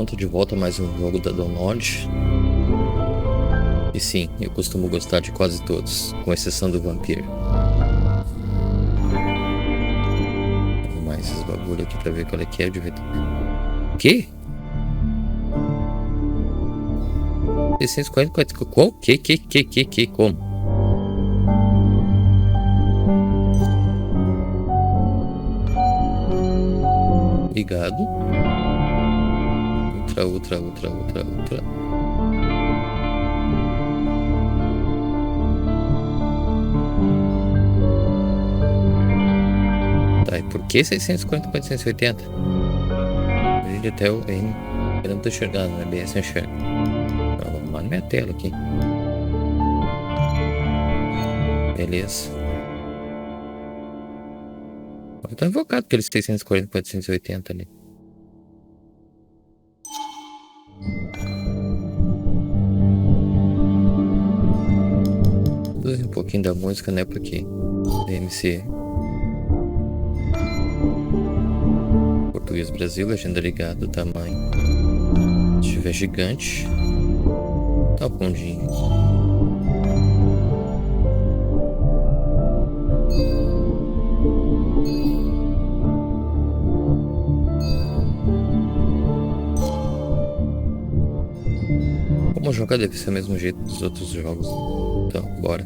pronto, de volta a mais um jogo da Dontnod. E sim, eu costumo gostar de quase todos, com exceção do Vampiro. Vou mais esses bagulho aqui pra ver qual é que é de ver. Que? 640, como? Como? Ligado. Outra. Tá, e por que 640, 480? Vídeo até o M. Eu não tô enxergando, né? Bem assim enxerga. Vou arrumar na minha tela aqui. Beleza. Eu tô invocado aqueles 640, 480 ali. Reduzir um pouquinho da música, né? Porque DMC Português Brasil, legenda ligado, tamanho. Se tiver gigante, tá o pondinho. Como jogar deve ser o mesmo jeito dos outros jogos. Então, bora.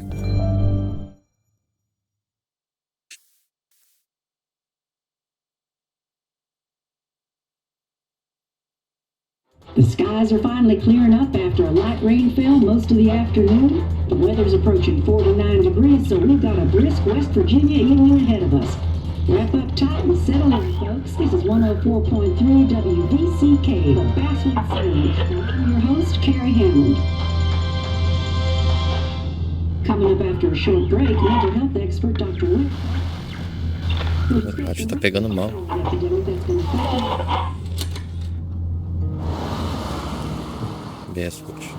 The skies are finally clearing up after a light rain fell most of the afternoon. The weather's approaching 49 degrees, so we've got a brisk West Virginia evening ahead of us. Wrap up tight and settle in, folks. This is 104.3 WVCK, the Basswood Sound. I'm your host, Carrie Hammond. Coming up after a short break, mental health expert Dr. Wick. A rádio tá pegando mal. Basswood.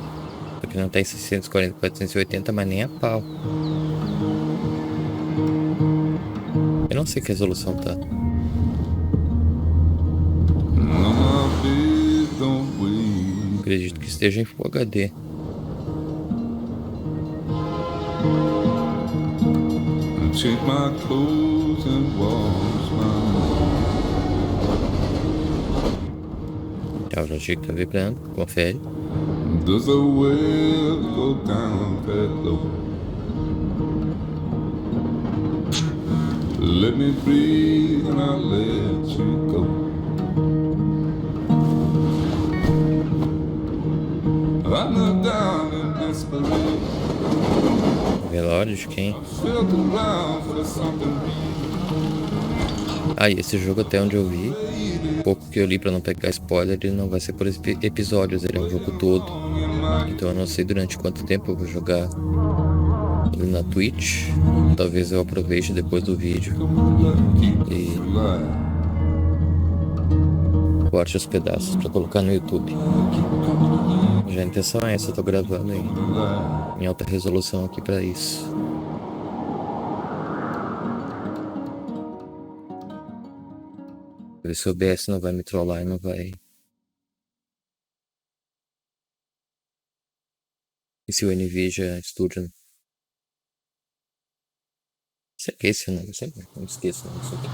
Aqui não tem 640, 480, mas nem a pau. Eu não sei que resolução tá. Acredito que esteja em Full HD. Tá, o joystick tá vibrando, confere. Does the well go down that low? Let me breathe and I'll let you go. I'm not down in desperation. Velório de quem? I felt around for something real. Ah, e esse jogo até onde eu vi, pouco que eu li pra não pegar spoiler, ele não vai ser por episódios, ele é um jogo todo. Então eu não sei durante quanto tempo eu vou jogar ele na Twitch. Talvez eu aproveite depois do vídeo e corte os pedaços pra colocar no YouTube. Já a intenção é essa, eu tô gravando em alta resolução aqui pra isso. Ver se o OBS não vai me trollar e não vai. E se o Nvidia Studio. Será que é esse o nome? Eu sempre não esqueço o nome disso aqui.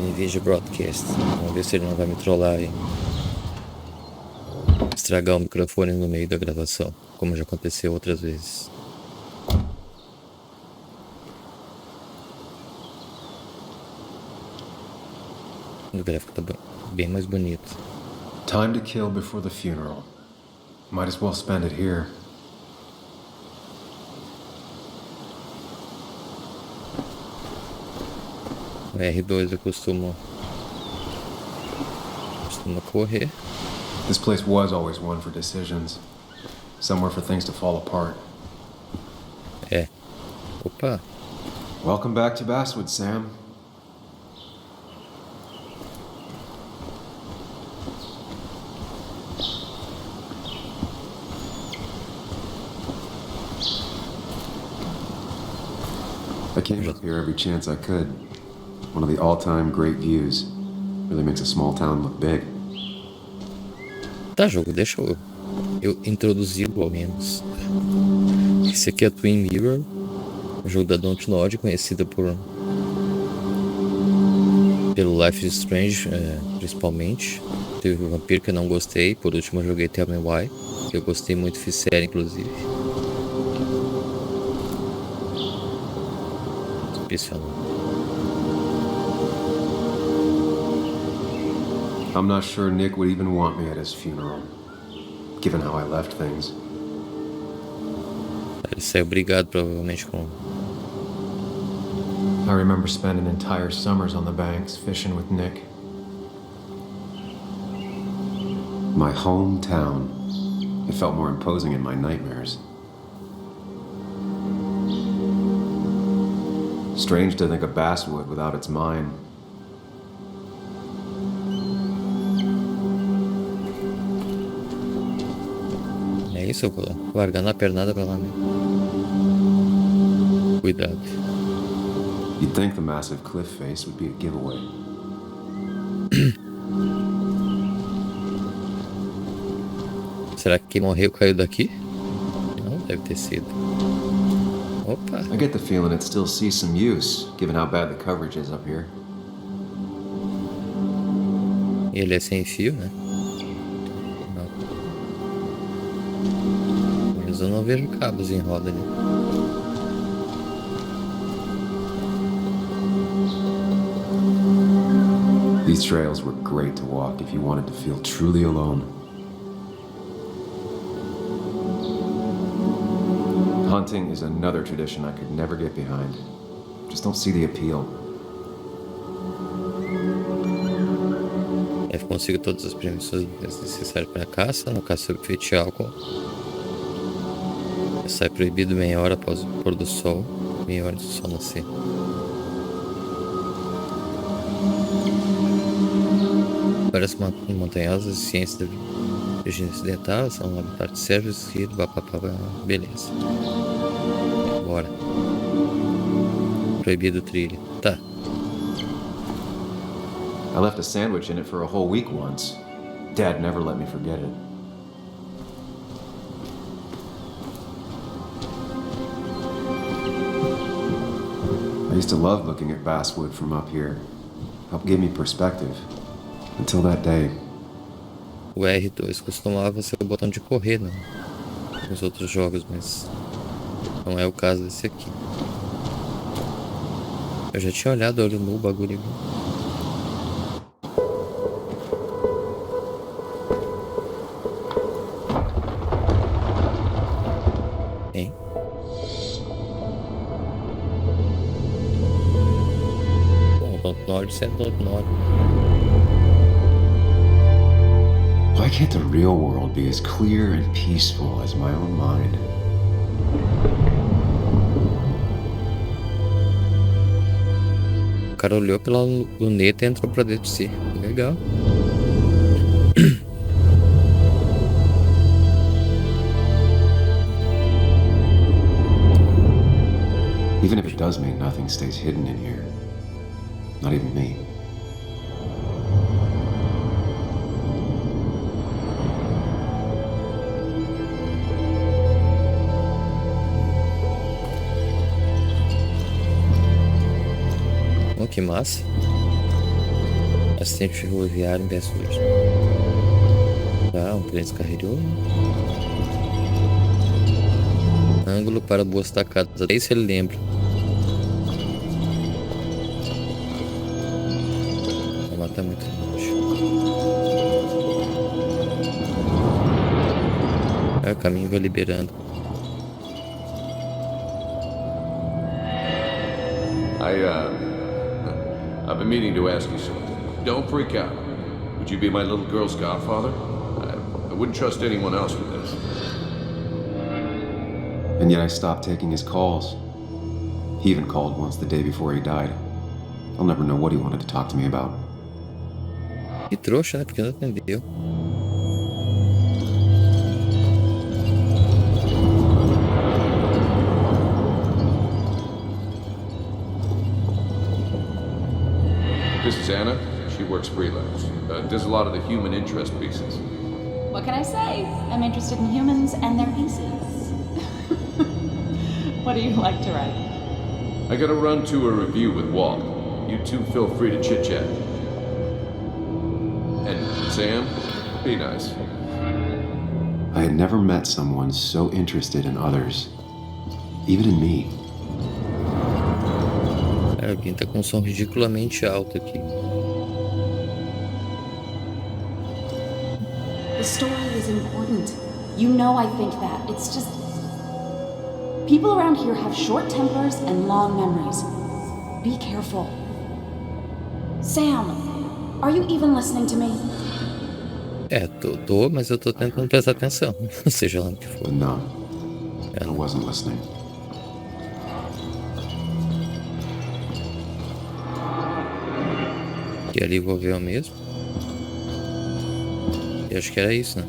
Nvidia Broadcast. Vamos ver se ele não vai me trollar e estragar o microfone no meio da gravação, como já aconteceu outras vezes. O gráfico tá bem mais bonito. Time to kill before the funeral. Might as well spend it here. O R2 eu costumo correr. This place was always one for decisions. Somewhere for things to fall apart. É. Opa. Welcome back to Basswood, Sam. I came up here every chance I could. One of the all-time great views. Really makes a small town look big. Tá, jogo, deixa eu introduzir ao menos. Esse aqui é Twin Mirror, o jogo da Dontnod, conhecida pelo Life is Strange, principalmente. Teve o Vampiro que eu não gostei, por último eu joguei Tell Me Why, que eu gostei muito, fiz série inclusive. Impressionante. I'm not sure Nick would even want me at his funeral, given how I left things. Ele saiu brigado provavelmente com... I remember spending entire summers on the banks fishing with Nick. My hometown. It felt more imposing in my nightmares. Strange to think of Basswood without its mine. É isso, eu vou largando a pernada pra lá mesmo. Cuidado. You'd think the massive cliff face would be a giveaway. Será que quem morreu caiu daqui? Não, deve ter sido. Opa! I get the feeling it still sees some use, given how bad the coverage is up here. Ele é sem fio, né? Não. Mas eu não vejo cabos em roda ali. These trails were great to walk if you wanted to feel truly alone. Hunting is another tradition I could never get behind. Just don't see the appeal. Eu consigo todas as premissas necessárias para a caça. No caso, sobre feito de álcool. Sai proibido meia hora após o pôr do sol. Meia hora do sol nascer. Parece uma montanhosas ciências da Virgínia Ocidental, são habitats sérvios e beleza. Bora. Proibido trilha. Tá. I left a sandwich in it for a whole week once. Dad never let me forget it. I used to love looking at Basswood from up here. Helped give me perspective. Until that day. O R2 costumava ser o botão de correr, né? Nos outros jogos, mas não é o caso desse aqui. Eu já tinha olhado olho no bagulho. Hein? Bom, Dontnod sendo Dontnod. Why can't the real world be as clear and peaceful as my own mind? O cara olhou pela luneta e entrou pra dentro de si. Legal. Even if it does mean nothing stays hidden in here. Not even me. Oh, que massa. Assistente rodoviário em Basswood. Tá, um trem descarregou. Ângulo para boas tacadas. Até isso ele lembra. Vou matar muito longe. Aí o caminho vai liberando. I've been meaning to ask you something. Don't freak out. Would you be my little girl's godfather? I wouldn't trust anyone else with this. And yet I stopped taking his calls. He even called once the day before he died. I'll never know what he wanted to talk to me about. Que trouxa, né? Porque não atendeu. This is Anna. She works freelance. Does a lot of the human interest pieces. What can I say? I'm interested in humans and their pieces. What do you like to write? I gotta run to a review with Walt. You two feel free to chit-chat. And Sam, be nice. I had never met someone so interested in others, even in me. Alguém tá com um som ridiculamente alto aqui. The story is important. You know I think that. It's just... people around here have short tempers and long memories. Be careful. Sam, are you even listening to me? Tô, mas eu tô tentando prestar atenção, seja lá o que for. No, I wasn't listening. E ali envolveu mesmo. E acho que era isso, né?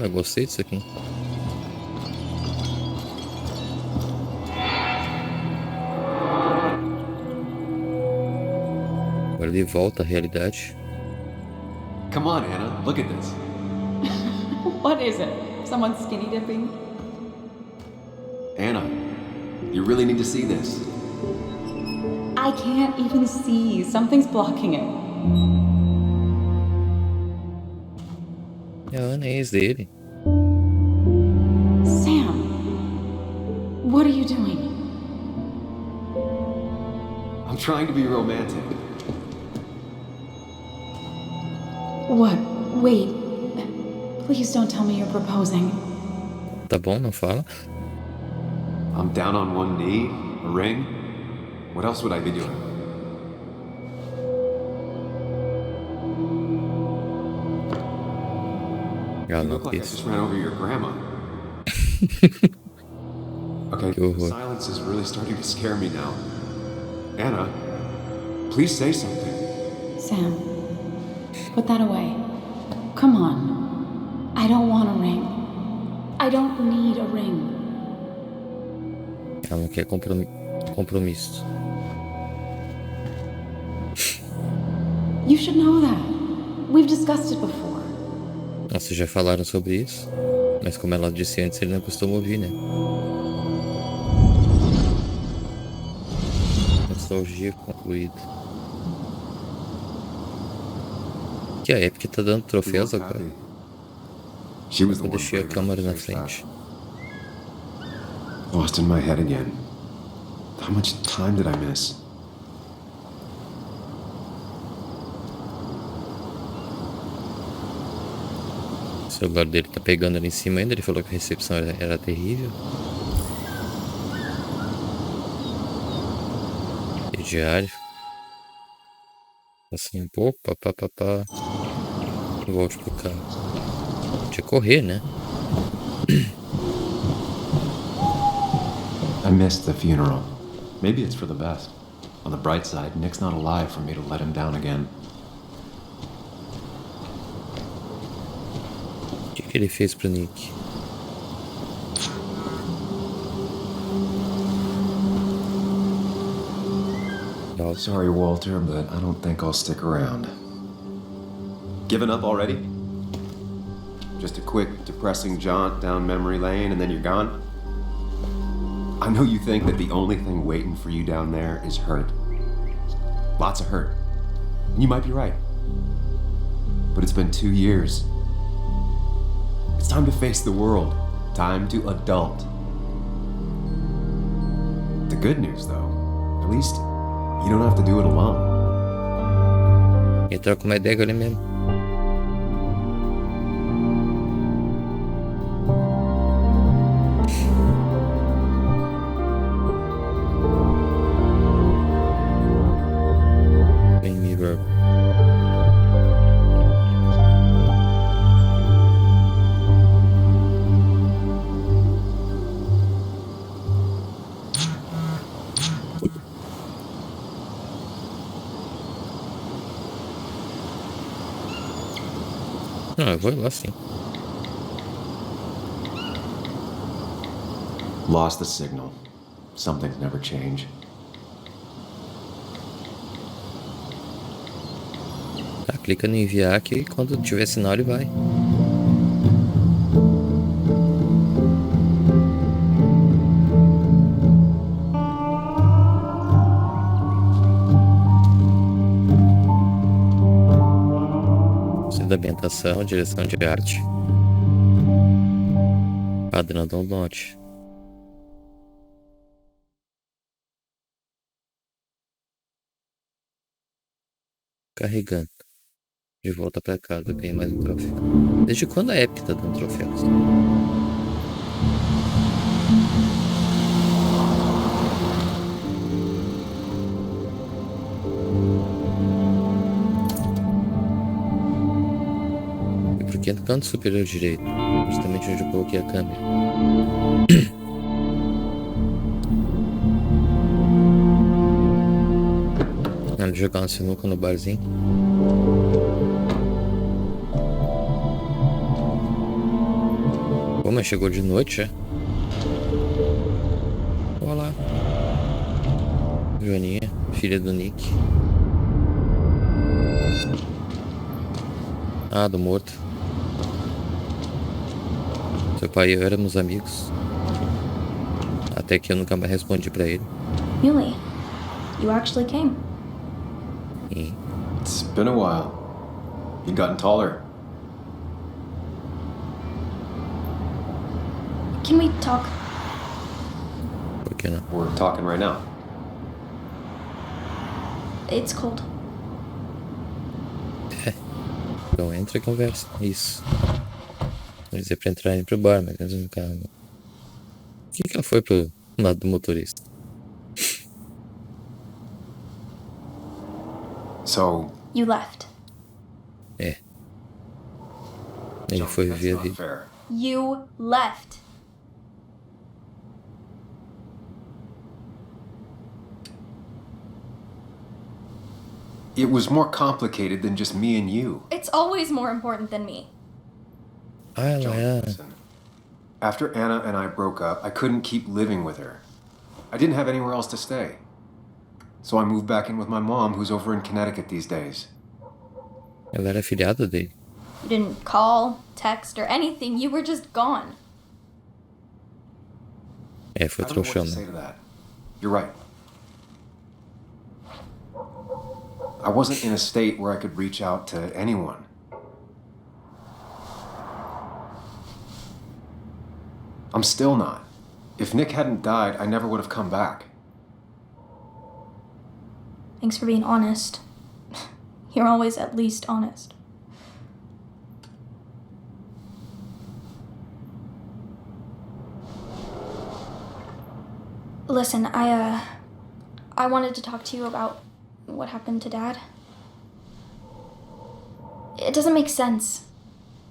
Eu gostei disso aqui. Agora ele volta à realidade. Come on, Anna, look at this. What is it? Someone skinny dipping? Anna, you really need to see this. I can't even see. Something's blocking it. É a Ana, ex dele. Sam, what are you doing? I'm trying to be romantic. What? Wait. Please don't tell me you're proposing. Tá bom, não fala? I'm down on one knee, a ring. What else would I be doing? Ah, You não look like I quis. just ran over your grandma. Okay, Go the ahead. silence is really starting to scare me now. Anna, please say something. Sam, put that away. Come on. I don't want a ring. I don't need a ring. Ela não quer compromisso. You should know that. We've discussed it before. Nossa, já falaram sobre isso? Mas como ela disse antes, ele não costuma ouvir, né? Nostalgia concluída. Que a Epic tá dando troféus agora. She was the Eu one deixei a brave câmera enough na to face frente. that. Lost in my head again. How much time did I miss? O celular dele tá pegando ali em cima ainda. Ele falou que a recepção era terrível. E diário. Assim, pô, pá. Volte pro carro. Tinha que correr, né? I missed the funeral. Maybe it's for the best. On the bright side, Nick's not alive for me to let him down again. O que ele fez pro Nick? Sorry, Walter, but I don't think I'll stick around. Given up already? Just a quick, depressing jaunt down memory lane and then you're gone? I know you think that the only thing waiting for you down there is hurt. Lots of hurt. And you might be right. But it's been 2 years. It's time to face the world. Time to adult. The good news, though, at least you don't have to do it alone. Ele troca uma ideia com ele mesmo. Bem mirror. Não, eu vou lá sim. Lost the signal. Some things never change. clica no enviar que quando tiver sinal ele vai. Da ambientação, direção de arte, padrão Dontnod. Carregando de volta pra casa, ganhei mais um troféu. Desde quando a Epic tá dando troféus? Aqui no canto superior direito, justamente onde eu coloquei a câmera. Vamos jogar uma sinuca no barzinho. Pô, mas chegou de noite já. Olá, Joaninha, filha do Nick. Ah, do morto. Seu pai e eu éramos amigos. Até que eu nunca mais respondi pra ele. Really? You actually came? It's been a while. You've gotten taller. Can we talk? Por que não? We're talking right now. It's cold. Então entra e conversa. Isso. Vou dizer pra entrar pro bar, mas eles não ficaram. Por que ela foi pro lado do motorista? So, You left. É. Ele foi that's ver a not vida. fair. You left. It was more complicated than just me and you. It's always more important than me. Ah, ela é. Listen, after Anna and I broke up, I couldn't keep living with her. I didn't have anywhere else to stay. So I moved back in with my mom, who's over in Connecticut these days. Ela era afilhada dele. You didn't call, text, or anything. You were just gone. É, foi I don't know what trouxão, to say né? to that. You're right. I wasn't in a state where I could reach out to anyone. I'm still not. If Nick hadn't died, I never would have come back. Thanks for being honest. You're always at least honest. Listen, I wanted to talk to you about what happened to Dad. It doesn't make sense.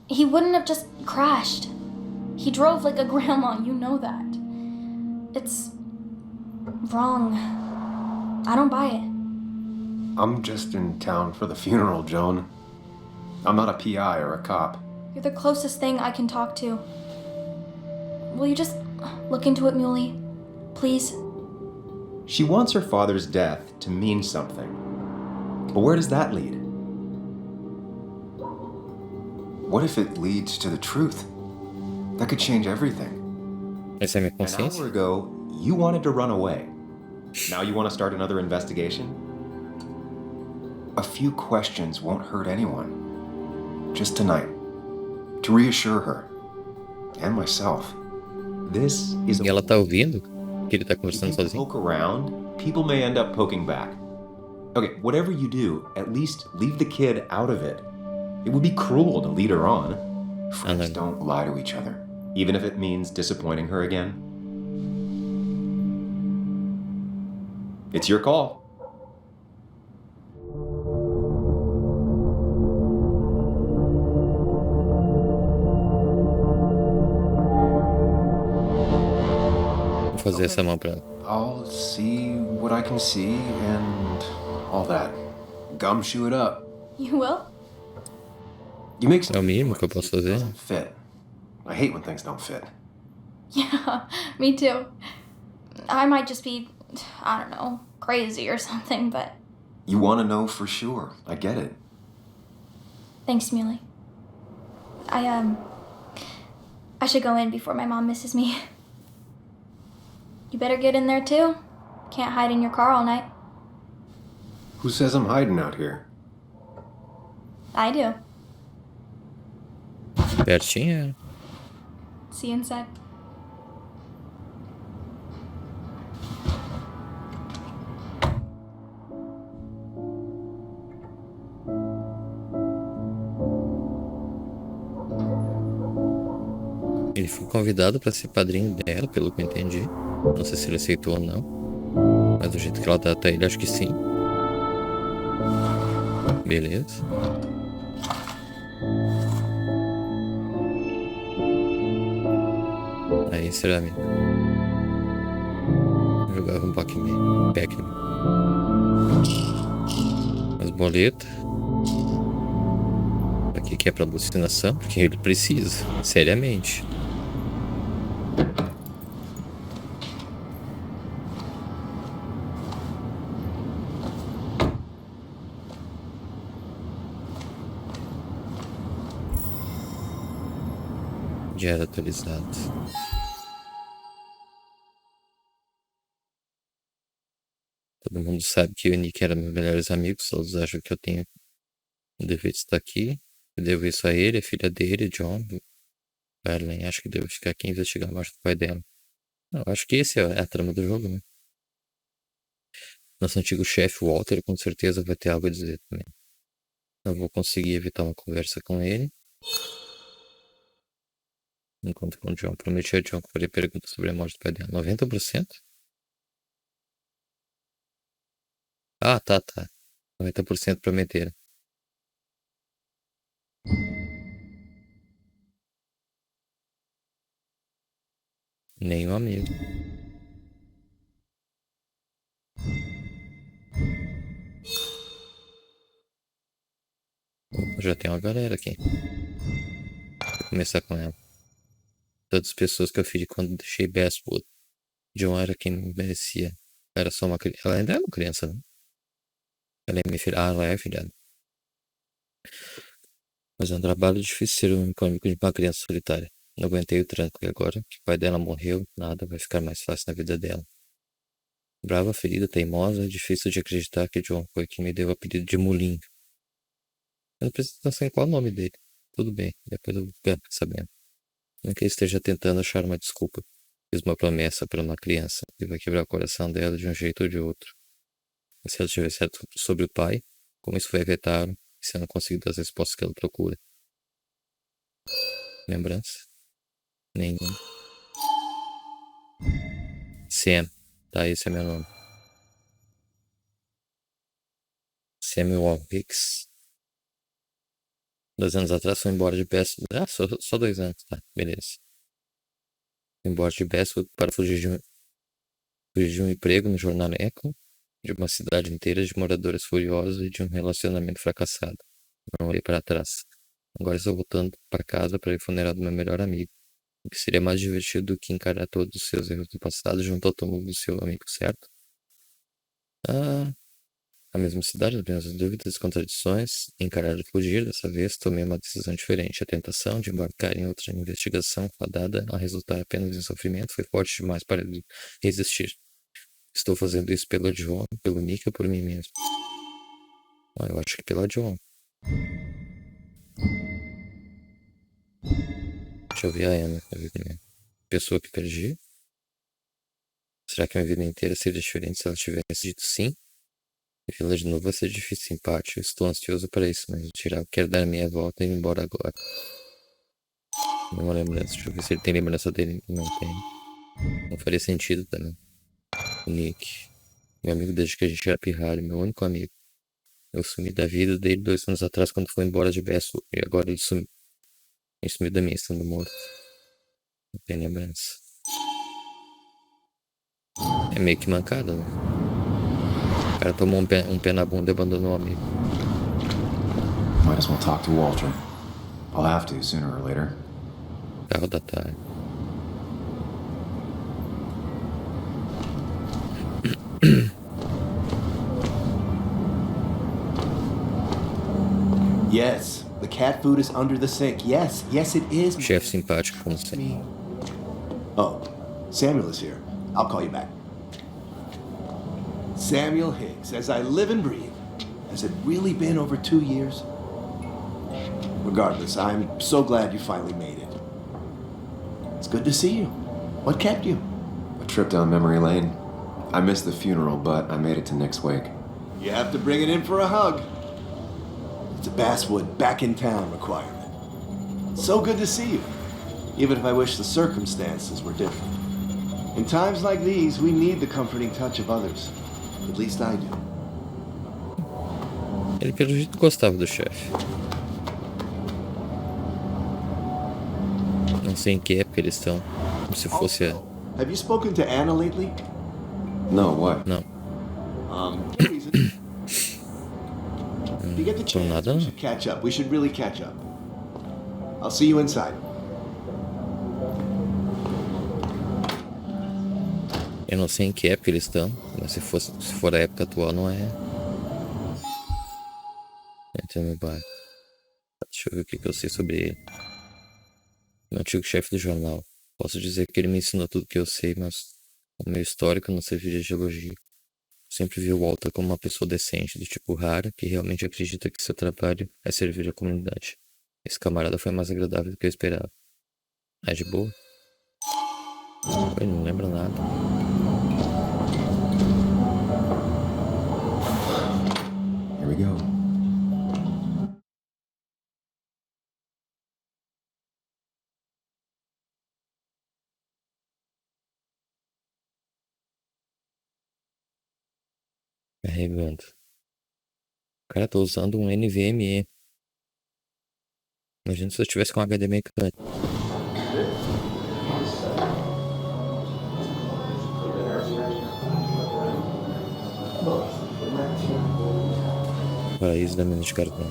He wouldn't have just crashed. He drove like a grandma, you know that. It's wrong. I don't buy it. I'm just in town for the funeral, Joan. I'm not a PI or a cop. You're the closest thing I can talk to. Will you just look into it, Muley? Please? She wants her father's death to mean something. But where does that lead? What if it leads to the truth? That could change everything. Essa é a minha An consciência. hour ago, you wanted to run away. Now you want to start another investigation? A few questions won't hurt anyone. Just tonight. To reassure her. And myself. This is E ela tá ouvindo que ele tá If conversando you sozinho? poke around, people may end up poking back. Okay, whatever you do, at least leave the kid out of it. It would be cruel to lead her on, Friends then- don't lie to each other. even if it means disappointing her again. It's your call. Vou fazer essa mão pra ela. I'll see what I can see and all that. Gumshoe it up. You will? You make É o something mínimo que eu posso fazer. doesn't fit. I hate when things don't fit. Yeah, me too. I might just be, I don't know, crazy or something, but You want to know for sure. I get it. Thanks, Muley. I should go in before my mom misses me. You better get in there too. Can't hide in your car all night. Who says I'm hiding out here? I do. Pertinho. See you inside. Ele foi convidado para ser padrinho dela, pelo que eu entendi. Não sei se ele aceitou ou não. Mas do jeito que ela trata ele, acho que sim. Beleza. Aí será amigo. Jogava um Pac-Man. As boletas. Aqui que é pra alucinação, porque ele precisa, seriamente. Diário atualizado. Todo mundo sabe que eu e o Nick eram meus melhores amigos. Todos acham que eu tenho o dever de estar aqui. Eu devo isso a ele, a filha dele, John. Arlen, acho que devo ficar aqui e investigar a morte do pai dela. Não, acho que esse é a trama do jogo, né? Nosso antigo chefe, Walter, com certeza vai ter algo a dizer também. Não vou conseguir evitar uma conversa com ele. Enquanto com o John, prometi a John que faria perguntas sobre a morte do pai dela. 90%? Ah, tá. 90% prometeram. Nenhum amigo. Opa, já tem uma galera aqui. Vou começar com ela. Todas as pessoas que eu fiz quando deixei Basswood. John era quem me merecia. Era só uma criança. Ela ainda é uma criança, né? Ela é minha filha. Ah, ela é filha. Mas é um trabalho difícil ser o único amigo de uma criança solitária. Não aguentei o tranco e agora que o pai dela morreu, nada vai ficar mais fácil na vida dela. Brava, ferida, teimosa, difícil de acreditar que John foi quem me deu o apelido de Mulinho. Eu não preciso pensar em qual é o nome dele. Tudo bem, depois eu vou ficar sabendo. Não que ele esteja tentando achar uma desculpa. Fiz uma promessa para uma criança e vai quebrar o coração dela de um jeito ou de outro. E se ela tiver certo sobre o pai, como isso vai afetar e se eu não conseguir dar as respostas que ela procura? Lembrança? Nenhuma. Sam. Tá, esse é meu nome. Samuel Hicks. 2 anos atrás foi embora de Basswood. Ah, só 2 anos. Tá, beleza. Foi embora de Basswood para fugir de um emprego no jornal Echo, de uma cidade inteira de moradores furiosos e de um relacionamento fracassado. Não olhei para trás. Agora estou voltando para casa para ir ao funeral do meu melhor amigo. O que seria mais divertido do que encarar todos os seus erros do passado junto ao túmulo do seu amigo, certo? Ah, a mesma cidade, as mesmas dúvidas e contradições. Encarar e fugir, dessa vez tomei uma decisão diferente. A tentação de embarcar em outra investigação fadada a resultar apenas em sofrimento foi forte demais para resistir. Estou fazendo isso pela John, pelo Nick ou por mim mesmo? Ah, eu acho que pela John. Deixa eu ver a Ana, a pessoa que perdi. Será que minha vida inteira seria diferente se ela tivesse dito sim? Vê-la de novo vai ser difícil, simpático. Estou ansioso para isso, mas quero dar a minha volta e ir embora agora. Nenhuma lembrança. Deixa eu ver se ele tem lembrança dele. Não tem. Não faria sentido também. O Nick. Meu amigo desde que a gente era pirralho. Meu único amigo. Eu sumi da vida dele 2 anos atrás quando foi embora de Basswood. E agora ele sumiu. Ele sumiu da minha estando morto. Não tem lembrança. É meio que mancada, né? O cara tomou um pé na bunda e abandonou o amigo. Might as well talk to Walter. I'll have to sooner or later. Carro da tarde. Yes, the cat food is under the sink. Yes, it is. Chefe simpático, como sempre. Oh, Samuel is here. I'll call you back. Samuel Higgs, as I live and breathe. Has it really been over 2 years? Regardless, I'm so glad you finally made it. It's good to see you. What kept you? A trip down memory lane. I missed the funeral, but I made it to Nick's wake. You have to bring it in for a hug. It's a Basswood back in town requirement. So good to see you, even if I wish the circumstances were different. In times like these, we need the comforting touch of others. At least I do. Ele pelo jeito gostava do chefe. Não sei em que época eles estão. Como se fosse a... Have you spoken to Anna lately? No, what? Não. No reason. If you get the chance, nada, we não. should catch up. We should really catch up. I'll see you inside. Eu não sei em que época eles estão, mas se for a época atual, não é. Entra no bar. Deixa eu ver o que eu sei sobre ele. Meu antigo chefe do jornal. Posso dizer que ele me ensinou tudo que eu sei, mas o meu histórico não serviria de elogio. Sempre vi o Walter como uma pessoa decente, do tipo rara, que realmente acredita que seu trabalho é servir a comunidade. Esse camarada foi mais agradável do que eu esperava. Ah, de boa? Eu não lembro nada. Here we go. Carregando. Cara, tô usando um NVMe. Imagina se eu tivesse com um HD mecânico. Paraíso da mina de carvão.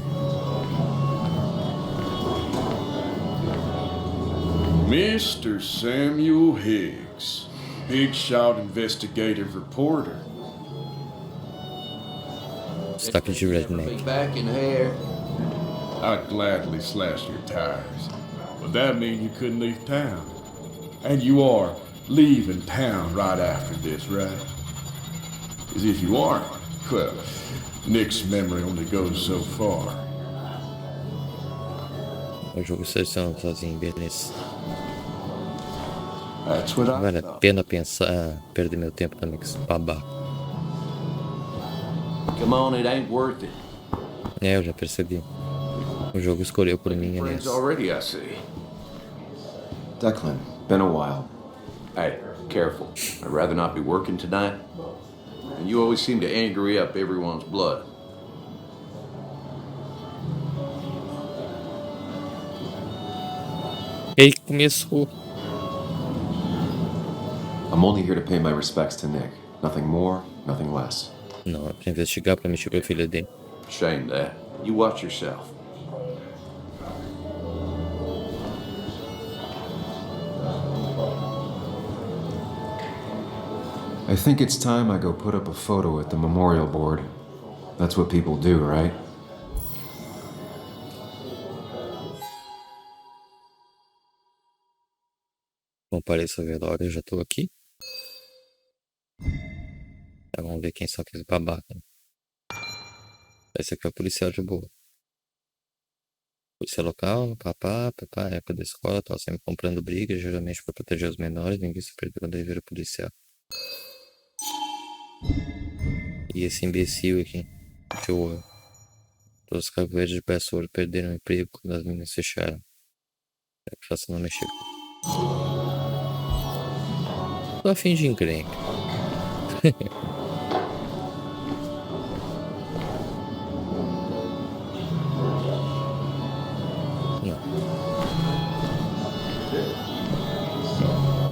Mr. Samuel Higgs, Big Shot Investigative Reporter. Destaque de redneck. Back in here. I'd gladly slash your tires, but that mean you couldn't leave town. And you are leaving town right after this, right? Because if you aren't, well, Nick's memory only goes so far. O jogo selecionando sozinho, beleza. That's what I Vale a thought. pena pensar, perder meu tempo também com esse babaca. Come on, it ain't worth it. É, eu já percebi. O jogo escolheu por mim, aliás. Friends already, I see. Declan, been a while. Hey, careful. I'd rather not be working tonight. And you always seem to angry up everyone's blood. Ele começou. I'm only here to pay my respects to Nick. Nothing more, nothing less. Não, é pra investigar, pra mexer com a filha dele. Shame that. You watch yourself. I think it's time I go put up a photo at the memorial board. That's what people do, right? Compareça ao velório, eu já tô aqui. Tá, vamos ver quem são aqueles babaca. Esse aqui é o policial de boa. Polícia local, papá, época da escola, tava sempre comprando briga, geralmente para proteger os menores, ninguém se perdeu quando ele vira policial. E esse imbecil aqui, que todos os cavalheiros de Basswood perderam o emprego quando as minas fecharam. É fácil não mexer. Tô a fim de encrenca. Não.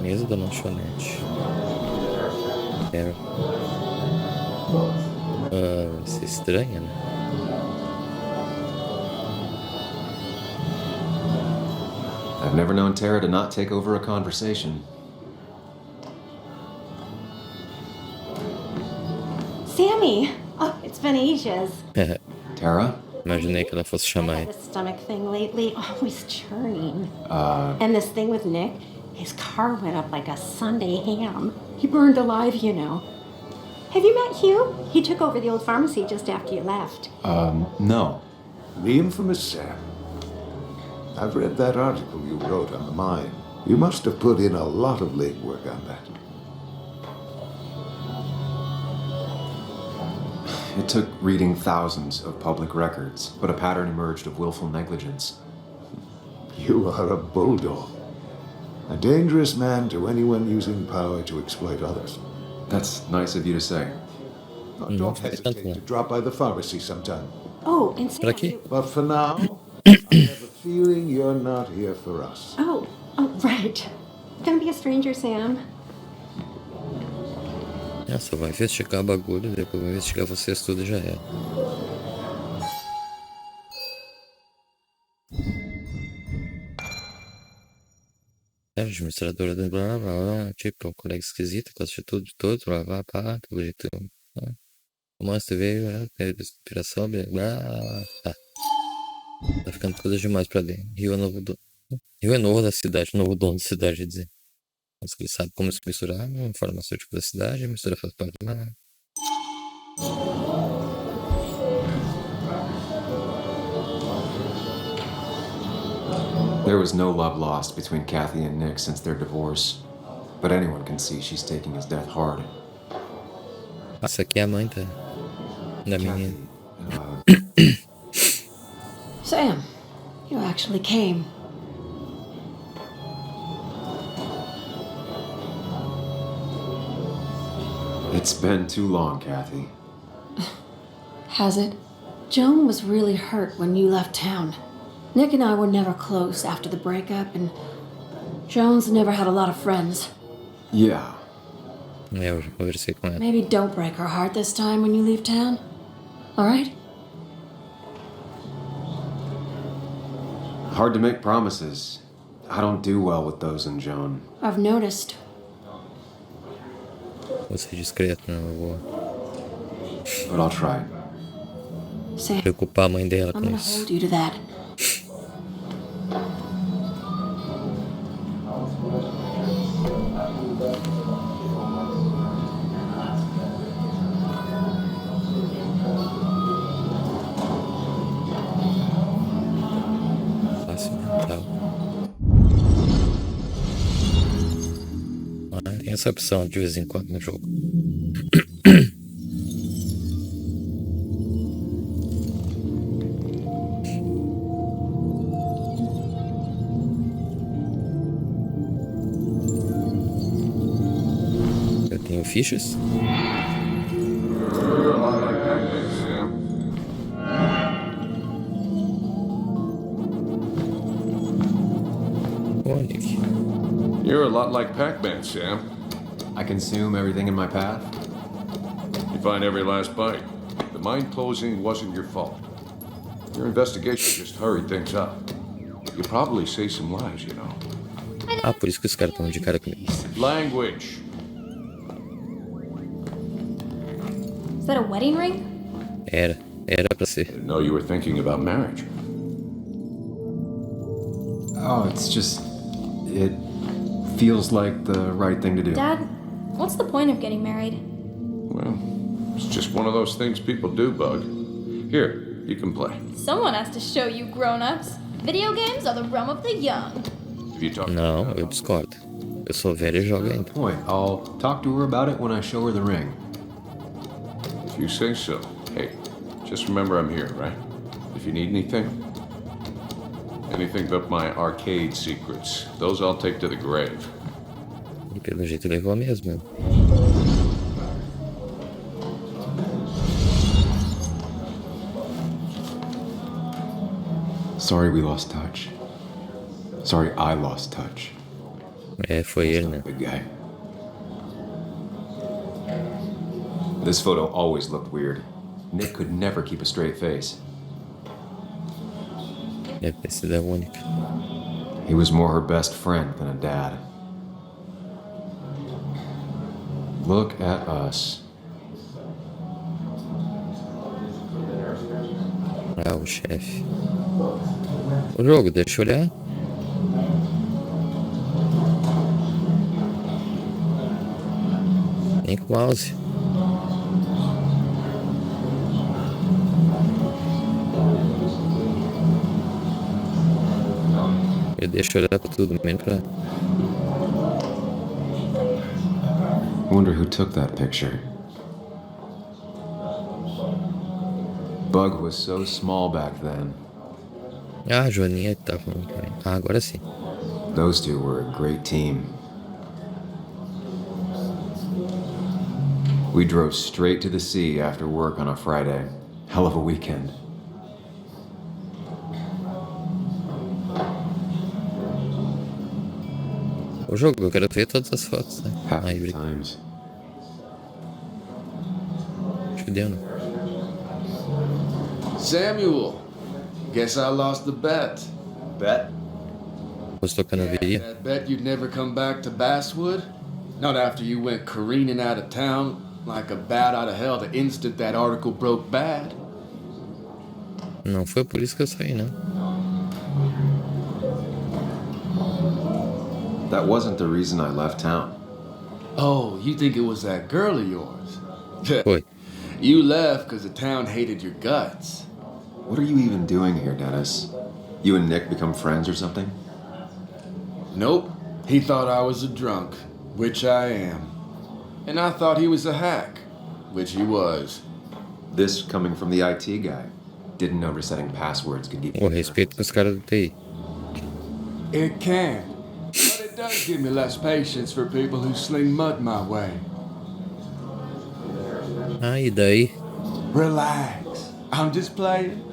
Mesa da lanchonete. Quero. Isso é estranho, né? I've never known Tara to not take over a conversation. Sammy! Oh, it's been ages. Tara? Imaginei que ela fosse chamar ele. This stomach thing lately, always churning. And this thing with Nick, his car went up like a Sunday ham. He burned alive, you know. Have you met Hugh? He took over the old pharmacy just after you left. No. The infamous Sam. I've read that article you wrote on the mine. You must have put in a lot of legwork on that. It took reading thousands of public records, but a pattern emerged of willful negligence. You are a bulldog. A dangerous man to anyone using power to exploit others. That's nice of you to say. Don't hesitate to drop by the pharmacy sometime. Oh, and Pra Sam, quê? But for now, I have a feeling you're not here for us. oh, right. Don't be a stranger, Sam. Só vai investigar o bagulho, depois vai investigar vocês tudo e já é. Administradora do blá blá blá, tipo, colega esquisita, gosta de tudo, de todos, blá blá blá, pelo jeito. O monstro veio, teve inspiração, blá blá. Tá ficando coisa demais pra ler. Rio é novo dono. Rio é novo da cidade, novo dono da cidade, quer dizer. Mas ele sabe como se misturar, farmacêutico da cidade, a mistura faz parte da. There was no love lost between Kathy and Nick since their divorce, but anyone can see she's taking his death hard. Essa aqui é a mãe da menina. Sam, you actually came. It's been too long, Kathy. Has it? Joan was really hurt when you left town. Nick and I were never close after the breakup, and Joan's never had a lot of friends. Yeah. Eu já conversei com ela. Maybe don't break her heart this time when you leave town. All right? Hard to make promises. I don't do well with those in Joan. I've noticed. Vou ser discreto, não vou But I'll try. Sam, preocupar a mãe dela I'm com gonna isso. hold you to that. Fácil, tal. Tem essa opção de vez em quando no jogo. Eu tenho fichas. Ô, Nick. You're a lot like Pac-Man, Sam. I consume everything in my path. You find every last bite. The mine closing wasn't your fault. Your investigation just hurried things up. You probably saved some lives, you know. Por isso que os caras estão de cara comigo. Language. Is that a wedding ring? Era pra ser. Didn't know you were thinking about marriage. Oh, it's just... It feels like the right thing to do. Dad, what's the point of getting married? Well, it's just one of those things people do, Bug. Here, you can play. Someone has to show you grown-ups. Video games are the realm of the young. If you talk Não, eu discordo. Eu sou velho e jogo ainda. Point. I'll talk to her about it when I show her the ring. If you say so. Hey, just remember I'm here, right? If you need anything but my arcade secrets, those I'll take to the grave. E pelo jeito levou mesmo. Sorry we lost touch. Sorry I lost touch. Foi ele, né? Big guy. This photo always looked weird. Nick could never keep a straight face. Deve ter sido a única. He was more her best friend than a dad. Look at us. Ah, o chefe. O jogo, deixa eu olhar. Nem com o mouse. Eu deixo olhar pra tudo, menos pra... Wonder who took that picture. Bug was so small back then. Ah, a Joaninha tá falando também. Ah, agora sim. Those two were a great team. We drove straight to the sea after work on a Friday. Hell of a weekend. O jogo, eu quero ver todas as fotos, né? Happy Aí, times. acho que deu, né? Samuel, guess I lost the bet. Bet? Posso tocar na viria? That bet you'd never come back to Basswood? Not after you went careening out of town like a bat out of hell the instant that article broke bad. Não foi por isso que eu saí, não. That wasn't the reason I left town. Oh, you think it was that girl of yours? Foi. You left because the town hated your guts. What are you even doing here, Dennis? You and Nick become friends or something? Nope. He thought I was a drunk, which I am. And I thought he was a hack, which he was. This coming from the IT guy. Didn't know resetting passwords could give O respeito pros caras do TI. It can. But it does give me less patience for people who sling mud my way. Ah, e daí? Relax. I'm just playing.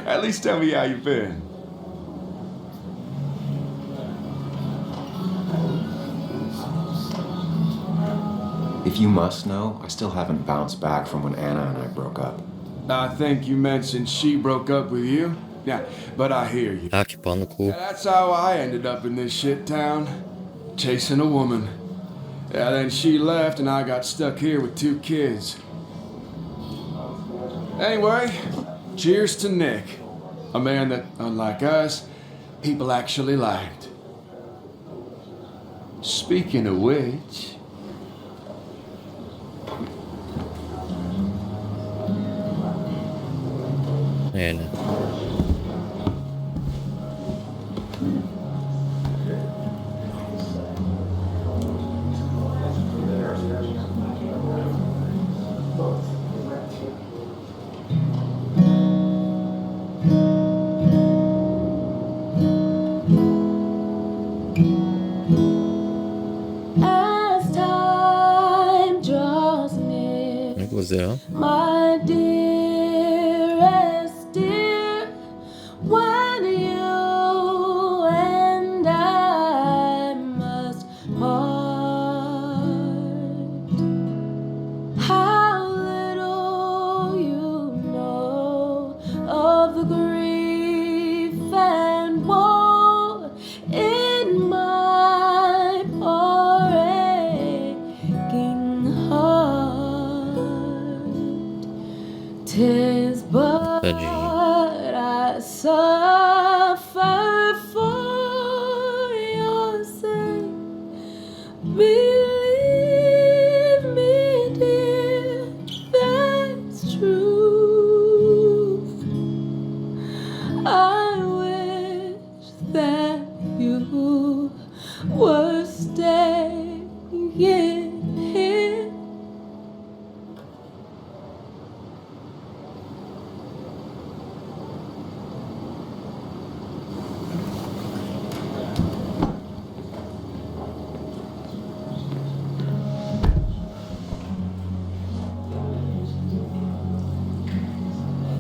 At least tell me how you've been. If you must know, I still haven't bounced back from when Anna and I broke up. I think you mentioned she broke up with you. Yeah, but I hear you. Ah, que pau no cu. That's how I ended up in this shit town. Chasing a woman. Yeah, then she left and I got stuck here with 2 kids. Anyway, cheers to Nick. A man that, unlike us, people actually liked. Speaking of which... É, né? As time draws near, Como é que você é? my dearest dear, when you and I must part, how little you know of the grief and woe in my poor aching heart. 'Tis but I suffer for your sake. Believe me, dear, that's true. I wish that you were staying here.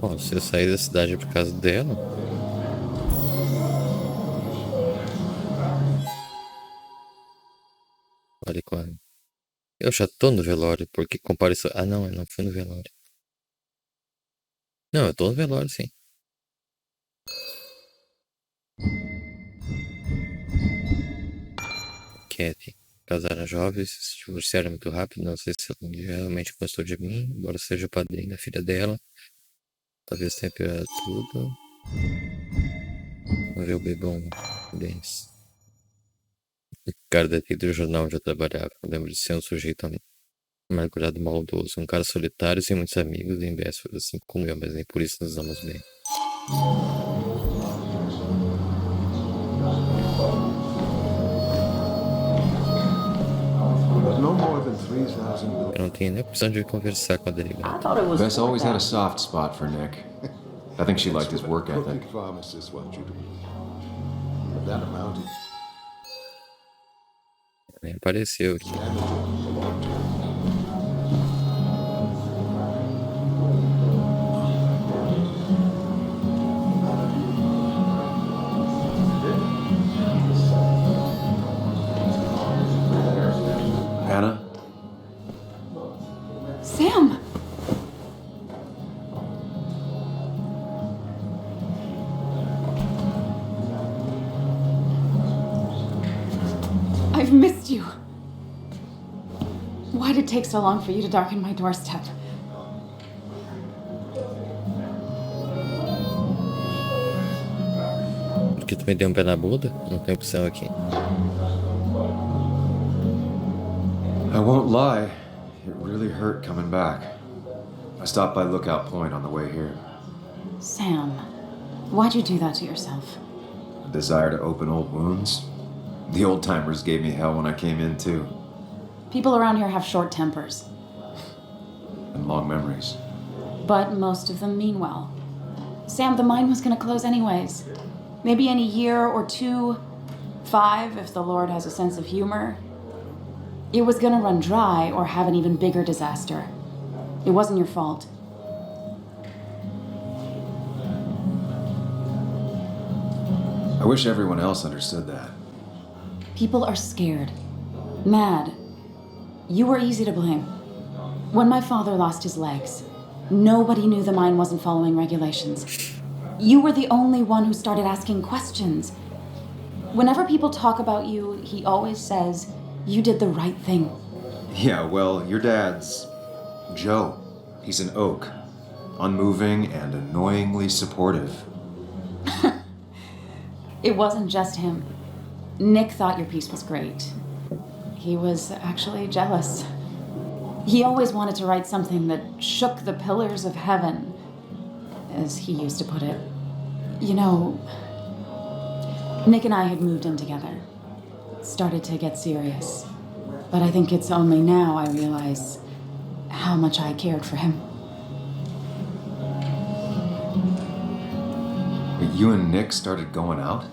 Ó, se eu sair da cidade por causa dela... Olha quando... Eu já tô no velório, porque compareceu... Ah, não, eu não fui no velório. Não, eu tô no velório, sim. Kathy. Casaram jovens, se divorciaram muito rápido. Não sei se ela realmente gostou de mim, embora seja o padrinho da filha dela. talvez tenha piorado tudo. Vamos ver o bebão deles. O cara daqui do jornal onde eu trabalhava. Eu lembro de ser um sujeito amargurado, maldoso. Um cara solitário, sem muitos amigos, em Basswood, assim como eu, mas nem por isso nos damos bem. Eu não tenho nem opção de conversar com a delegada. Bess always had a soft spot for Nick. I think she liked his work ethic. Nem apareceu aqui. Hannah? Sam! I've missed you. Why did it take so long for you to darken my doorstep? Porque tu me deu um pé na bunda? Não tem opção aqui. I won't lie, it really hurt coming back. I stopped by Lookout Point on the way here. Sam, why'd you do that to yourself? A desire to open old wounds? The old timers gave me hell when I came in, too. People around here have short tempers. And long memories. But most of them mean well. Sam, the mine was gonna close anyways. Maybe in a year or 2, 5, if the Lord has a sense of humor. It was gonna run dry or have an even bigger disaster. It wasn't your fault. I wish everyone else understood that. People are scared. Mad. You were easy to blame. When my father lost his legs, nobody knew the mine wasn't following regulations. You were the only one who started asking questions. Whenever people talk about you, he always says, you did the right thing. Yeah, well, your dad's Joe. He's an oak. Unmoving and annoyingly supportive. It wasn't just him. Nick thought your piece was great. He was actually jealous. He always wanted to write something that shook the pillars of heaven, as he used to put it. You know, Nick and I had moved in together. It started to get serious. But I think it's only now I realize how much I cared for him. But you and Nick started going out?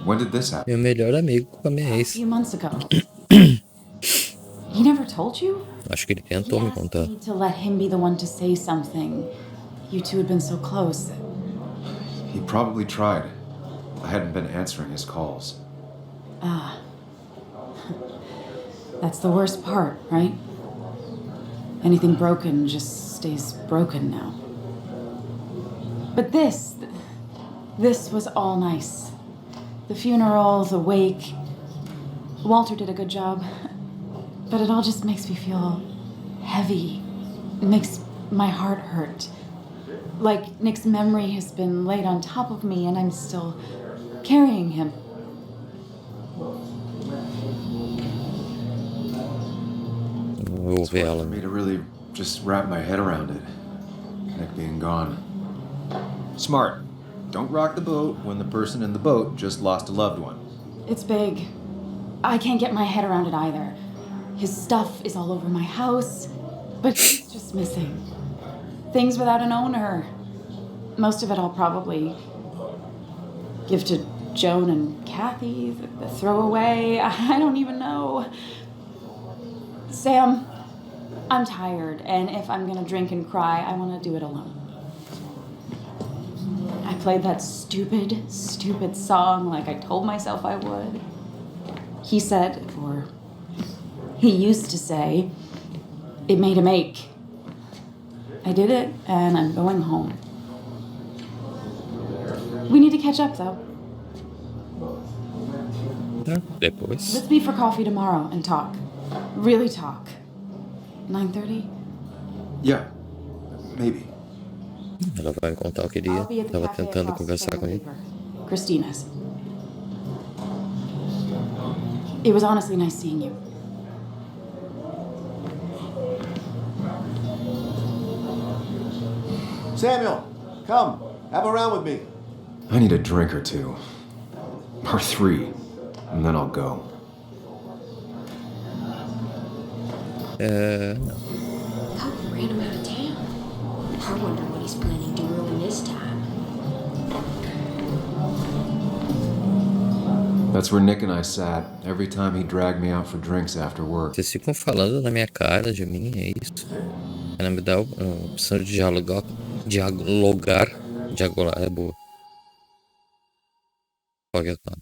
When did this happen? Meu melhor amigo com a minha A ex. few months ago. He never told you? Acho que ele tentou me contar. To let him be the one to say something. You two had been so close. He probably tried. I hadn't been answering his calls. Ah. That's the worst part, right? Anything broken just stays broken now. But this was all nice. The funeral, the wake. Walter did a good job. But it all just makes me feel heavy. It makes my heart hurt. Like Nick's memory has been laid on top of me and I'm still carrying him. It's hard for me to really just wrap my head around it. Nick being gone. Smart. Don't rock the boat when the person in the boat just lost a loved one. It's big. I can't get my head around it either. His stuff is all over my house, but he's just missing. Things without an owner. Most of it I'll probably give to Joan and Kathy, the throwaway. I don't even know. Sam, I'm tired, and if I'm gonna drink and cry, I wanna do it alone. I played that stupid song like I told myself I would. He said, or he used to say, it made him ache. I did it, and I'm going home. We need to catch up, though. Depois. Let's meet for coffee tomorrow and talk. Really talk. 9:30? Yeah, maybe. Ela vai me contar o que ele I'll be at the tava cafe tentando across the conversar street com ele. paper. Christina's. It was honestly nice seeing you. Samuel, come. Have a round with me. I need a drink or two. Or 3. And then I'll go. Não. Papa ran him out of town. I wonder what he's planning to ruin this time. That's where Nick and I sat every time he dragged me out for drinks after work. Vocês ficam falando na minha cara de mim, é isso. Ela me dá a opção de dialogar. Dialogar é boa. Qualquer coisa.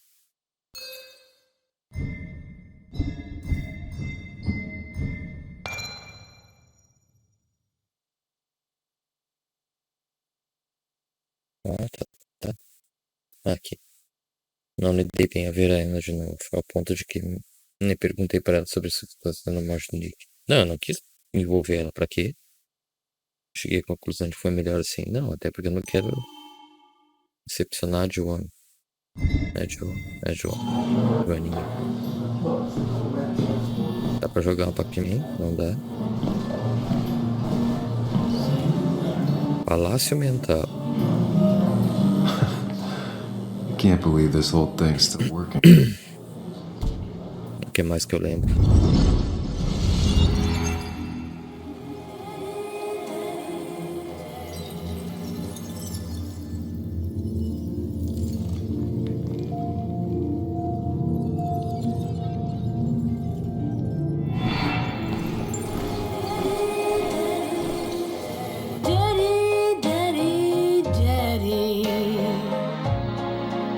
Tá. Aqui. Não lidei bem a ver ainda de novo, ao ponto de que nem perguntei para ela sobre a situação da morte do Nick. Não, eu não quis envolver ela, pra quê? Cheguei à conclusão de que foi melhor assim. Não, até porque eu não quero decepcionar de homem. Joaninha. Dá pra jogar um papinho? Não dá. Palácio mental. I can't believe this whole thing's still working. O que mais que eu lembro?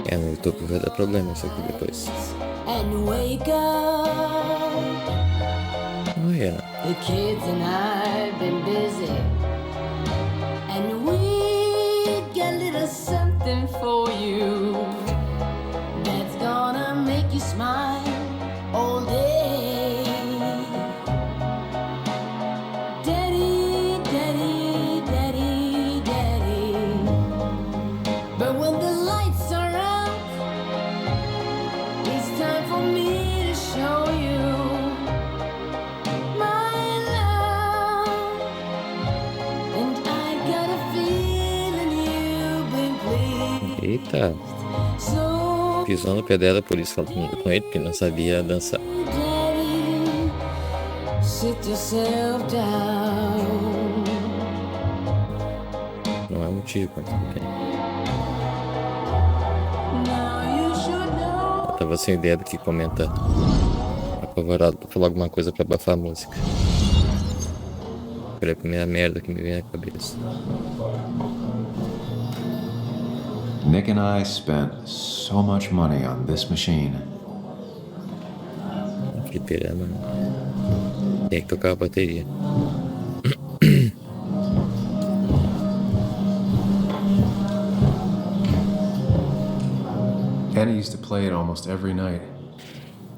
No YouTube vai dar problema isso aqui depois. And wake up. Oh, yeah. The kids and I've been busy. And we got a little something for you that's gonna make you smile all day. Daddy, daddy, daddy, daddy. But when the lights are out, it's time for me to show you my love. And I got a feeling you've been pleased. Eita. So, Pisou no pé dela, por isso falando com ele, porque não sabia dançar. daddy, sit yourself down. Não é motivo, mas tudo bem. Now you should know. Eu tava sem ideia do que comentar. Apavorado pra falar alguma coisa pra abafar a música. Foi a primeira merda que me veio na cabeça. Nick and I spent so much money on this machine. Fliperama. Tem que tocar a bateria. Kenny used to play it almost every night.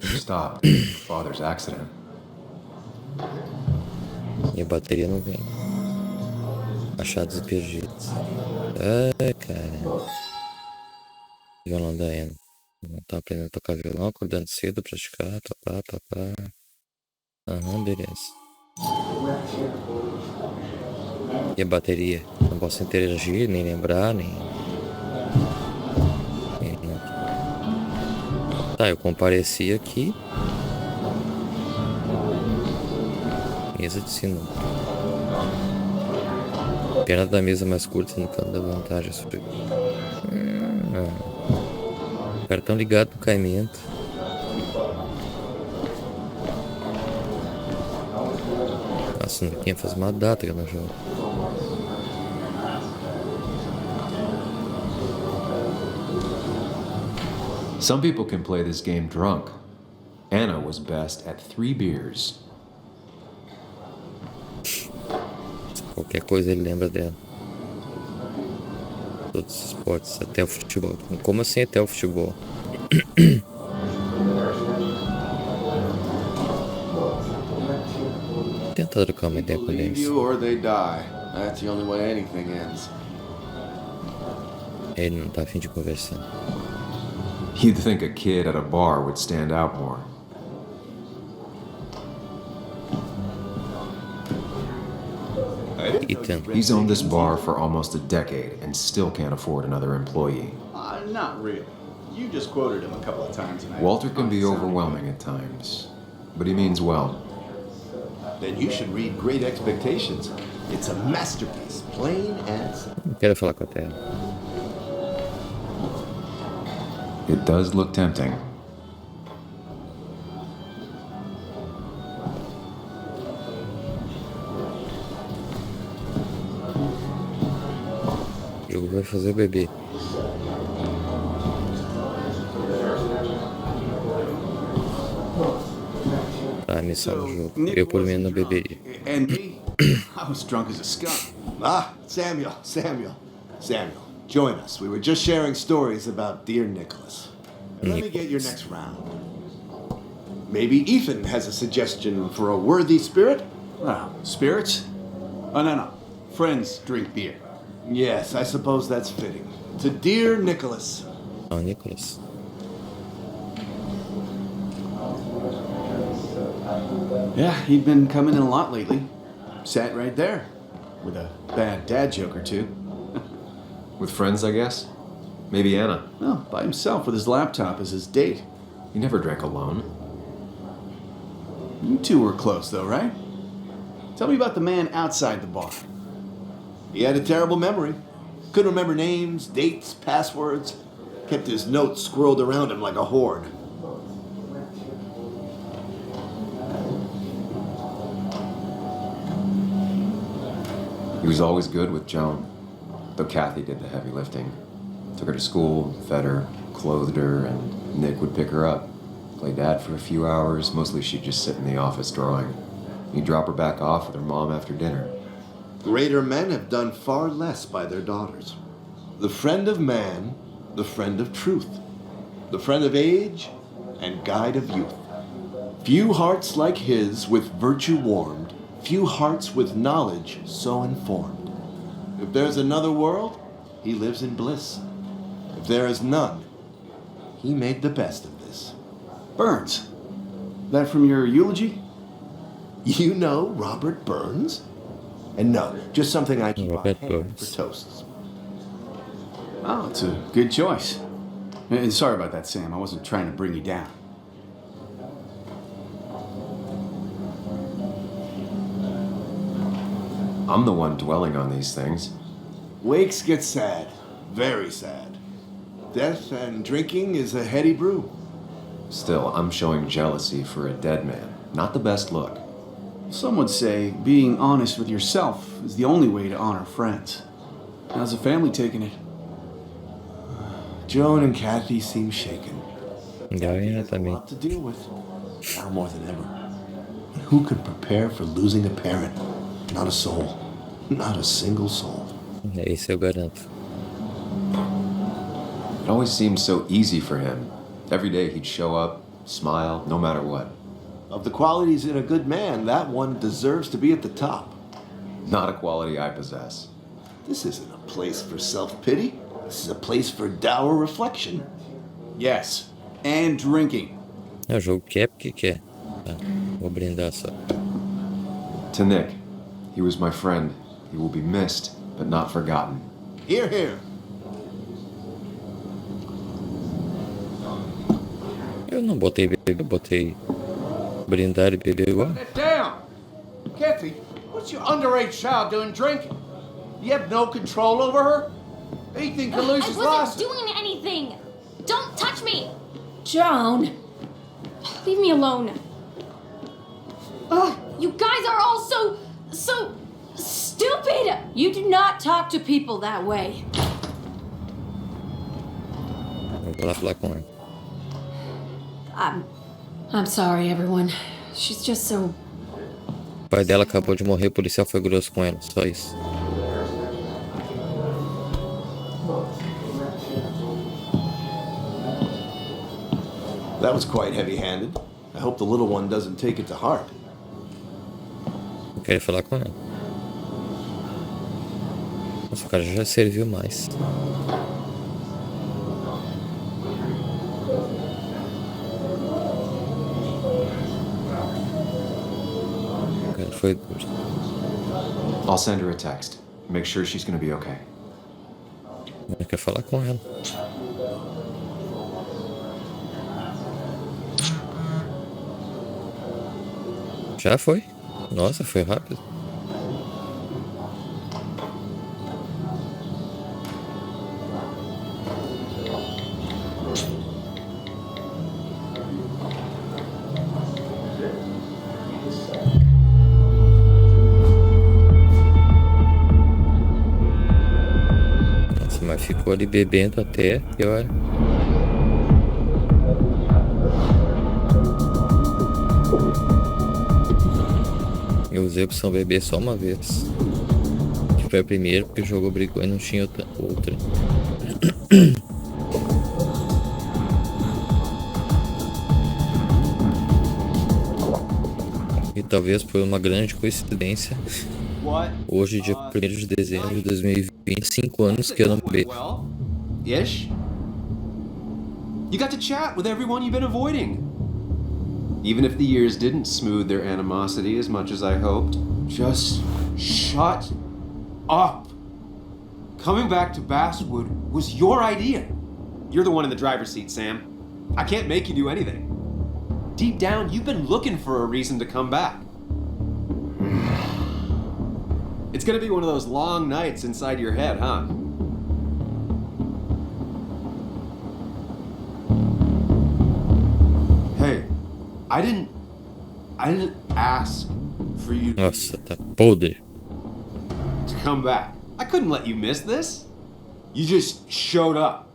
He stopped after father's accident. E a bateria não vem. Achados e perdidos. Ai, cara. Violão da Ana. Não tá aprendendo a tocar violão, acordando cedo, praticar, papá. Aham, beleza. E a bateria? Não posso interagir, nem lembrar, nem... Tá, eu compareci aqui. Mesa de sinuca. Perna da mesa mais curta no canto da vantagem. Cartão ligado no caimento. Nossa, o Niquinha faz uma data que eu não jogo. Some people can play this game drunk. Anna was best at 3 beers. Qualquer coisa ele lembra dela. Todos os esportes, até o futebol. Como assim até o futebol? Tentar trocar uma ideia com eles. Leave you or they die. That's the only way anything ends. Ele não tá a fim de conversar. You'd think a kid at a bar would stand out more. Ethan. He's owned this bar for almost a decade and still can't afford another employee. Not really. You just quoted him a couple of times tonight. Walter can be overwhelming at times, but he means well. Then you should read Great Expectations. It's a masterpiece, plain and simple. Não quero falar com a Terra. It does look tempting. O jogo vai fazer o bebê. Tá, missão do jogo. Eu por mim não beberia. And me, I was drunk as a skunk. Samuel. Join us. We were just sharing stories about dear Nicholas. Let me get your next round. Maybe Ethan has a suggestion for a worthy spirit? Spirits? Oh, no. Friends drink beer. Yes, I suppose that's fitting. To dear Nicholas. Oh, Nicholas. Yeah, he'd been coming in a lot lately. Sat right there. With a bad dad joke or two. With friends, I guess? Maybe Anna. No, by himself with his laptop as his date. He never drank alone. You two were close, though, right? Tell me about the man outside the bar. He had a terrible memory. Couldn't remember names, dates, passwords. Kept his notes squirreled around him like a hoard. He was always good with Joan, though Kathy did the heavy lifting. Took her to school, fed her, clothed her, and Nick would pick her up. Play dad for a few hours. Mostly she'd just sit in the office drawing. He'd drop her back off with her mom after dinner. Greater men have done far less by their daughters. The friend of man, the friend of truth, the friend of age, and guide of youth. Few hearts like his with virtue warmed, few hearts with knowledge so informed. If there's another world, he lives in bliss. If there is none, he made the best of this. Burns. That from your eulogy? You know Robert Burns? And no, just something I keep on Robert hand for Burns. toasts. Oh, it's a good choice. And sorry about that, Sam. I wasn't trying to bring you down. I'm the one dwelling on these things. Wakes get sad, very sad. Death and drinking is a heady brew. Still, I'm showing jealousy for a dead man. Not the best look. Some would say being honest with yourself is the only way to honor friends. How's the family taking it? Joan and Kathy seem shaken. Galera A também. lot to deal with, now more than ever. And who could prepare for losing a parent? Not a soul. Not a single soul. Esse eu garanto. It always seemed so easy for him. Every day he'd show up, smile, no matter what. Of the qualities in a good man, that one deserves to be at the top. Not a quality I possess. This isn't a place for self-pity. This is a place for dour reflection. Yes, and drinking. É, o jogo quer porque quer. Tá, vou brindar só. To Nick, he was my friend. He will be missed, but not forgotten. Hear, hear. Eu não botei beber, eu botei brindar e beber igual. Sit down. Kathy, what's your underage child doing drinking? You have no control over her? Ethan can lose I his wasn't license. doing anything! Don't touch me! Joan! Leave me alone. Ugh, you guys are all so stupid! You do not talk to people that way. Vou lá falar com ela. I'm sorry, everyone. She's just so... O pai dela acabou de morrer, o policial foi grosso com ela, só isso. That was quite heavy-handed. I hope the little one doesn't take it to heart. Eu quero falar com ela. Nossa, o cara já serviu mais. foi. I'll send her a text. Make sure she's gonna be okay. Eu quero falar com ela. Já foi? Nossa, foi rápido. Nossa, mas ficou ali bebendo até que hora? Eu usei a opção bebê só uma vez. Que foi a primeira, porque o jogo obrigou e não tinha outra. E talvez por uma grande coincidência, hoje, dia 1º de dezembro de 2020, 5 anos que eu não bebo. Ish? You got to chat with everyone you've been avoiding. Even if the years didn't smooth their animosity as much as I hoped, just shut up. Coming back to Basswood was your idea. You're the one in the driver's seat, Sam. I can't make you do anything. Deep down, you've been looking for a reason to come back. It's gonna be one of those long nights inside your head, huh? Hey, I didn't ask for you Nossa, tá podre. to come back. I couldn't let you miss this. You just showed up.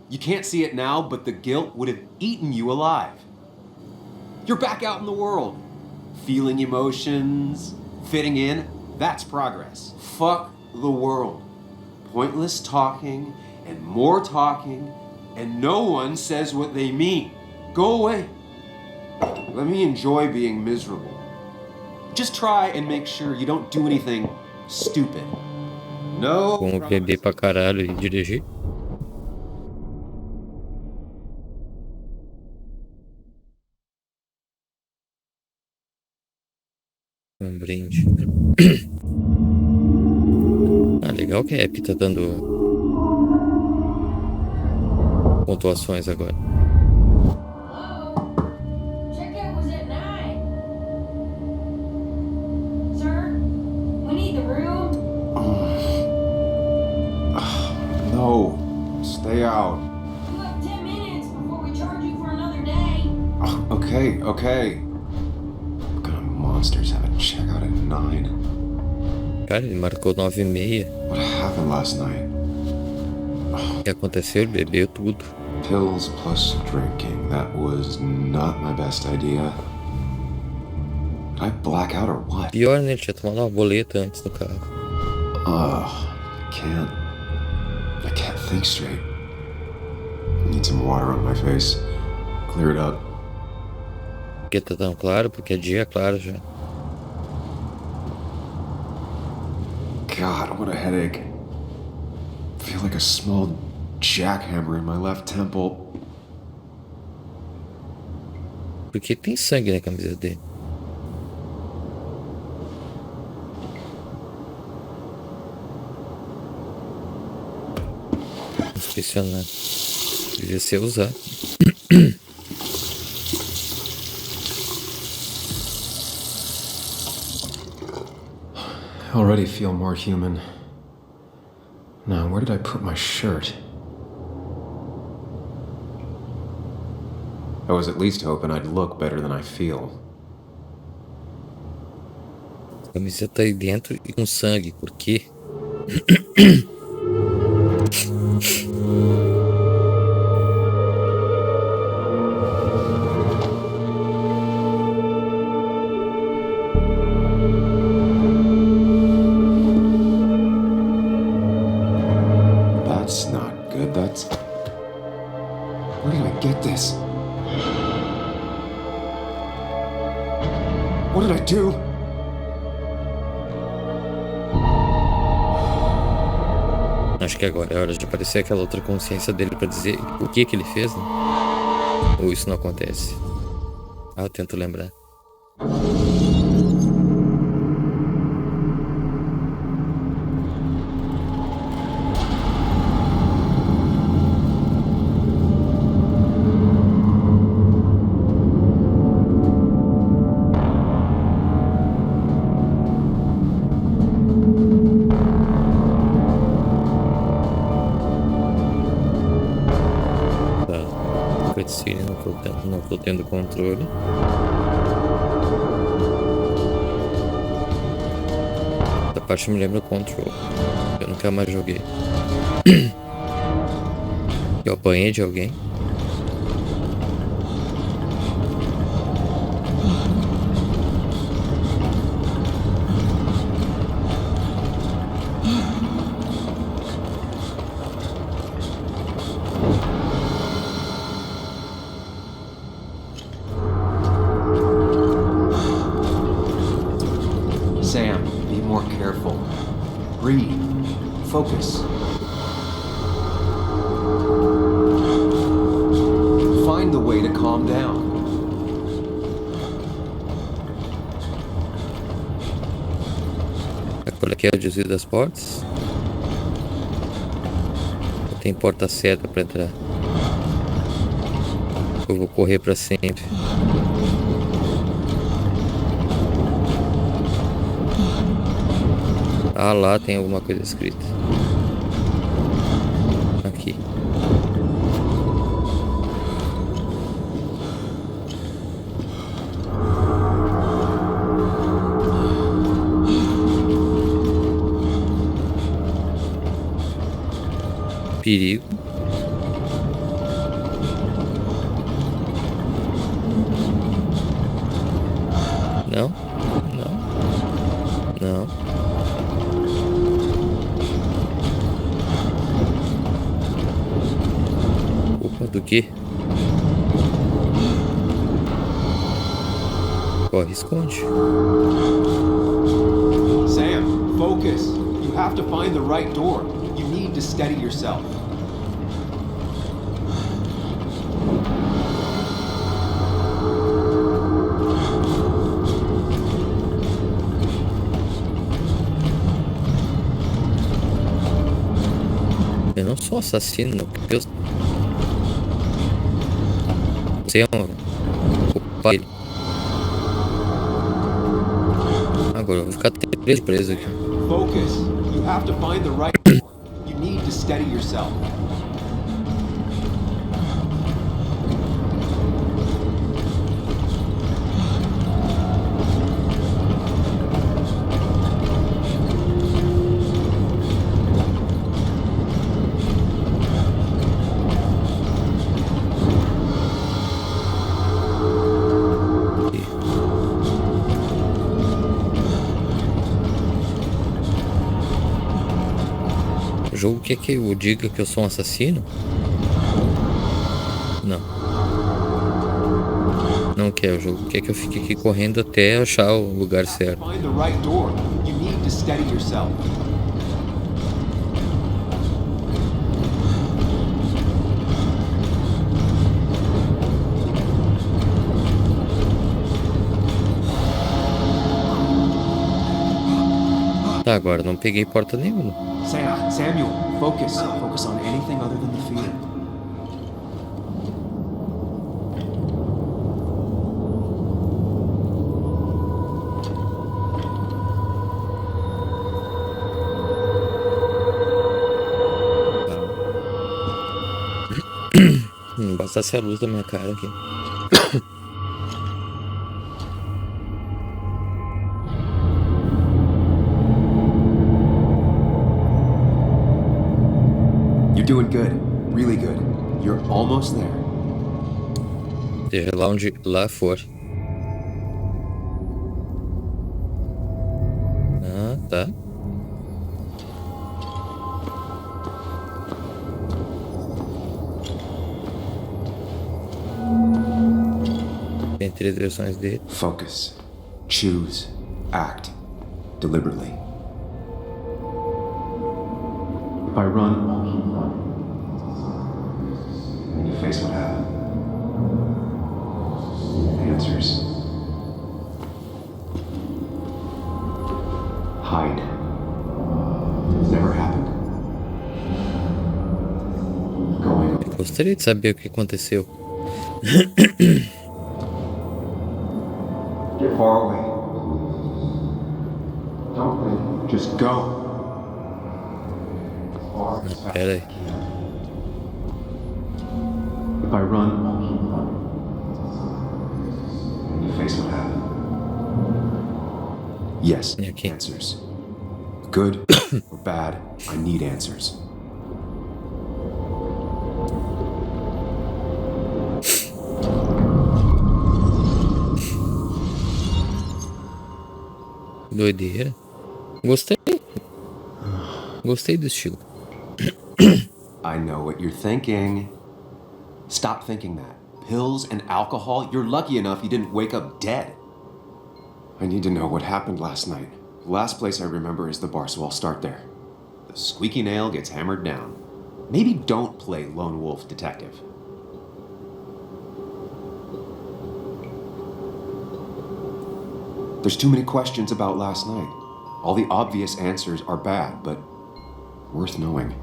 You can't see it now, but the guilt would have eaten you alive. You're back out in the world, feeling emotions, fitting in. That's progress. Fuck the world. Pointless talking and more talking, and no one says what they mean. Go away. Let me enjoy being miserable. Just try and make sure you don't do anything stupid. No. Como beber pra caralho e dirigir. Um brinde. Ah, legal que a Epic tá dando pontuações agora. Checkout was at 9. Sir, we need the room. No. Stay out. You have 10 minutes before we charge you for another day. Okay, okay. What kind of monsters have a checkout at 9? Cara, ele marcou 9h30. What happened last night? O que aconteceu? Ele bebeu tudo. Pills plus drinking. That was not my best idea. Did I black out or what? Pior, né? Ele tinha tomado uma boleta antes do carro. I can't think straight. I need some water on my face. Clear it up. Porque tá tão claro? Porque é dia claro já. God, what a headache. I feel like a small jackhammer in my left temple. Porque tem sangue na camisa dele. Impressionante. Devia ser usado. I already feel more human. Now, where did I put my shirt? I was at least hoping I'd look better than I feel. A camiseta aí dentro e com sangue. Por quê? That's not good. That's... Where did I get this? What did I do? Acho que agora é hora de aparecer aquela outra consciência dele pra dizer o que ele fez, né? Ou isso não acontece? Ah, eu tento lembrar. não tô tendo controle. Essa parte me lembra Control. Eu nunca mais joguei. Eu apanhei de alguém. Sam, be more careful. Breathe. Focus. Find the way to calm down. Qual é que é o desvio das portas? Tem porta certa pra entrar. Eu vou correr pra sempre. Ah, lá tem alguma coisa escrita. Aqui. Perigo. Não? Não. Não. Opa, do que? Corre, esconde. Sam, focus. You have to find the right door. You need to steady yourself. Eu não sou assassino, porque eu sei culpar ele. Agora eu vou ficar preso aqui. Focus. You have to find the right door. You need to steady yourself. O jogo quer que eu diga que eu sou um assassino? Não. Não quer, o jogo quer que eu fique aqui correndo até achar o lugar certo. Find the right door. You need to steady yourself. Tá, agora não peguei porta nenhuma. Samuel, focus. Focus on anything other than the fear. Não bastasse a luz da minha cara aqui. You're doing good. Really good. You're almost there. Seja lá onde lá for. Ah, tá. Tem 3 versões dele. Focus. Choose. Act. Deliberately. If I run, I'll keep running. And you face what happened. Answers. Hide. It's never happened. Going. Eu gostaria de saber o que aconteceu. Get far away. Don't think. Just go. Pera aí. If I run, I'll keep running. face what happened. Yes, answers. Good or bad, I need answers. Doideira. Gostei. Gostei do estilo. I know what you're thinking. Stop thinking that. Pills and alcohol? You're lucky enough you didn't wake up dead. I need to know what happened last night. The last place I remember is the bar, so I'll start there. The squeaky nail gets hammered down. Maybe don't play lone wolf detective. There's too many questions about last night. All the obvious answers are bad, but worth knowing.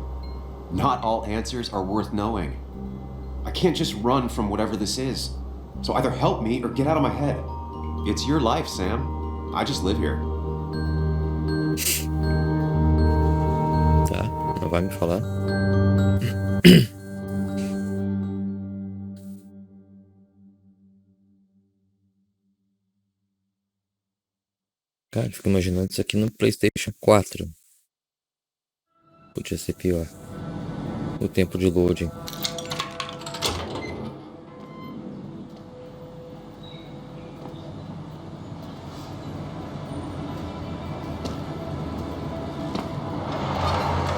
Not all answers are worth knowing. I can't just run from whatever this is. So either help me or get out of my head. It's your life, Sam. I just live here. Tá, não vai me falar. Cara, fico imaginando isso aqui no PlayStation 4. Podia ser pior. O tempo de loading.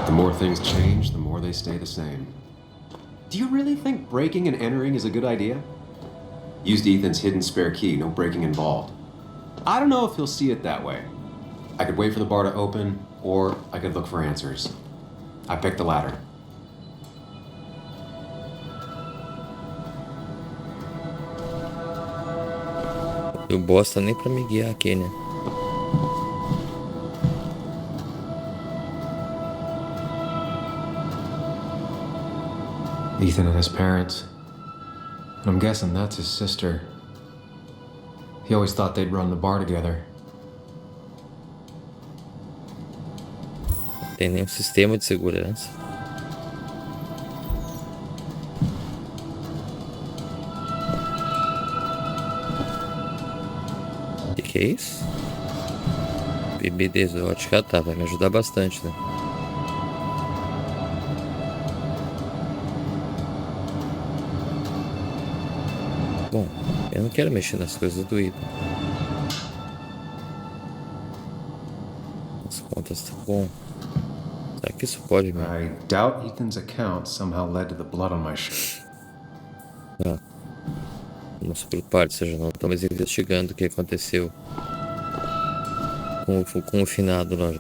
The more things change, the more they stay the same. Do you really think breaking and entering is a good idea? Used Ethan's hidden spare key, no breaking involved. I don't know if he'll see it that way. I could wait for the bar to open, or I could look for answers. I picked the latter. Eu bosta nem pra me guiar aqui, né? Ethan and his parents. And I'm guessing that's his sister. He always thought they'd run the bar together. Tem nenhum sistema de segurança. Que é isso? Bebida exótica, tá, vai me ajudar bastante, né? Bom, eu não quero mexer nas coisas do Ethan. As contas tá bom. Será que isso pode mesmo? I doubt Ethan's account somehow led to the blood on my shirt. Ah. Vamos por partes, ou seja, não estamos investigando o que aconteceu com o finado lá.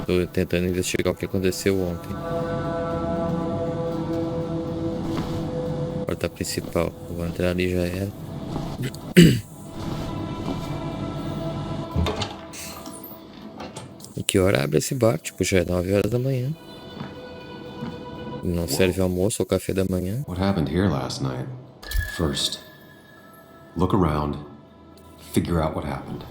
Tô tentando investigar o que aconteceu ontem. Porta principal. Vou entrar ali, já era. E que hora abre esse bar? Tipo, já é 9 horas da manhã. Não serve almoço ou café da manhã. What happened here last night? First, look around, figure out what happened.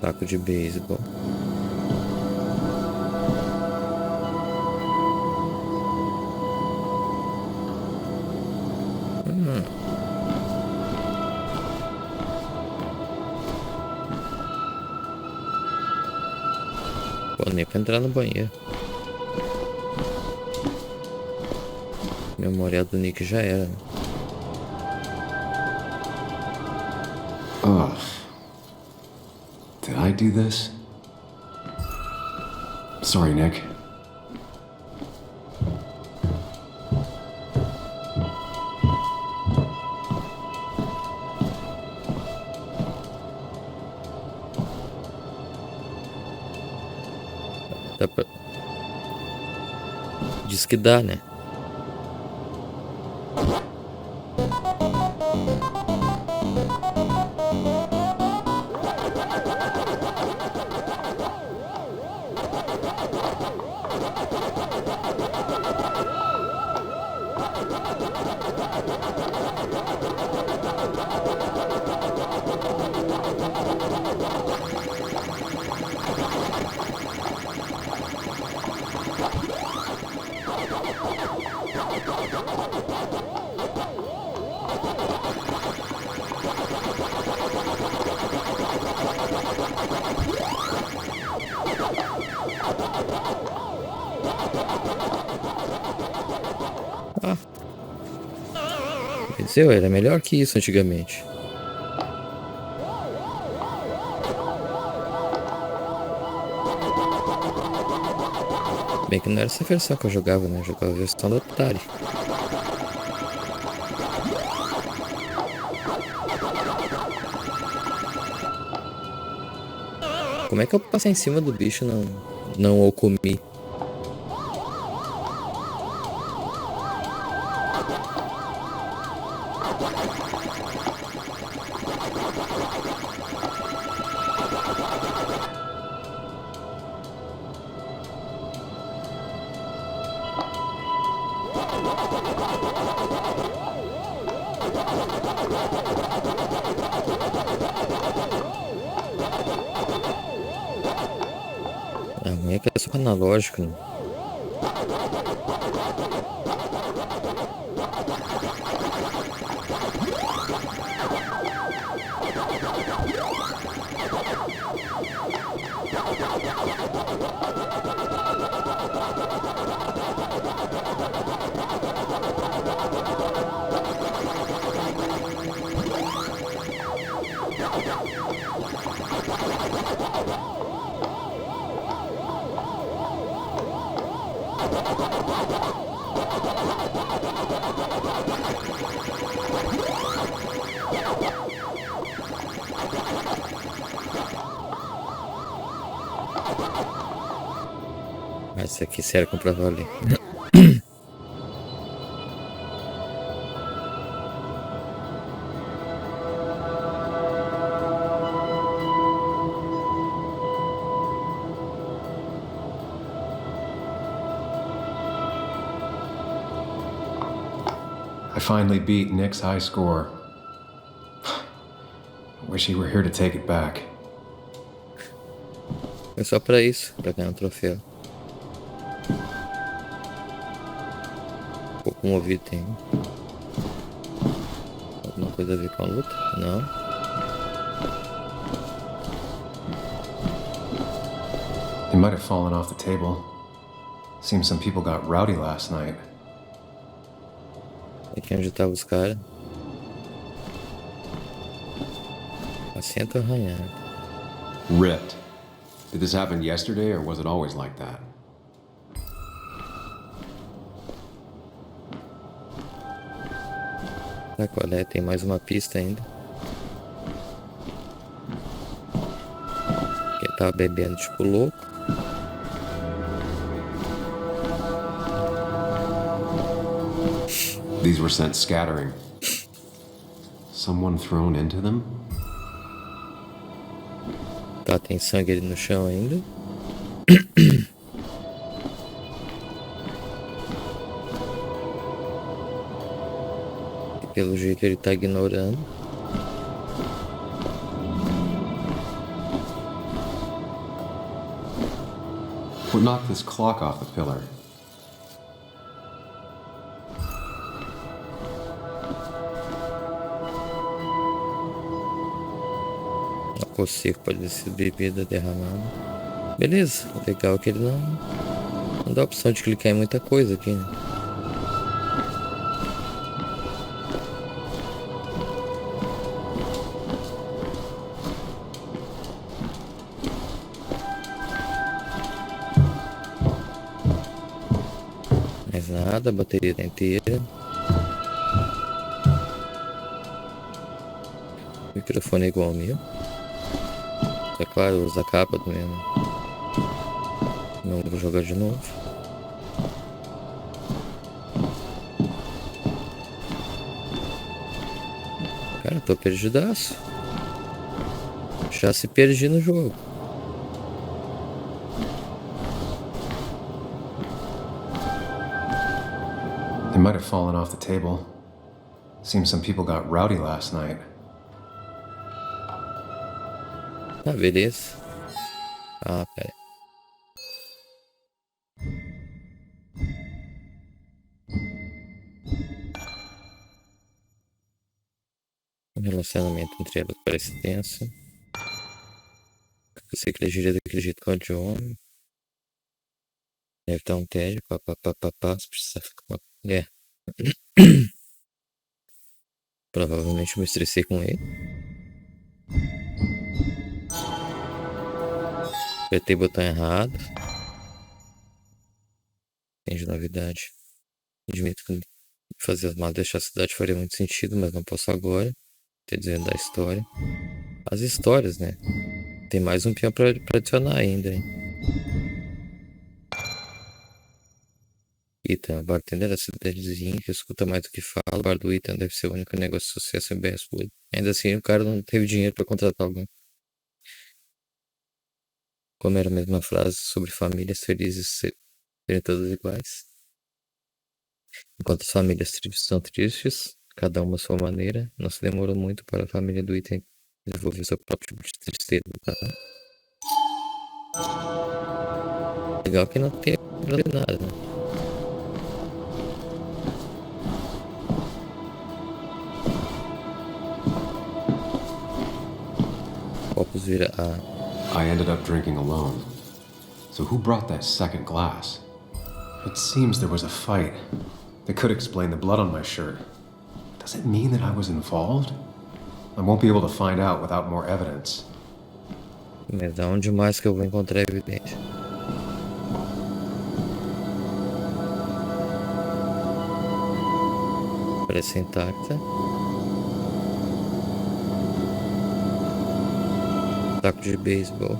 Taco de beisebol. Pô, nem pra entrar no banheiro. Memorial do Nick já era, né? Ugh. Did I do this? Sorry, Nick. Dá pra... Diz que dá, né? Ah. Quer dizer, era melhor que isso antigamente. Bem que não era essa versão que eu jogava, né? Eu jogava a versão do Atari. Como é que eu passei em cima do bicho e não o comi? A minha é que é só analógico, né? Mas isso aqui sério pra valer. I finally beat Nick's high score. Wish he were here to take it back. É só pra isso, pra ganhar um troféu. Um pouco movido tem. Alguma coisa a ver com a luta? Não. He might have fallen off the table. Seems some people got rowdy last night. Aqui onde estavam os caras. Assento arranhado. Ripped. Did this happen yesterday or was it always like that? Tá, qual é? Tem mais uma pista ainda. Quem tava bebendo tipo louco. These were sent scattering. Someone thrown into them? Tá, tem sangue ali no chão ainda. E pelo jeito ele tá ignorando. What knocked this clock off the pillar? O seco pode ter sido bebida derramada. Beleza, o legal é que ele não dá a opção de clicar em muita coisa aqui, né? Mais nada, a bateria tá inteira. O microfone é igual ao meu. É claro, usa a capa do mesmo. Não vou jogar de novo. Cara, tô perdidaço. Já se perdi no jogo. They might have fallen off the table. Seems some people got rowdy last night. Ah, beleza. Ah, pera. O relacionamento entre elas parece tenso. Eu sei que ele gira daquele jeito com o homem. Deve estar um tédio, se precisar ficar com uma mulher. Provavelmente eu me estressei com ele. Apertei o botão errado. Tem de novidade. Admito que fazer as malas deixar a cidade faria muito sentido, mas não posso agora. Tô dizendo da história. As histórias, né? Tem mais um peão pra adicionar ainda, hein? Ethan, bartender da cidadezinha que escuta mais do que fala. O bar do Ethan deve ser o único negócio de sucesso em Basswood. Ainda assim, o cara não teve dinheiro pra contratar alguém. Como era a mesma frase sobre famílias felizes serem todas iguais. Enquanto as famílias tristes são tristes, cada uma à sua maneira, não se demorou muito para a família do Ethan desenvolver seu próprio tipo de tristeza, tá? Legal que não tem nada, né? Copos vira I ended up drinking alone. So who brought that second glass? It seems there was a fight. That could explain the blood on my shirt. Does it mean that I was involved? I won't be able to find out without more evidence. Mas da onde mais que eu vou encontrar evidência? Parece intacta. Taco de beisebol.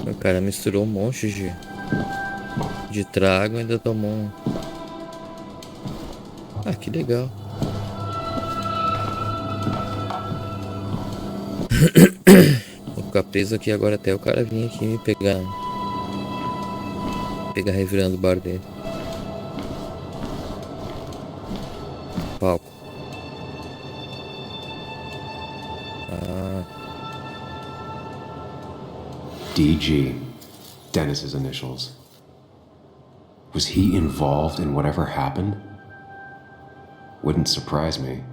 O cara misturou um monte de trago e ainda tomou um. Ah, que legal. Vou ficar preso aqui agora até o cara vir aqui me pegar. Pegar revirando o bar dele. Palco. DG. Dennis's initials. Was he involved in whatever happened? Wouldn't surprise me.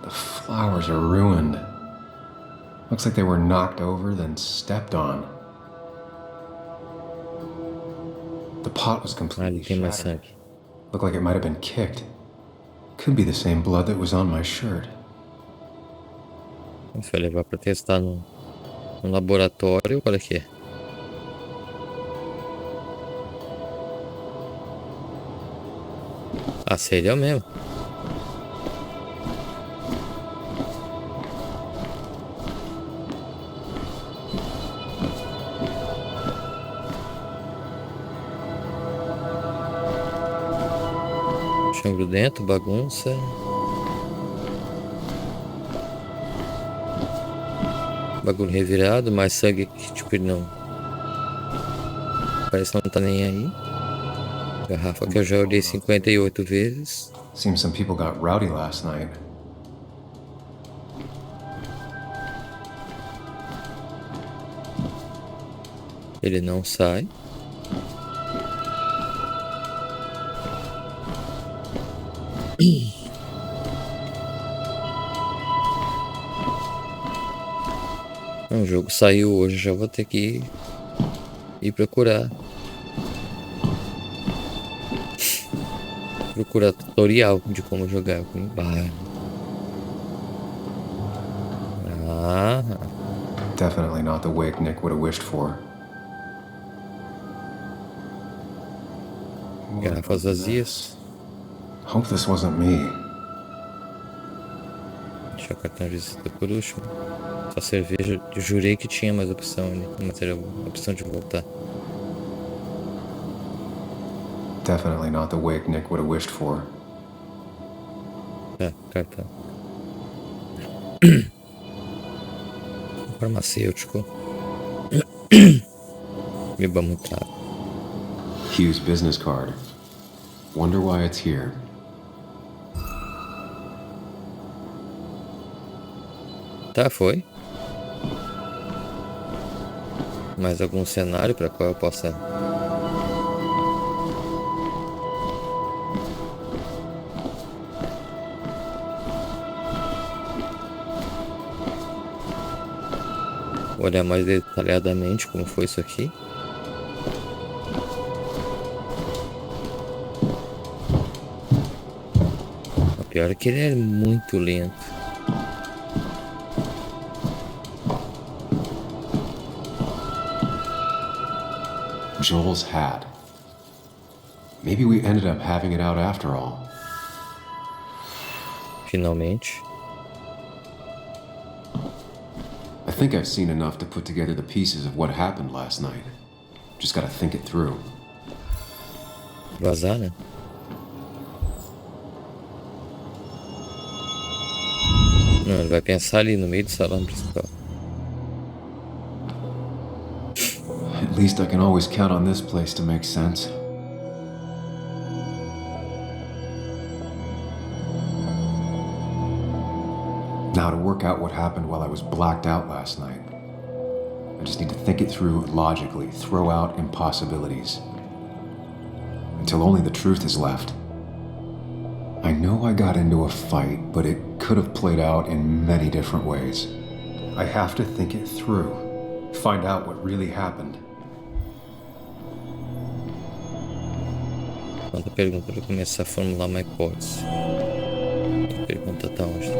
The flowers are ruined. Looks like they were knocked over, then stepped on. The pot was completely shattered. Looked like it might have been kicked. Could be the same blood that was on my shirt. Você vai levar pra testar no laboratório, olha aqui. Ah, seria mesmo. Chão grudento, bagunça. Bagulho revirado, mais sangue que tipo ele não. Parece que não tá nem aí. Garrafa que eu já olhei 58 vezes. Seems some people got rowdy last night. Ele não sai. O jogo saiu hoje, já vou ter que ir procurar. Procurar tutorial de como jogar com o bar. Definitely not the wig Nick would have wished for. Garrafas vazias. Hope this wasn't me. Deixa o cartão de visita por último. Só cerveja, eu jurei que tinha mais opção ali, mas era a opção de voltar. Definitely not the wig Nick would have wished for. Cartão. Farmacêutico. Beba muita água. Hugh's business card. Wonder why it's here. Tá, foi. Mais algum cenário para qual eu possa olhar mais detalhadamente como foi isso aqui. O pior é que ele é muito lento. Joel's hat. Maybe we ended up having it out after all. Finalmente. I think I've seen enough to put together the pieces of what happened last night. Just gotta think it through. Vazar, né? Não, ele vai pensar ali no meio do salão principal. At least I can always count on this place to make sense. Now to work out what happened while I was blacked out last night. I just need to think it through logically, throw out impossibilities. Until only the truth is left. I know I got into a fight, but it could have played out in many different ways. I have to think it through, find out what really happened. Quando a pergunta para começar a formular uma hipótese. A pergunta tá onde?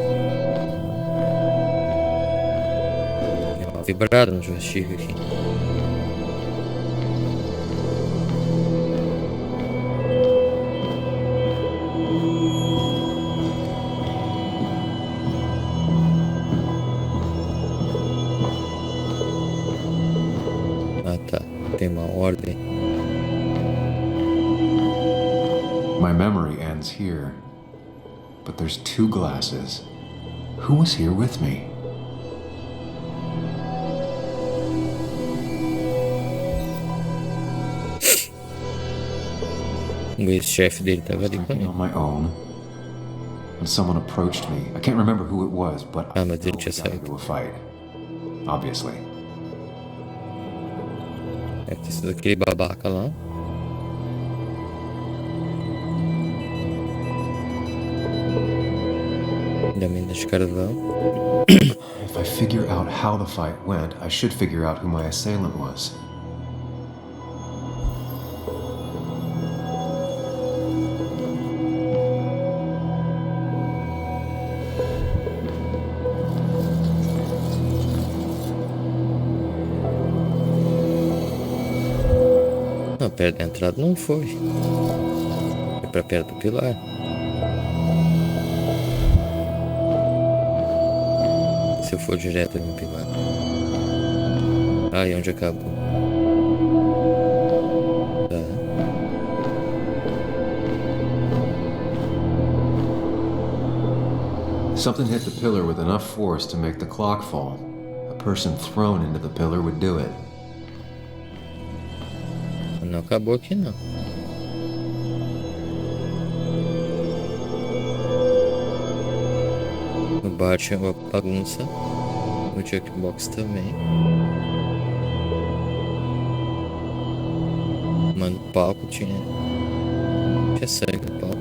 Deu uma vibrada no joystick aqui. Ah tá, tem uma ordem. My memory ends here, but there's two glasses. Who was here with me? O ex-chefe dele tava ali com ele. On my own. When someone approached me, I can't remember who it was, but I mas ele tinha got saído. into a fight. Obviously. Deve ter sido aquele babaca lá. Da mina de carvão. If I figure out how the fight went, I should figure out who my assailant was. Não, perto da entrada não foi. Foi pra perto do pilar. Se eu for direto no pilar. Ah, e onde acabou? Tá. Something hit the pillar with enough force to make the clock fall. A person thrown into the pillar would do it. Não acabou aqui não. No bar tinha uma bagunça. No Jackbox também. Mas no palco tinha sangue no palco.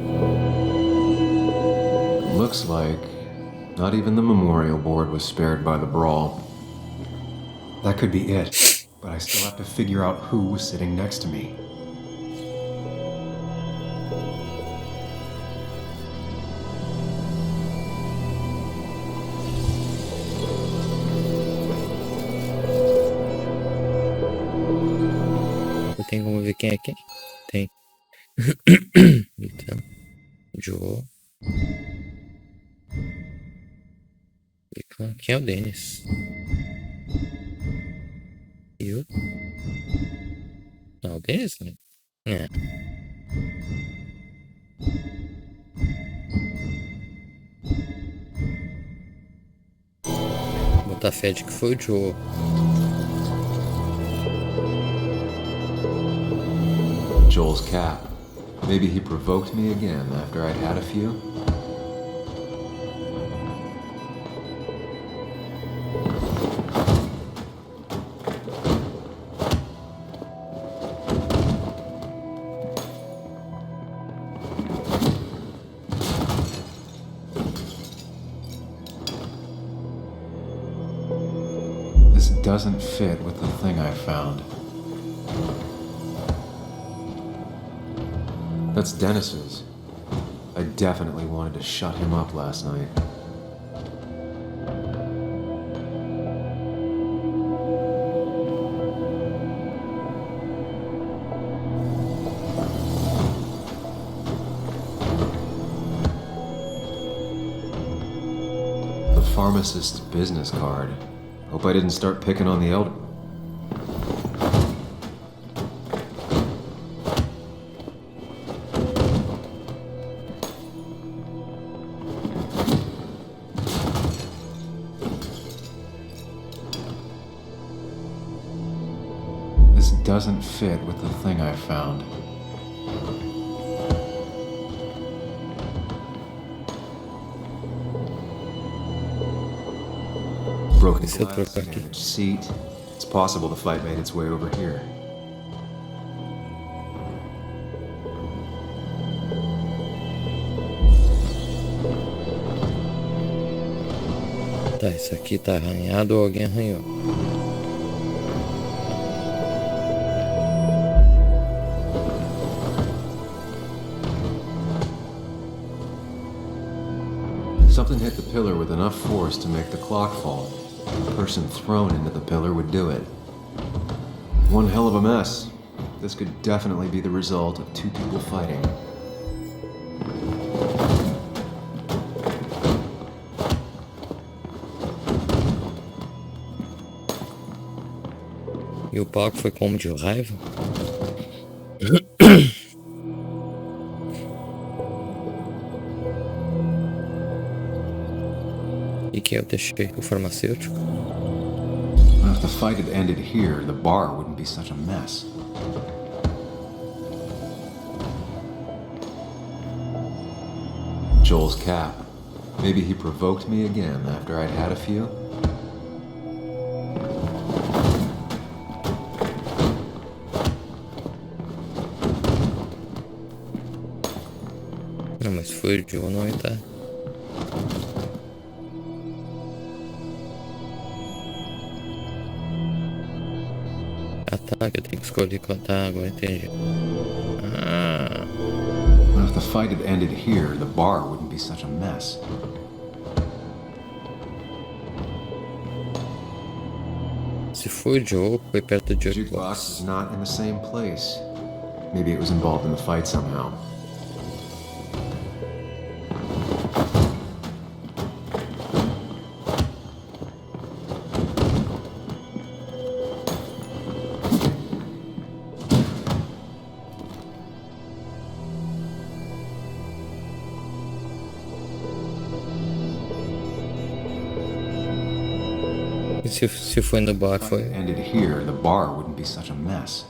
Looks like not even the memorial board was spared by the brawl. That could be it, but I still have to figure out who was sitting next to me. Tem como ver quem é quem? Tem. Então, Joe. Quem é o Dennis? E o? Não, o Dennis, né? É. Vou botar fé de que foi o Joe. Joel's cap. Maybe he provoked me again after I'd had a few. This doesn't fit with the thing I found. That's Dennis's. I definitely wanted to shut him up last night. The pharmacist's business card. Hope I didn't start picking on the elder. This doesn't fit with the thing I found. Broken glass, damaged seat. It's possible the fight made its way over here. Tá, isso aqui tá arranhado ou alguém arranhou? Something hit the pillar with enough force to make the clock fall. The person thrown into the pillar would do it. One hell of a mess. This could definitely be the result of two people fighting. E o palco foi como de raiva? E quem eu deixei? O farmacêutico? If the fight had ended here, the bar wouldn't be such a mess. Joel's cap. Maybe he provoked me again after I'd had a few. Não, mas foi o Joel, não tá? Ah tá, que eu tenho que escolher cantar, agora entendi. Ah. If the fight had ended here, the bar wouldn't be such a mess. Se foi o Joel, foi perto do jukebox is not in the same place. Maybe it was involved in the fight somehow. Se foi no bar, foi. Ended here, the bar wouldn't be such a mess.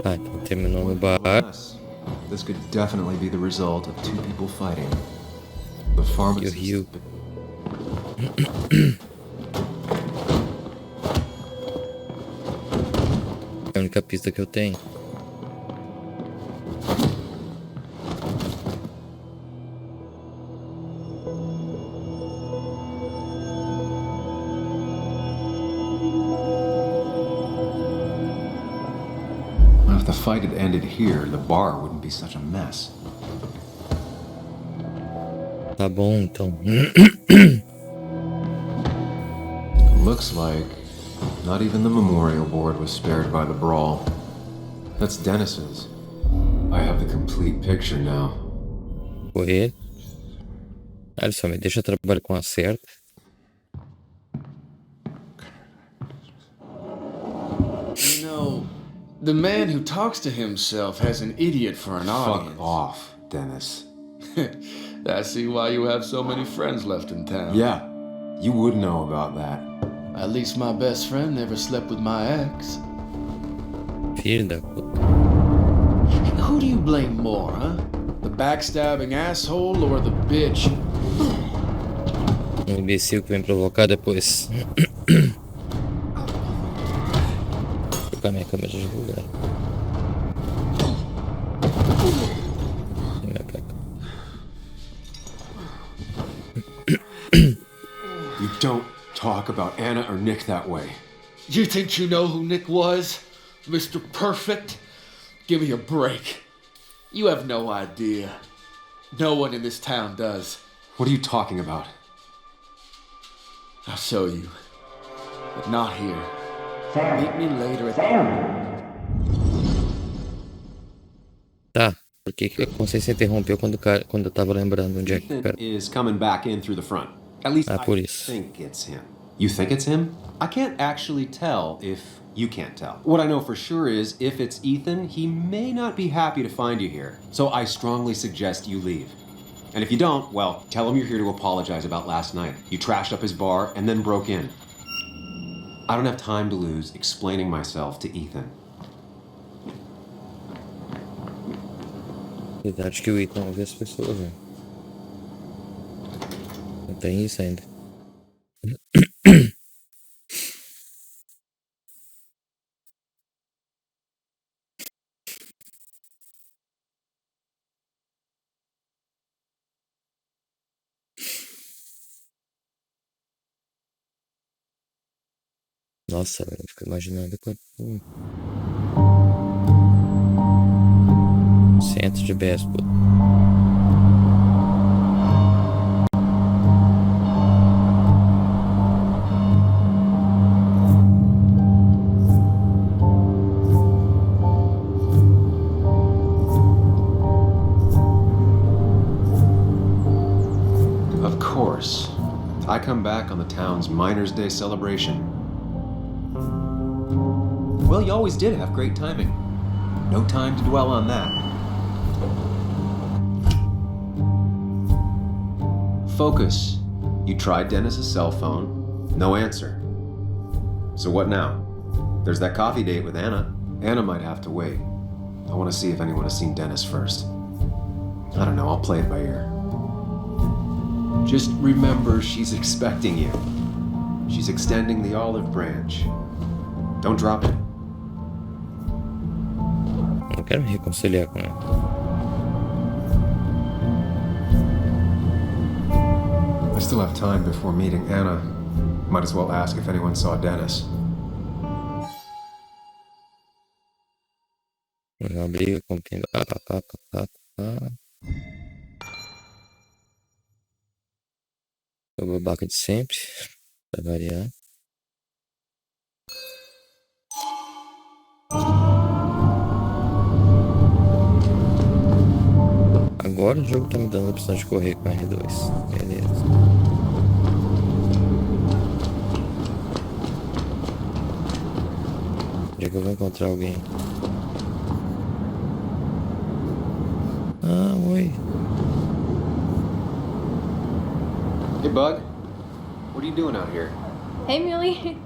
Ah, então terminou no bar. This could definitely be the result of two people fighting. The pharmacist. Rio. É a única pista que eu tenho. If the fight had ended here, the bar wouldn't be such a mess. Tá bom, então. Looks like not even the memorial board was spared by the brawl. That's Dennis's. I have the complete picture now. Foi ele. Ah, ele só me deixa trabalhar com acerto. You know, the man who talks to himself has an idiot for an audience. Fuck off, Dennis. I see why you have so many friends left in town. Yeah, you would know about that. At least my best friend never slept with my ex. Filho da puta. Who do you blame more, huh? The backstabbing asshole or the bitch? Imbecil que vem provocar depois. Vou trocar minha câmera de lugar. Don't talk about Anna or Nick that way. You think you know who Nick was? Mr. Perfect? Give me a break. You have no idea. No one in this town does. What are you talking about? I'll show you. But not here. Meet me later at Tá, por que a consciência interrompeu quando eu tava lembrando onde é que... Ethan is coming back in through the front. At least por I isso. think it's him. You think it's him? I can't actually tell if you can't tell. What I know for sure is if it's Ethan, he may not be happy to find you here. So I strongly suggest you leave. And if you don't, well, tell him you're here to apologize about last night. You trashed up his bar and then broke in. I don't have time to lose explaining myself to Ethan. Verdade que o Ethan ouve as pessoas, né? Não tem isso ainda. Nossa, velho, eu fico imaginando centro de Basswood. Of course. I come back on the town's Miners' Day celebration. Well, you always did have great timing. No time to dwell on that. Focus. You tried Dennis's cell phone. No answer. So what now? There's that coffee date with Anna. Anna might have to wait. I want to see if anyone has seen Dennis first. I don't know, I'll play it by ear. Just remember she's expecting you. She's extending the olive branch. Don't drop it. Eu quero me reconciliar com ela. I still have time before meeting Anna. Might as well ask if anyone saw Dennis. Uma briga com quem... O babaca de sempre, pra variar. Agora o jogo tá me dando a opção de correr com R2. Beleza. Onde é que eu vou encontrar alguém? Ah, oi. Hey, Bug. What are you doing out here? Hey, Muley.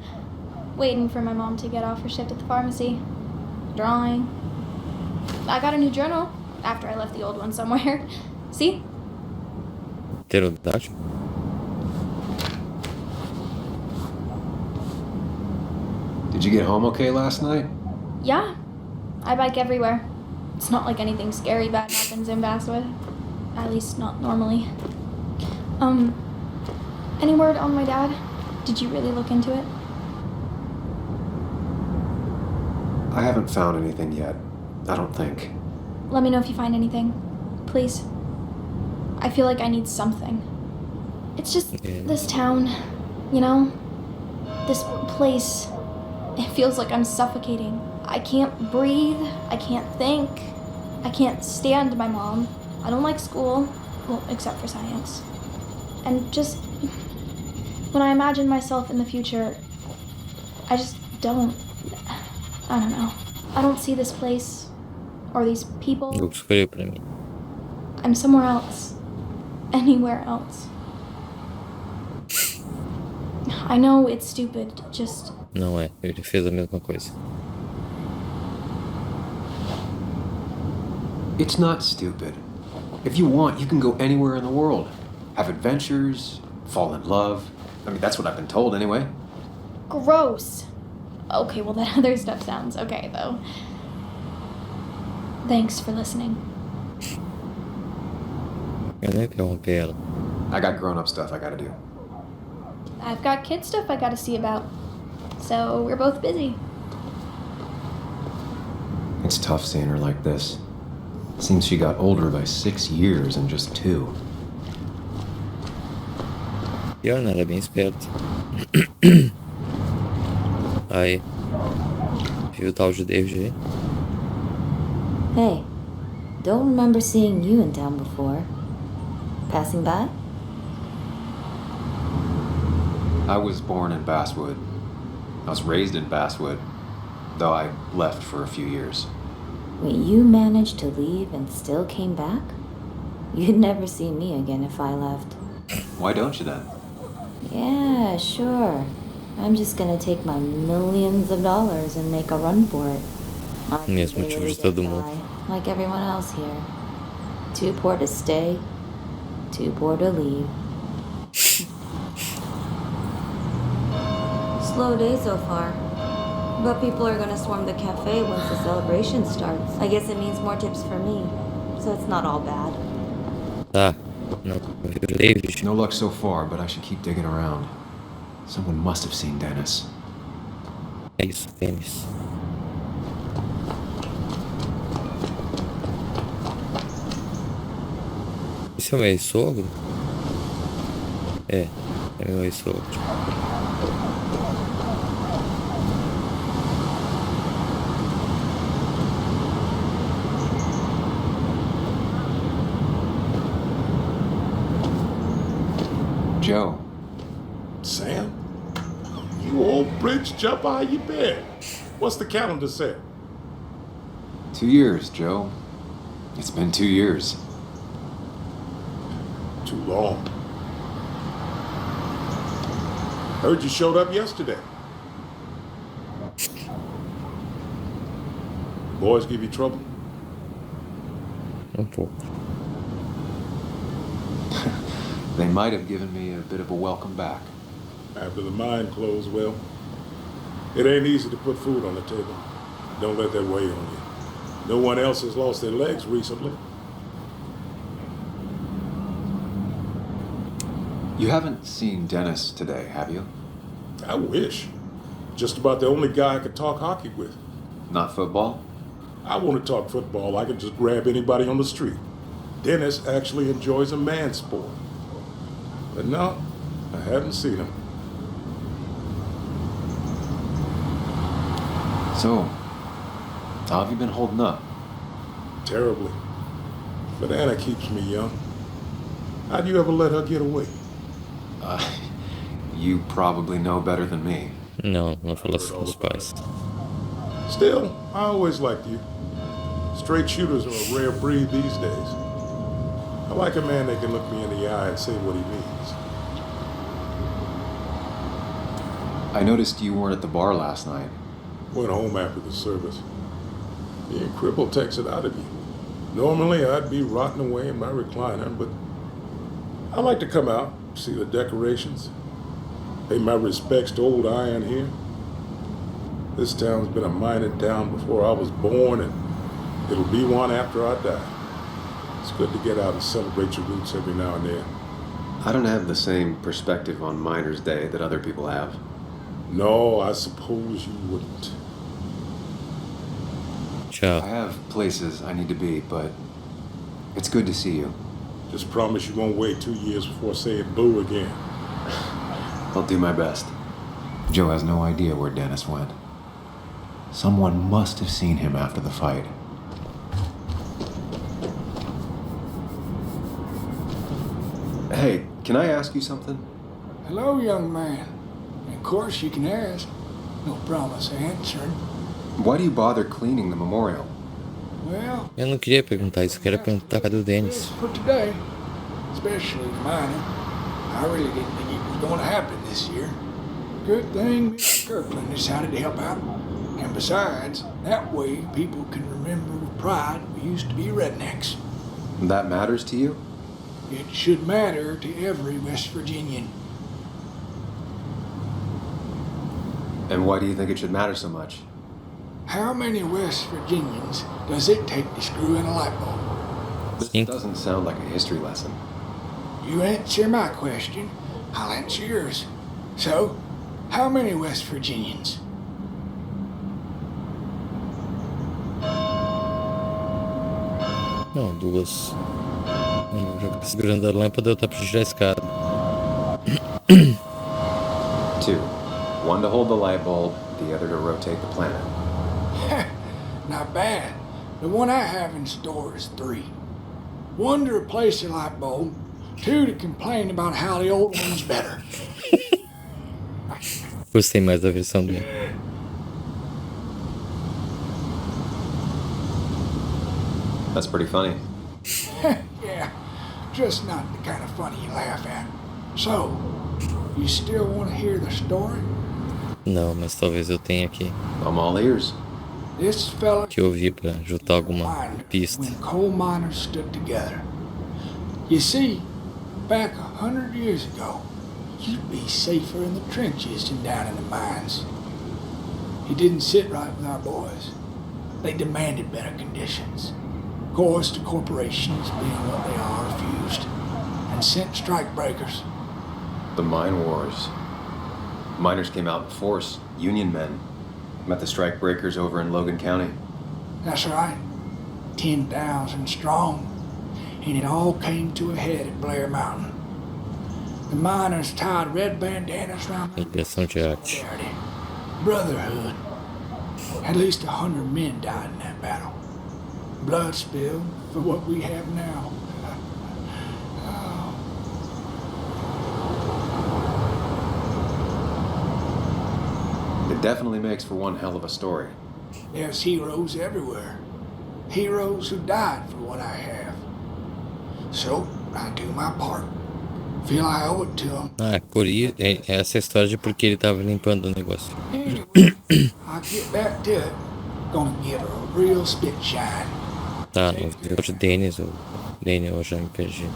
Waiting for my mom to get off her shift at the pharmacy. Drawing. I got a new journal after I left the old one somewhere. See? Pterodáctilo? Did you get home okay last night? Yeah. I bike everywhere. It's not like anything scary bad happens in Basswood. At least not normally. Any word on my dad? Did you really look into it? I haven't found anything yet. I don't think. Let me know if you find anything. Please. I feel like I need something. It's just this town, you know? This place. It feels like I'm suffocating. I can't breathe. I can't think. I can't stand my mom. I don't like school. Well, except for science. And just... when I imagine myself in the future, I just don't... I don't know. I don't see this place or these people. I'm somewhere else. Anywhere else. I know it's stupid, just... Não é, ele fez a mesma coisa. It's not stupid. If you want, you can go anywhere in the world. Have adventures, fall in love. I mean, that's what I've been told anyway. Gross. Okay, well that other stuff sounds okay, though. Thanks for listening. Eu nem interrompi ela. I got grown-up stuff I gotta do. I've got kid stuff I gotta see about. So we're both busy. It's tough seeing her like this. Seems she got older by 6 years in just 2. Pior, né? Ela é bem esperta. Aí. Viu o tal de David aí? Hey, don't remember seeing you in town before. Passing by? I was born in Basswood. I was raised in Basswood, though I left for a few years. Wait, you managed to leave and still came back? You'd never see me again if I left. Why don't you then? Yeah, sure. I'm just gonna take my millions of dollars and make a run for it. Mesmo motivo de todo mundo. Like everyone else here. Too poor to stay, too poor to leave. Slow day so far. But people are gonna swarm the cafe once the celebration starts. I guess it means more tips for me, so it's not all bad. Tá. Não viu o David? No luck so far, but I should keep digging around. Someone must have seen Dennis. É isso, tênis. Esse é o meu ex-sogro? É meu ex-sogro. Joe. Sam? You old bridge jumper, how you been? What's the calendar say? 2 years, Joe. It's been 2 years. Too long. Heard you showed up yesterday. Boys give you trouble? Pouco. They might have given me a bit of a welcome back. After the mine closed, well, it ain't easy to put food on the table. Don't let that weigh on you. No one else has lost their legs recently. You haven't seen Dennis today, have you? I wish. Just about the only guy I could talk hockey with. Not football? I want to talk football. I can just grab anybody on the street. Dennis actually enjoys a man's sport. But no, I haven't seen him. So, how have you been holding up? Terribly. But Anna keeps me young. How'd you ever let her get away? You probably know better than me. Não fala assim com os pais. Still, I always liked you. Straight shooters are a rare breed these days. I like a man that can look me in the eye and say what he means. I noticed you weren't at the bar last night. Went home after the service. Being crippled takes it out of you. Normally, I'd be rotting away in my recliner, but I like to come out, see the decorations, pay my respects to old Iron here. This town's been a mining town before I was born, and it'll be one after I die. It's good to get out and celebrate your roots every now and then. I don't have the same perspective on Miners' Day that other people have. No, I suppose you wouldn't. Ciao. I have places I need to be, but it's good to see you. Just promise you won't wait 2 years before saying boo again. I'll do my best. Joe has no idea where Dennis went. Someone must have seen him after the fight. Hey, can I ask you something? Hello, young man. Of course you can ask. No promise answering. Why do you bother cleaning the memorial? Well, Eu não queria perguntar isso, eu queria perguntar cadê o Dennis? for today, especially the mining, I really didn't think it was going to happen this year. Good thing Mr. Kirkland decided to help out. And besides, that way people can remember with pride we used to be rednecks. That matters to you? It should matter to every West Virginian. And why do you think it should matter so much? How many West Virginians does it take to screw in a light bulb? This doesn't sound like a history lesson. You answer my question, I'll answer yours. So, how many West Virginians? Não, duas. Já que tá segurando a lâmpada, eu tá pra girar a escada. 2. One to hold the light bulb, the other to rotate the planet. Not bad. The one I have in store is 3. 1 to replace the light bulb, 2 to complain about how the old one's better. Gostei mais da versão dele. That's pretty funny. Yeah, just not the kind of funny you laugh at. So, you still want to hear the story? Não, mas talvez eu tenha aqui I'm all ears. This fella que ouvir pra juntar alguma pista. when coal miners stood together. You see, back 100 years ago, you'd be safer in the trenches than down in the mines. He didn't sit right with our boys. They demanded better conditions. Of course, the corporations, being what they are, refused and sent strike breakers. The mine wars. Miners came out in force, Union men. Met the strike breakers over in Logan County. That's right. 10,000 strong. And it all came to a head at Blair Mountain. The miners tied red bandanas around their Impressão de arte. charity. Brotherhood. At least 100 men died in that battle. Blood spilled for what we have now. It definitely makes for one hell of a story. There's heroes everywhere. Heroes who died for what I have. So, I do my part. Feel I owe it to them. Ah, por isso, essa é a história de porque ele tava limpando o negócio. Anyway, I'll get back to it. Gonna give her a real spit shine. Tá, no vídeo de Dennis ou Daniel, eu já me perdi.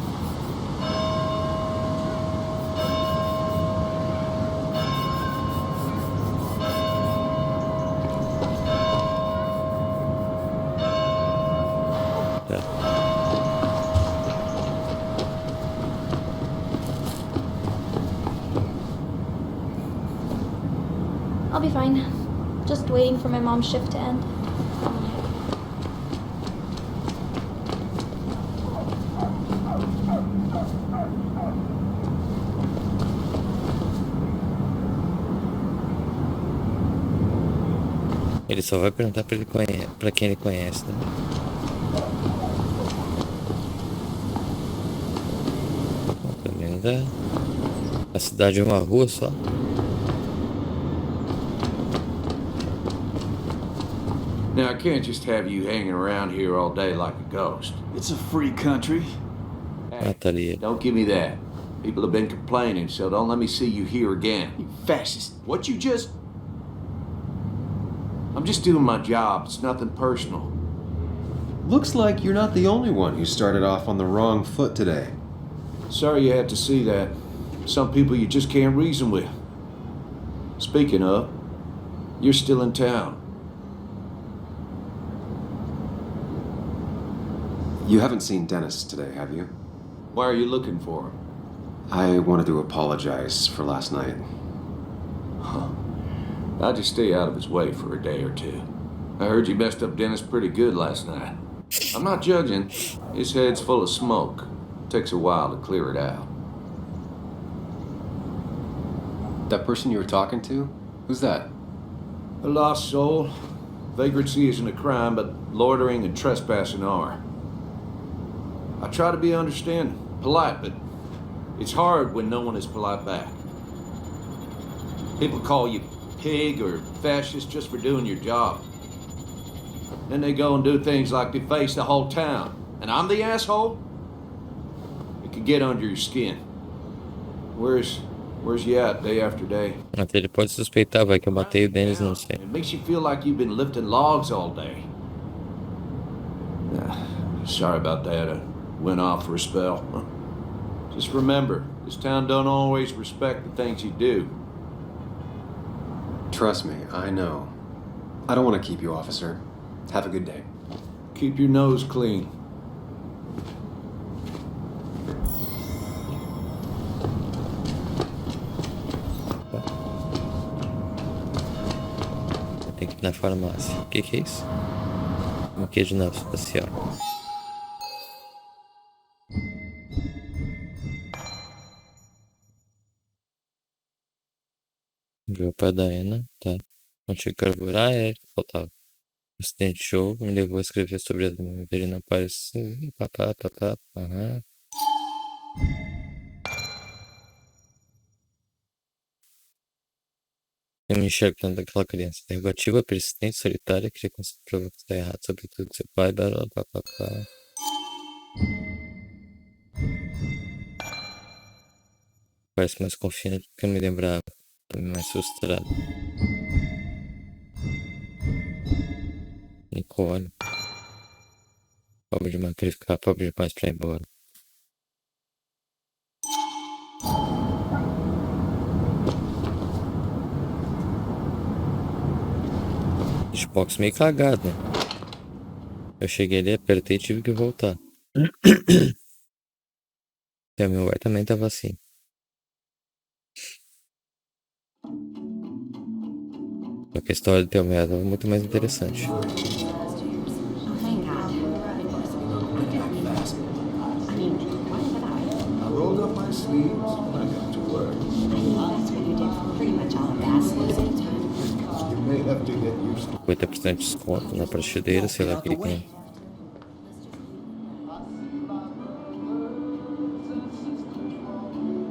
I'll be fine. Just waiting for my mom's shift to end. Ele só vai perguntar pra quem ele conhece, né? Pelo menos a cidade é uma rua só. Now, I can't just have you hanging around here all day like a ghost. It's a free country. Ah, tá ali. Don't give me that. People have been complaining, so don't let me see you here again. You fascist. What you just... I'm just doing my job. It's nothing personal. Looks like you're not the only one who started off on the wrong foot today. Sorry you had to see that. Some people you just can't reason with. Speaking of, you're still in town. You haven't seen Dennis today, have you? Why are you looking for him? I wanted to apologize for last night. Huh. I'll just stay out of his way for a day or two. I heard you messed up Dennis pretty good last night. I'm not judging. His head's full of smoke. Takes a while to clear it out. That person you were talking to? Who's that? A lost soul. Vagrancy isn't a crime, but loitering and trespassing are. I try to be understanding, polite, but it's hard when no one is polite back. People call you pig or fascist just for doing your job. Then they go and do things like deface the whole town. And I'm the asshole? It can get under your skin. Where's you at day after day? Até ele pode suspeitar, vai que eu matei o Dennis, não sei. It makes you feel like you've been lifting logs all day. Sorry about that. I went off for a spell. Just remember, this town don't always respect the things you do. Trust me, I know. I don't want to keep you, officer. Have a good day. Keep your nose clean. Tem que ir na farmácia. O que é isso? Uma queijo de nave espacial. Enviou pra Diana, tá. Contigo carburar, faltava. O acidente de jogo me levou a escrever sobre a Virgínia aparecer. Papá, papá, aham. Eu me enxergo dentro daquela criança negativa, persistente, solitária, que já consegue provar que está errado sobre tudo que seu pai, blá, blá, blá, blá, blá. Parece mais confiante do que eu me lembrava. Também mais frustrado. Nicole. Pobre demais pra ele ficar, pobre demais pra ir embora. Xbox meio cagado, né? Eu cheguei ali, apertei e tive que voltar. E o meu pai também tava assim. Só que a história do teu merda é muito mais interessante. Com 50% de desconto na prateleira, sei lá o que tem.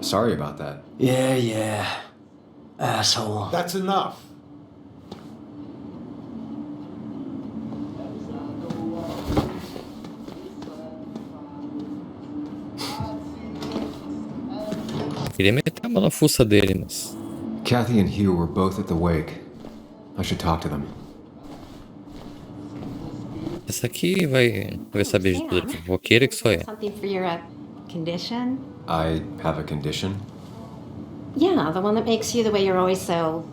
Sorry about that. Yeah. Asshole. That's enough. Queria meter a mão na fuça dele, mas... Kathy and Hugh were both at the wake. I should talk to them. Essa aqui vai saber de tudo. Fofoqueira que só é. Something for your condition? I have a condition? Yeah, the one that makes you the way you're always so...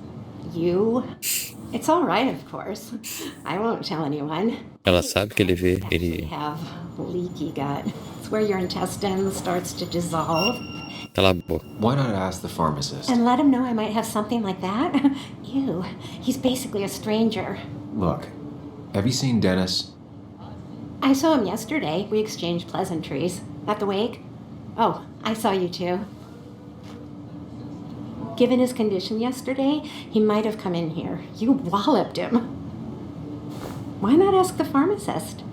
you. It's all right, of course. I won't tell anyone. Ela sabe que ele vê, ele... have leaky gut. It's where your intestine starts to dissolve. Cala a boca. Why not ask the pharmacist? And let him know I might have something like that? Ew, he's basically a stranger. Look, have you seen Dennis? I saw him yesterday. We exchanged pleasantries. At the wake? Oh, I saw you too. Given his condition yesterday, he might have come in here. You walloped him. Why not ask the pharmacist?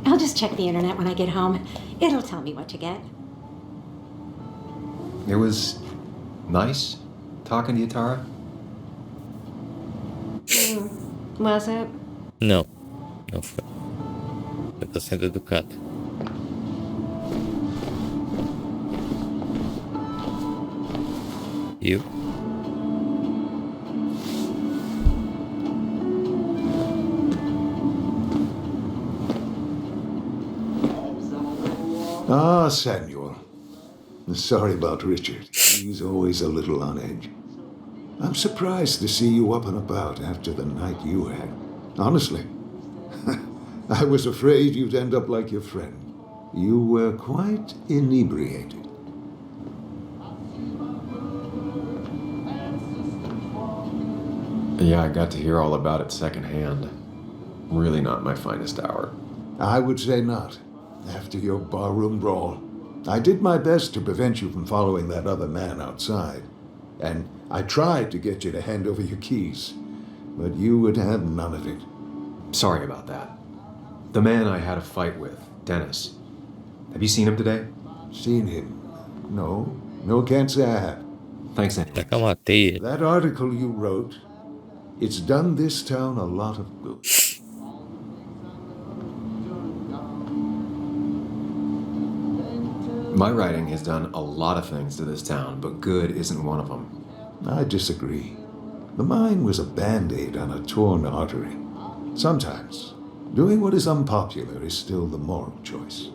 I'll just check the internet when I get home. It'll tell me what to get. It was nice talking to you, Tara. Was it? Não. Não foi. Eu tô sendo educado. You? Ah, Samuel. Sorry about Richard. He's always a little on edge. I'm surprised to see you up and about after the night you had. Honestly. I was afraid you'd end up like your friend. You were quite inebriated. Yeah, I got to hear all about it secondhand. Really not my finest hour. I would say not. After your barroom brawl. I did my best to prevent you from following that other man outside. And I tried to get you to hand over your keys. But you would have none of it. Sorry about that. The man I had a fight with, Dennis. Have you seen him today? Seen him? No. No, can't say I have. Thanks, Andy. That article you wrote, it's done this town a lot of good. My writing has done a lot of things to this town, but good isn't one of them. I disagree. The mine was a band-aid on a torn artery. Sometimes, doing what is unpopular is still the moral choice.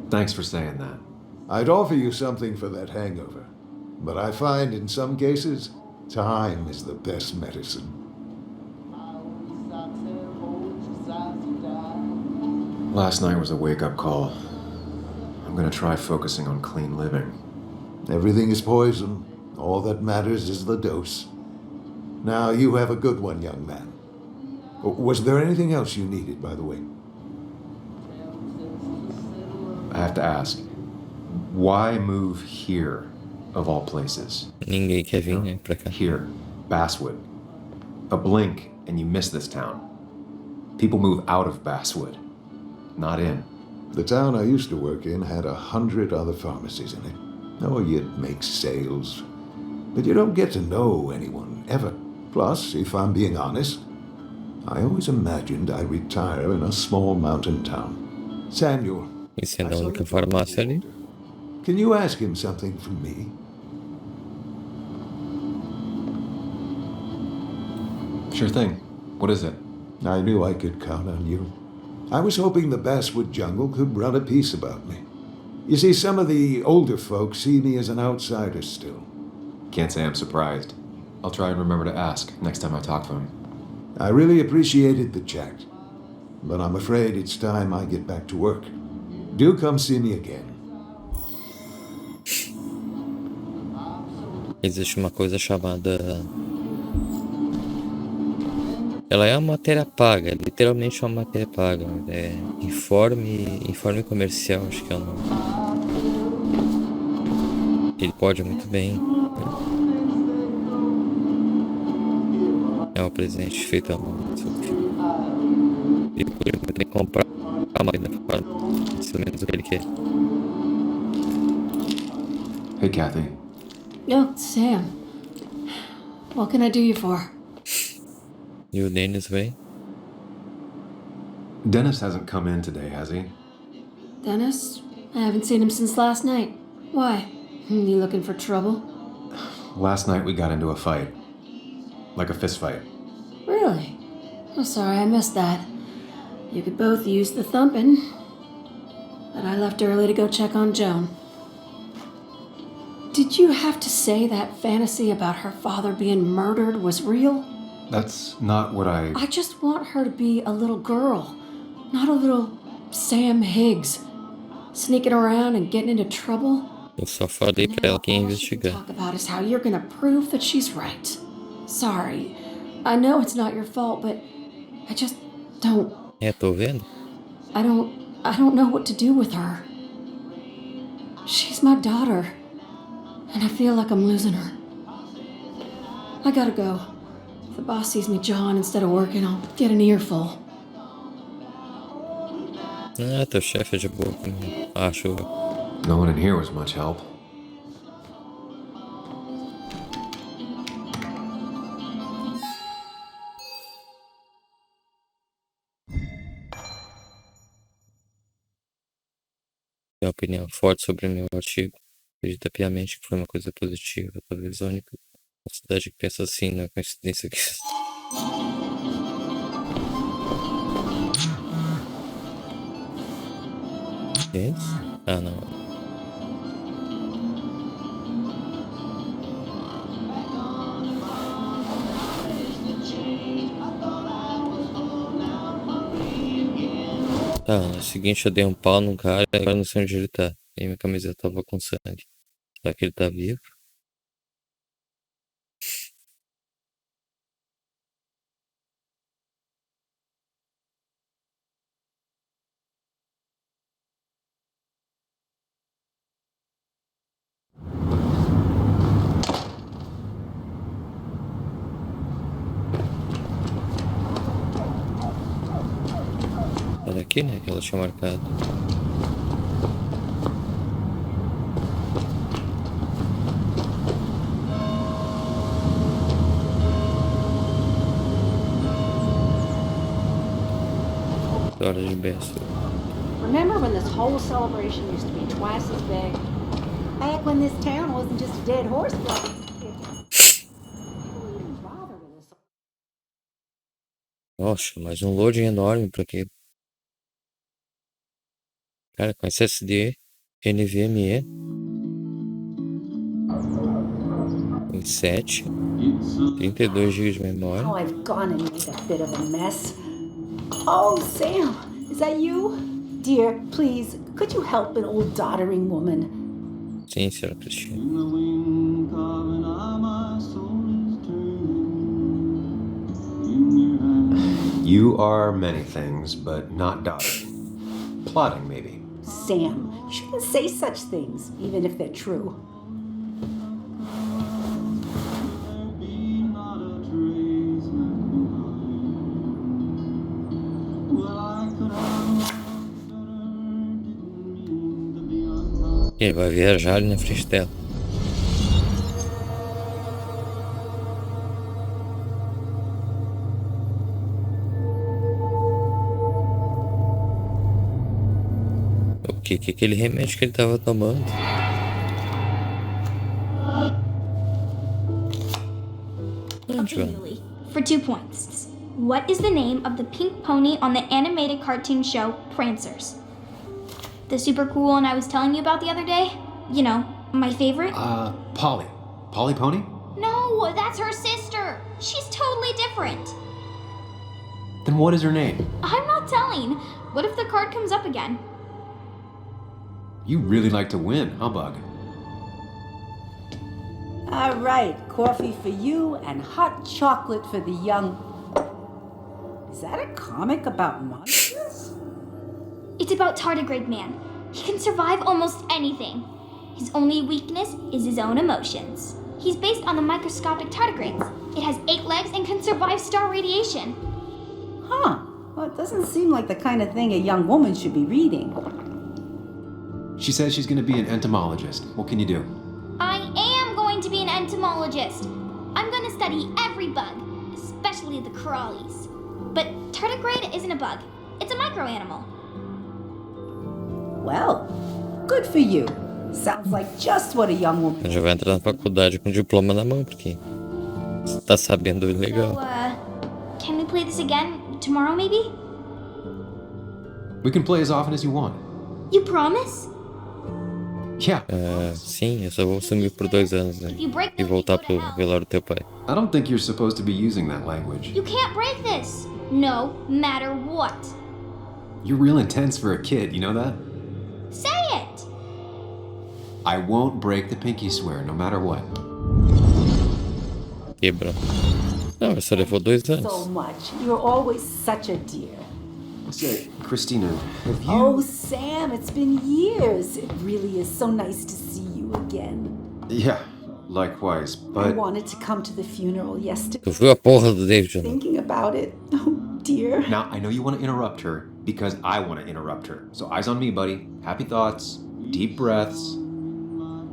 Thanks for saying that. I'd offer you something for that hangover, but I find in some cases, time is the best medicine. Last night was a wake-up call. I'm gonna try focusing on clean living. Everything is poison. All that matters is the dose. Now, you have a good one, young man. Was there anything else you needed, by the way? I have to ask, why move here, of all places? Ninguém quer vir, né, pra cá. Here, Basswood. A blink and you miss this town. People move out of Basswood, not in. The town I used to work in had 100 other pharmacies in it. Oh, you'd make sales. But you don't get to know anyone, ever. Plus, if I'm being honest, I always imagined I'd retire in a small mountain town. Samuel. E sendo a única farmácia ali. Can you ask him something from me? Sure thing. What is it? I knew I could count on you. I was hoping the Basswood jungle could run a piece about me. You see, some of the older folks see me as an outsider still. Can't say I'm surprised. I'll try and remember to ask next time I talk to him. I really appreciated the chat, but I'm afraid it's time I get back to work. Do come see me again. Existe uma coisa chamada... Ela é uma matéria paga, literalmente uma matéria paga. É informe comercial, acho que é o nome. Ele pode muito bem. É um presente feito à mão. Ele pode muito bem comprar a máquina para pelo menos o que ele quer. Hey, Kathy. Oh, Sam. What can I do you for? E o Dennis vem? Dennis hasn't come in today, has he? Dennis? I haven't seen him since last night. Why? You looking for trouble? Last night we got into a fight. Like a fist fight. Really? Oh, sorry, I missed that. You could both use the thumping. But I left early to go check on Joan. Did you have to say that fantasy about her father being murdered was real? That's not what I just want her to be a little girl, not a little Sam Higgs, sneaking around and getting into trouble. Eu só falei pra ela que ia investigar. Talk about is how you're gonna prove that she's right. Sorry, I know it's not your fault, but I just don't. É, tô vendo. I don't know what to do with her. She's my daughter, and I feel like I'm losing her. I gotta go. If the boss sees me jawing instead of working, I'll get an earful. Ah, teu chefe é de boa comigo, acho. No one in here was much help. Minha opinião forte sobre o meu artigo. Acredita piamente que foi uma coisa positiva. Talvez a única cidade que pensa assim, não é coincidência que... Que é isso? Ah, não. Tá, no seguinte eu dei um pau num cara e agora não sei onde ele tá. E minha camiseta tava com sangue. Será que ele tá vivo? Era aqui, né, que ela tinha marcado. Hora de berço. Remember when this whole celebration used to be twice as big? Back when this town wasn't just a dead horse block. Nossa, mas um loading enorme pra quê? Cara, com SSD, NVMe, 27, 32 GB de memória. Oh, I've gone and made a bit of a mess. Oh, Sam, is that you? Dear, please, could you help an old doddering woman? Sim, senhora Cristina. You are many things, but not dotted. Plotting, maybe. Sam, you shouldn't say such things, even if they're true. Ele vai viajar ali na frente dela. O que é aquele remédio que ele tava tomando? Okay, Yuli, for 2 points. What is the name of the pink pony on the animated cartoon show Prancers? The super cool one I was telling you about the other day? You know, my favorite? Polly. Polly Pony? No, that's her sister. She's totally different. Then what is her name? I'm not telling. What if the card comes up again? You really like to win, huh, Bug? All right, coffee for you and hot chocolate for the young... Is that a comic about monsters? It's about Tardigrade Man. He can survive almost anything. His only weakness is his own emotions. He's based on the microscopic tardigrades. It has 8 legs and can survive star radiation. Huh. Well, it doesn't seem like the kind of thing a young woman should be reading. She says she's going to be an entomologist. What can you do? I am going to be an entomologist. I'm going to study every bug, especially the crawlies. But tardigrade isn't a bug. It's a microanimal. Well, good for you. Sounds like just what a young woman... Já vai entrar na faculdade com o diploma na mão, porque você tá sabendo legal. So, can we play this again tomorrow, maybe? We can play as often as you want. You promise? Yeah. Sim, eu só vou sumir por 2 anos, né? E voltar pro velório do teu pai. I don't think you're supposed to be using that language. You can't break this. No matter what. You're real intense for a kid, you know that? Say it! I won't break the pinky swear, no matter what. Quebrou. Não, só levou 2 anos. So much. You're always such a dear. Say, Christina, have you... Oh, Sam, it's been years. It really is so nice to see you again. Yeah, likewise, but... I wanted to come to the funeral yesterday. Tu viu a porra do David? Thinking about it. Oh, dear. Now, I know you want to interrupt her because I want to interrupt her. So eyes on me, buddy. Happy thoughts, deep breaths.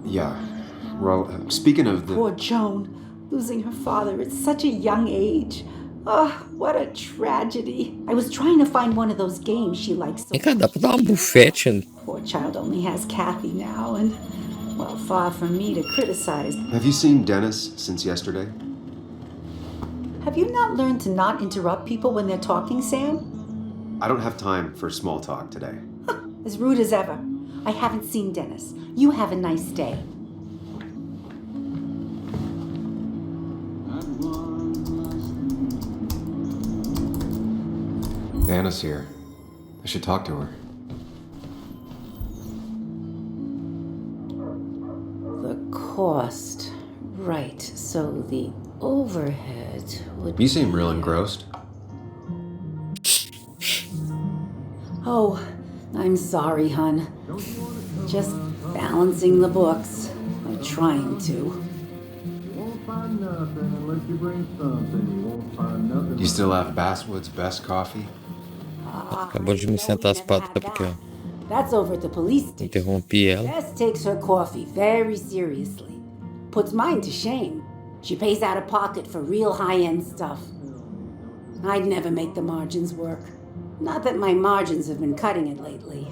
Yeah, well, speaking of the... Poor Joan, losing her father at such a young age. Oh, what a tragedy. I was trying to find one of those games she likes so Cara, dá pra dar um bufete. Poor child only has Kathy now, and, well, far from me to criticize. Have you seen Dennis since yesterday? Have you not learned to not interrupt people when they're talking, Sam? I don't have time for small talk today. As rude as ever. I haven't seen Dennis. You have a nice day. Anna's here. I should talk to her. The cost. Right, so the overhead would You seem real engrossed. Oh, I'm sorry, hun. Just balancing the books. I'm trying to. You still have Basswood's best coffee? Acabou de me sentar as patas porque eu That's over at the police station. interrompi ela. Bess takes her coffee very seriously. Puts mine to shame. She pays out of pocket for real high-end stuff. I'd never make the margins work. Not that my margins have been cutting it lately.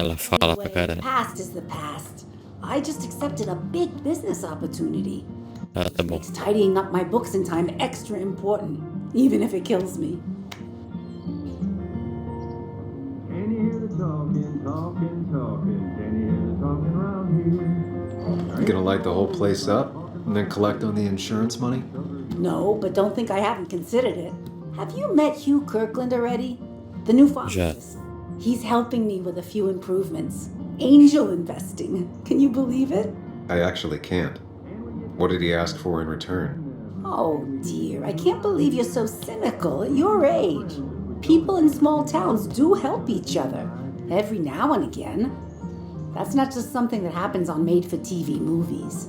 Ela fala pra The caralho. past is the past. I just accepted a big business opportunity. Ah, tá bom. Makes tidying up my books in time extra important, even if it kills me. You gonna light the whole place up and then collect on the insurance money? No, but don't think I haven't considered it. Have you met Hugh Kirkland already? The new pharmacist. He's helping me with a few improvements. Angel investing. Can you believe it? I actually can't. What did he ask for in return? Oh dear, I can't believe you're so cynical at your age. People in small towns do help each other, every now and again. That's not just something that happens on made-for-TV movies.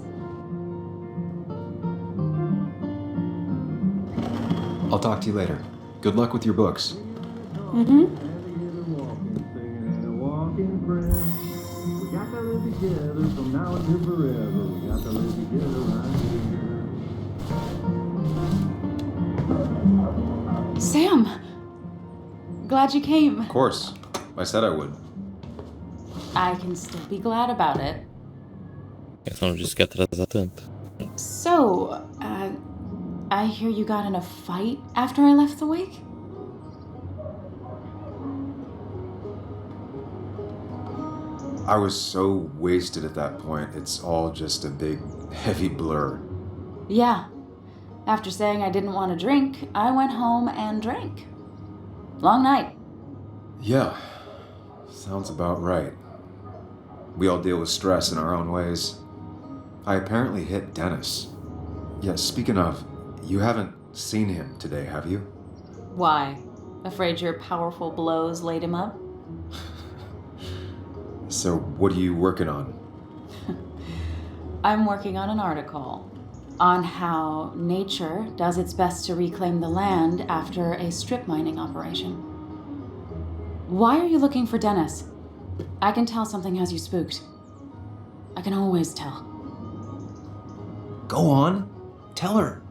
I'll talk to you later. Good luck with your books. Mm-hmm. Sam! Glad you came. Of course. I said I would. I can still be glad about it. Eu só não disse que ia atrasar tanto. So, I hear you got in a fight after I left the wake? I was so wasted at that point, it's all just a big, heavy blur. Yeah. After saying I didn't want to drink, I went home and drank. Long night. Yeah, sounds about right. We all deal with stress in our own ways. I apparently hit Dennis. Yeah, speaking of, you haven't seen him today, have you? Why? Afraid your powerful blows laid him up? So, what are you working on? I'm working on an article on how nature does its best to reclaim the land after a strip mining operation. Why are you looking for Dennis? I can tell something has you spooked. I can always tell. Go on, tell her.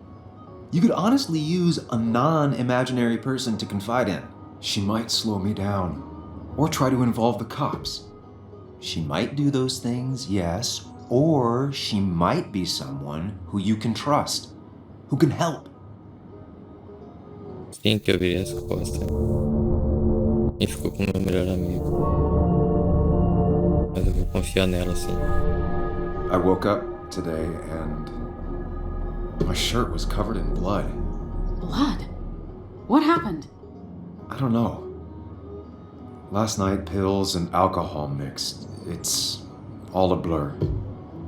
You could honestly use a non-imaginary person to confide in. She might slow me down, or try to involve the cops. She might do those things, yes, or she might be someone who you can trust, who can help. Sim, que eu virei as costas. E ficou com o meu melhor amigo. Mas eu vou confiar nela, sim. I woke up today and my shirt was covered in blood. Blood? What happened? I don't know. Last night, pills and alcohol mixed. It's all a blur.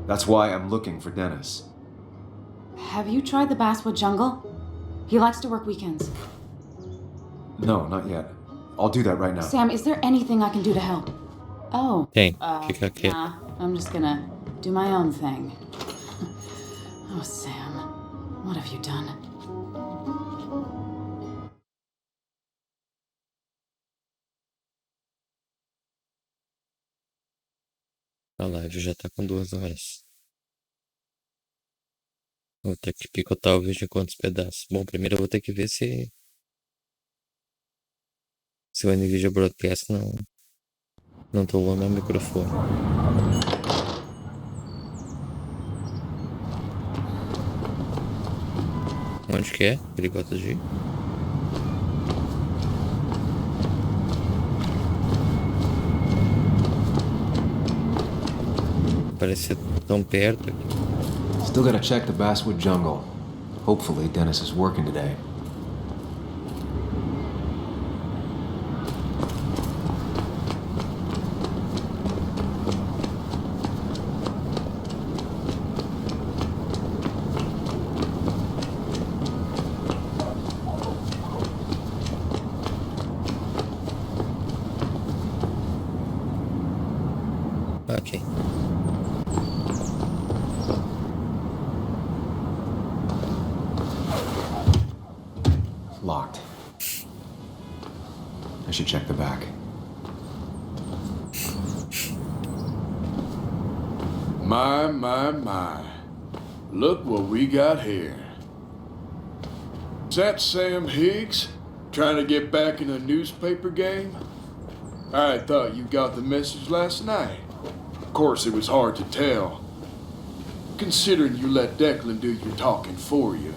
That's why I'm looking for Dennis. Have you tried the Basswood jungle? He likes to work weekends. No, not yet. I'll do that right now. Sam, is there anything I can do to help? Oh. Tem, fica aqui. Nah, I'm just gonna do my own thing. Oh, Sam, what have you done? A live já tá com 2 horas. Vou ter que picotar o vídeo em quantos pedaços. Bom, primeiro eu vou ter que ver se o Nvidia Broadcast não tomou meu microfone. Onde que é? Ele gosta de ir? Parece tão perto aqui. Still gotta check the Basswood jungle. Hopefully Dennis is working today. Ok. Locked. I should check the back. My. Look what we got here. Is that Sam Higgs? Trying to get back in the newspaper game? I thought you got the message last night. Of course, it was hard to tell, considering you let Declan do your talking for you.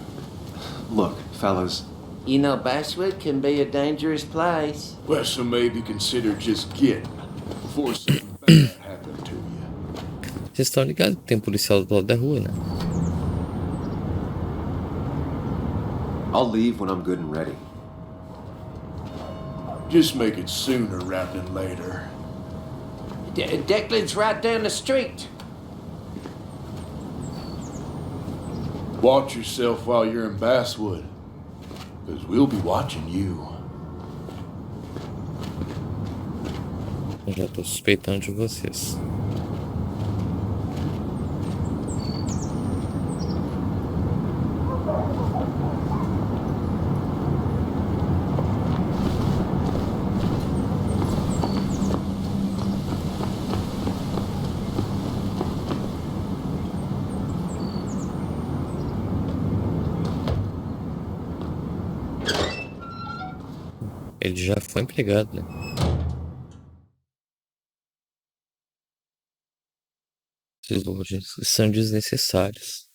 Look, fellas. You know, Basswood can be a dangerous place. Well, so maybe consider just getting before something bad happened to you. Vocês estão ligados que tem policial do lado da rua, né? I'll leave when I'm good and ready. Just make it sooner rather than later. Declan's right down the street. Watch yourself while you're in Basswood, because we'll be watching you. Eu já tô suspeitando de vocês. Ele já foi empregado, né? Esses lojas são desnecessários.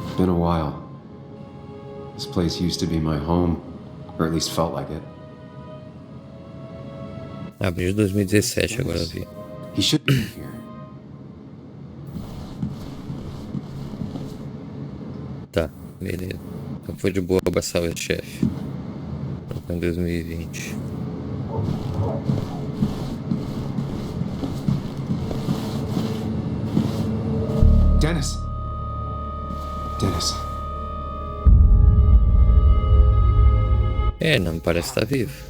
It's been a while. This place used to be my home, or at least felt like it. Abril de 2017, agora eu vi. He should be here. Tá, beleza. Então foi de boa Basswood, chefe. Em 2020. Dennis! Dennis. É, não me parece estar vivo.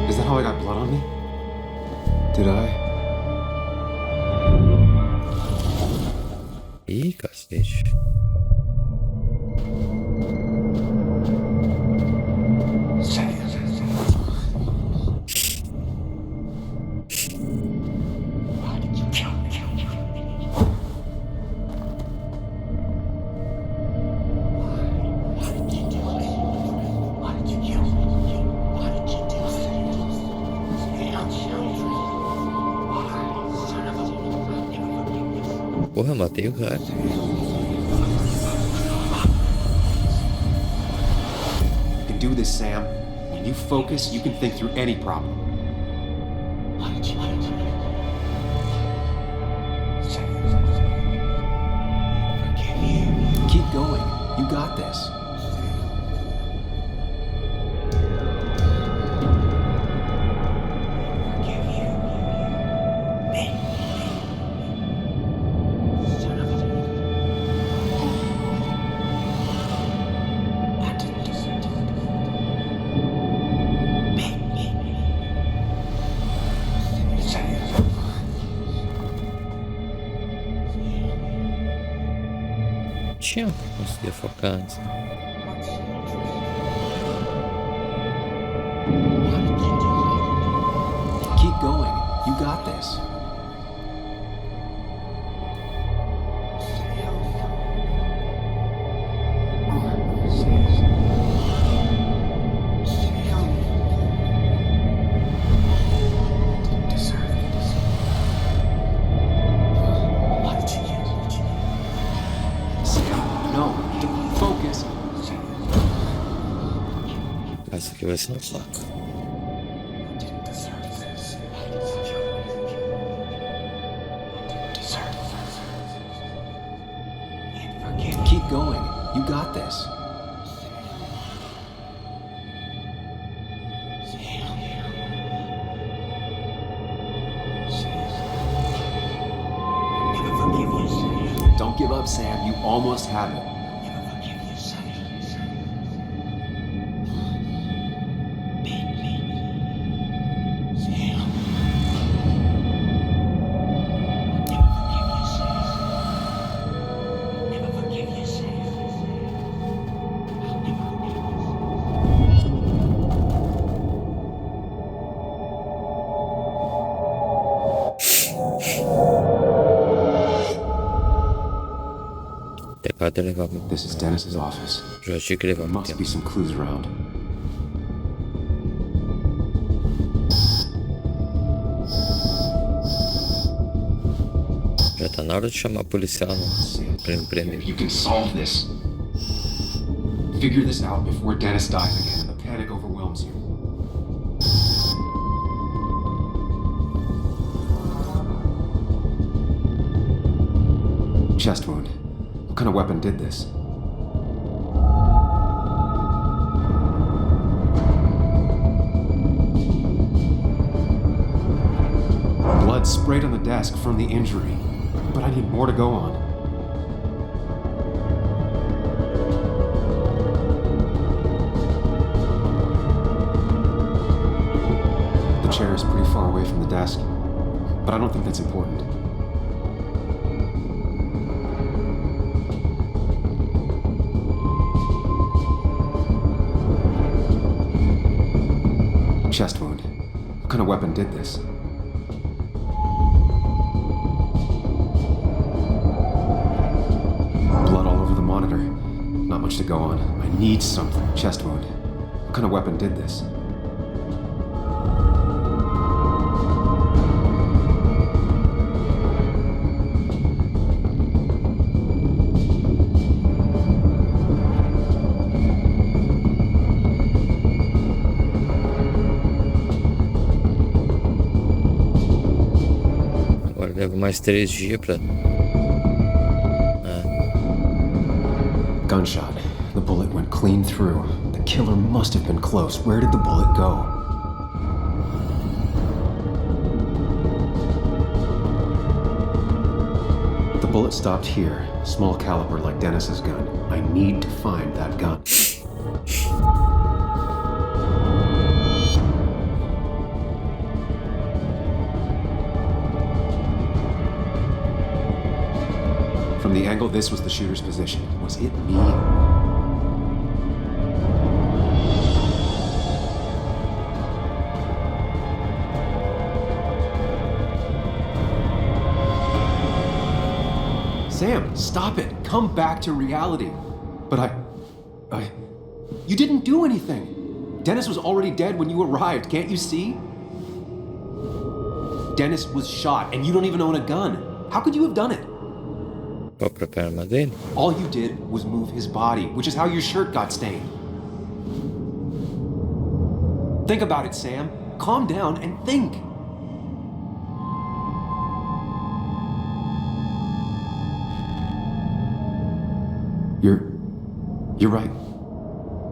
Is that how I got blood on me? Did I? Ih, cacete. Porra, matei o cara. You can do this, Sam. When you focus, you can think through any problem. Keep going. You got this. Tinha conseguia focar antes. Keep going. You got this. Essa aqui vai ser um saco. Keep going. You got this. Don't give up, Sam. You almost have it. This is Dennis's office. Já tinha que levar There must be some clues around. Já tá na hora de chamar a policial, né? Pra me prender. You can solve this. Figure this out before Dennis dies again and the panic overwhelms you. Chest wound. What kind of weapon did this? blood sprayed on the desk from the injury, but I need more to go on. The chair is pretty far away from the desk, but I don't think that's important. Chest wound. What kind of weapon did this? Blood all over the monitor. Not much to go on. I need something. Chest wound. What kind of weapon did this? Leva mais 3 dias pra... Gunshot. The bullet went clean through. The killer must have been close. Where did the bullet go? The bullet stopped here. Small caliber like Dennis's gun. I need to find that gun. From the angle this was the shooter's position. Was it me? Sam, stop it. Come back to reality. But You didn't do anything. Dennis was already dead when you arrived, can't you see? Dennis was shot, and you don't even own a gun. How could you have done it? All you did was move his body, which is how your shirt got stained. Think about it, Sam. Calm down and think. You're right.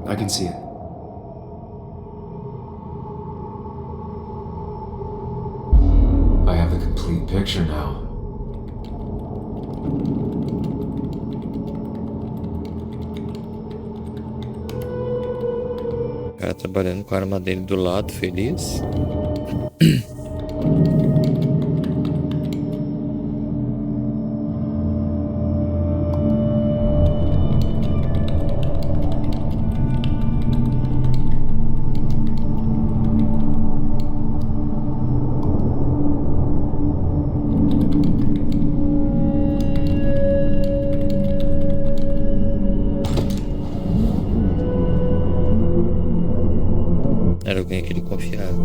I can see it. I have the complete picture now. O cara trabalhando com a arma dele do lado, feliz. Era alguém que ele confiava.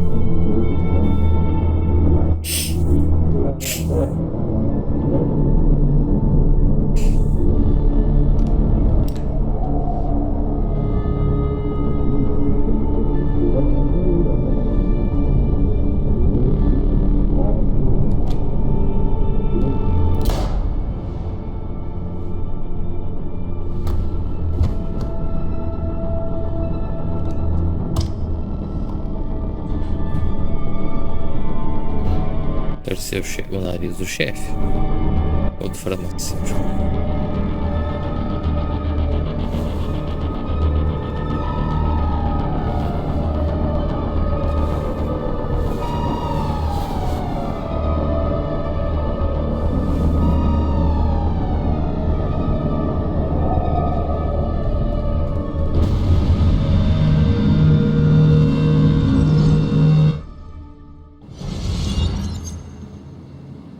Deve ser o nariz do chefe ou do farmacêutico.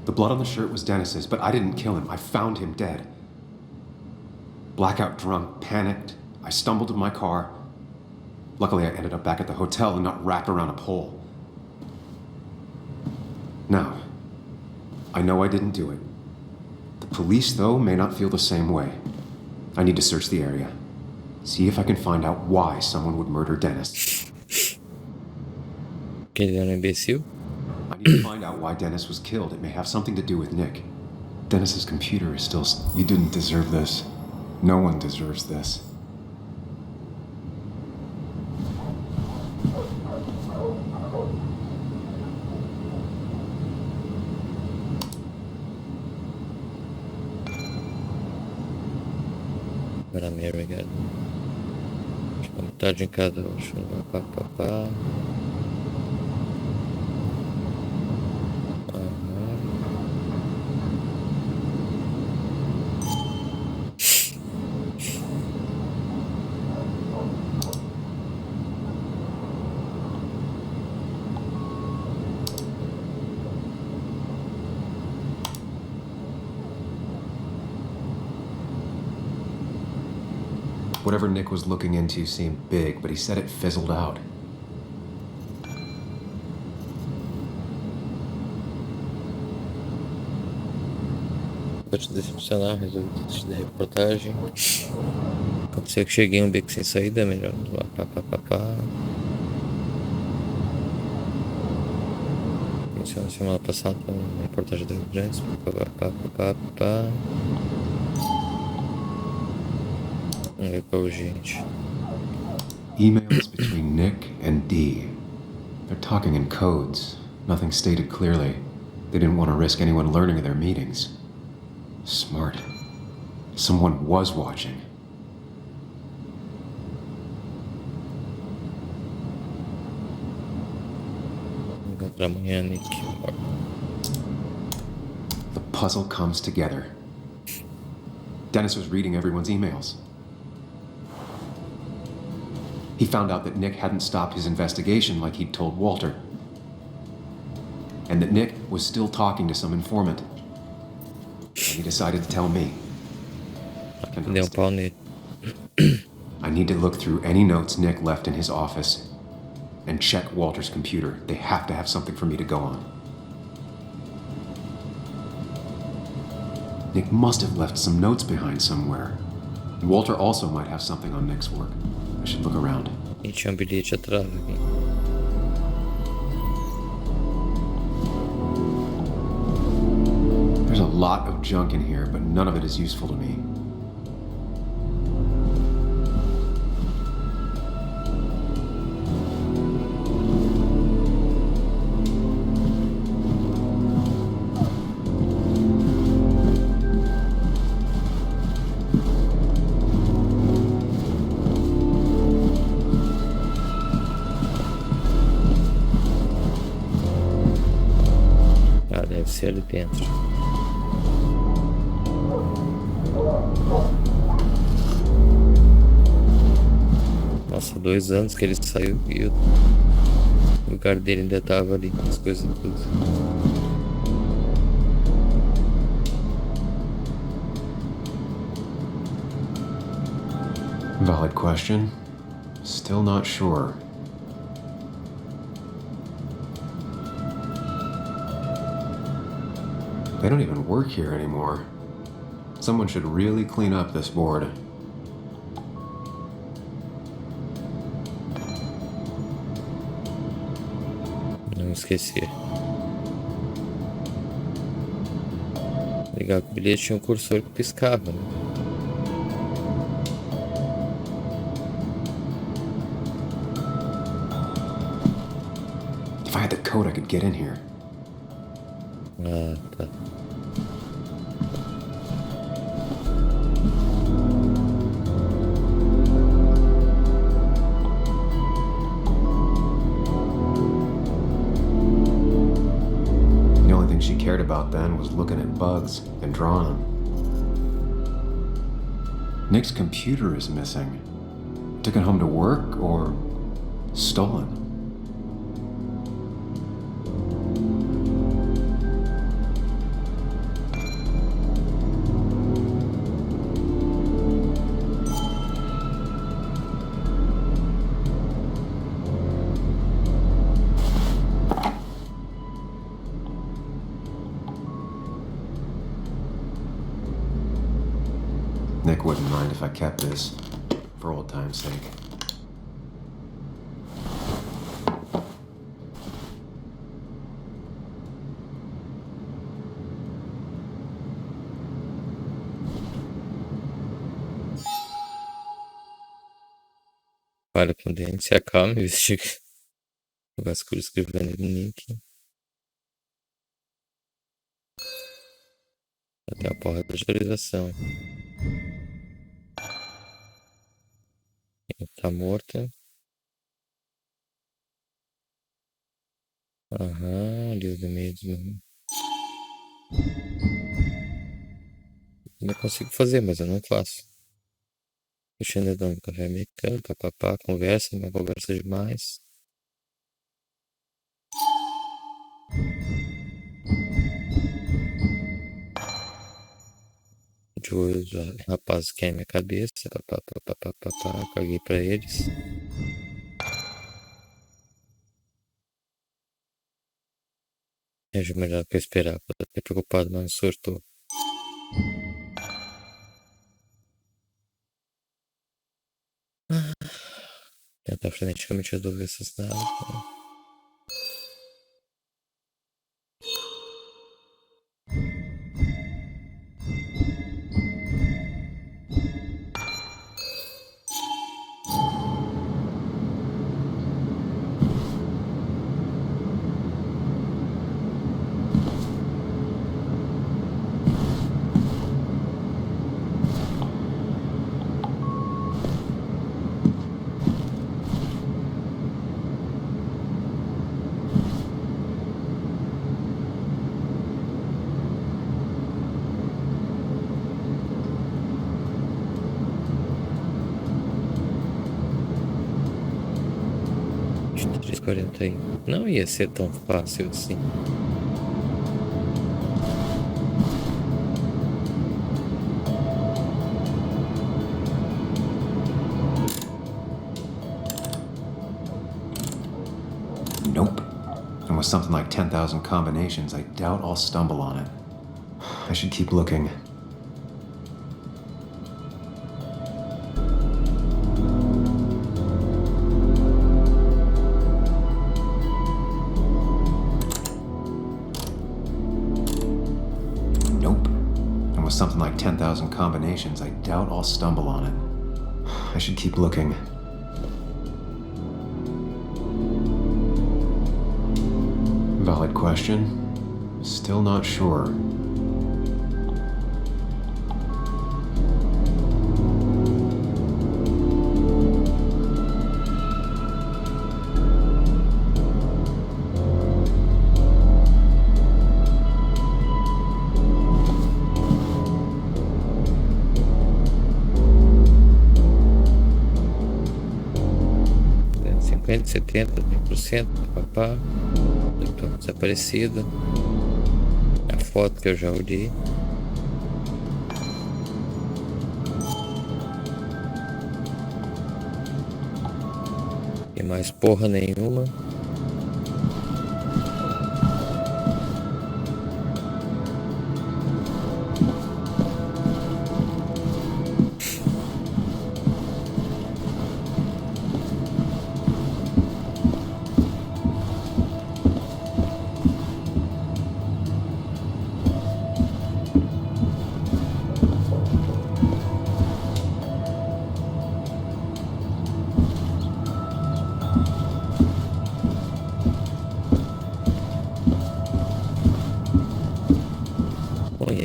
The blood on the shirt was Dennis's, but I didn't kill him. I found him dead. Blackout drunk, panicked. I stumbled to my car. Luckily, I ended up back at the hotel and not wrapped around a pole. Now, I know I didn't do it. The police, though, may not feel the same way. I need to search the area. See if I can find out why someone would murder Dennis. Que ele era imbecil? I need to find out why Dennis was killed. It may have something to do with Nick. Dennis's computer is still... You didn't deserve this. No one deserves this. Agora Mary, cara. Acho que a metade em cada. Acho que pá, pá, pá. Whatever Nick was looking into seemed big, but he said it fizzled out. Pra te decepcionar, resolvi desistir da reportagem. Aconteceu que cheguei em um beco sem saída, melhor. Pá, pá, pá, pá. Iniciou na semana passada uma reportagem do Rio Grande. Pá, pá, pá, pá, pá. Vamos ver pra gente. Emails between Nick and Dee. They're talking in codes. Nothing stated clearly. They didn't want to risk anyone learning of their meetings. Smart. Someone was watching. Encontrar amanhã, Nick. The puzzle comes together. Dennis was reading everyone's emails. He found out that Nick hadn't stopped his investigation like he'd told Walter. And that Nick was still talking to some informant. And he decided to tell me. I need to look through any notes Nick left in his office and check Walter's computer. They have to have something for me to go on. Nick must have left some notes behind somewhere. Walter also might have something on Nick's work. I should look around. E tinha bilhete atrás aqui. There's a lot of junk in here, but none of it is useful to me. Deve ser ali dentro. Nossa, 2 anos que ele saiu e o lugar dele ainda tava ali, as coisas tudo. Valid question. Still not sure. They don't even work here anymore. Someone should really clean up this board. Não esqueci. Legal que o bilhete tinha um cursor que piscava, né? If I had the code, I could get in here. Ah, tá. The only thing she cared about then was looking at bugs and drawing them. Nick's computer is missing. Took it home to work or stolen? Nick wouldn't mind if I kept this, for old time's sake. Para com o dente, se acalma e investiga. O Vasco escrevendo no Nick. Até a porra da autorização. Tá morta. Aham, ali mesmo. Eu consigo fazer, mas eu não faço. Puxando dando café americano, papapá, conversa, mas conversa demais. De olho, rapaz, quer minha cabeça, papapá, caguei pra eles. É melhor que eu esperar, tô até preocupado, mas não surtou. Tentar freneticamente resolver essas dadas. Não ia ser tão fácil assim. Nope. And with something like 10,000 combinations, I doubt I'll stumble on it. I should keep looking. Something like 10,000 combinations, I doubt I'll stumble on it. I should keep looking. Valid question. Still not sure. De 70, 100%, papá, desaparecido. A foto que eu já olhei. E mais porra nenhuma.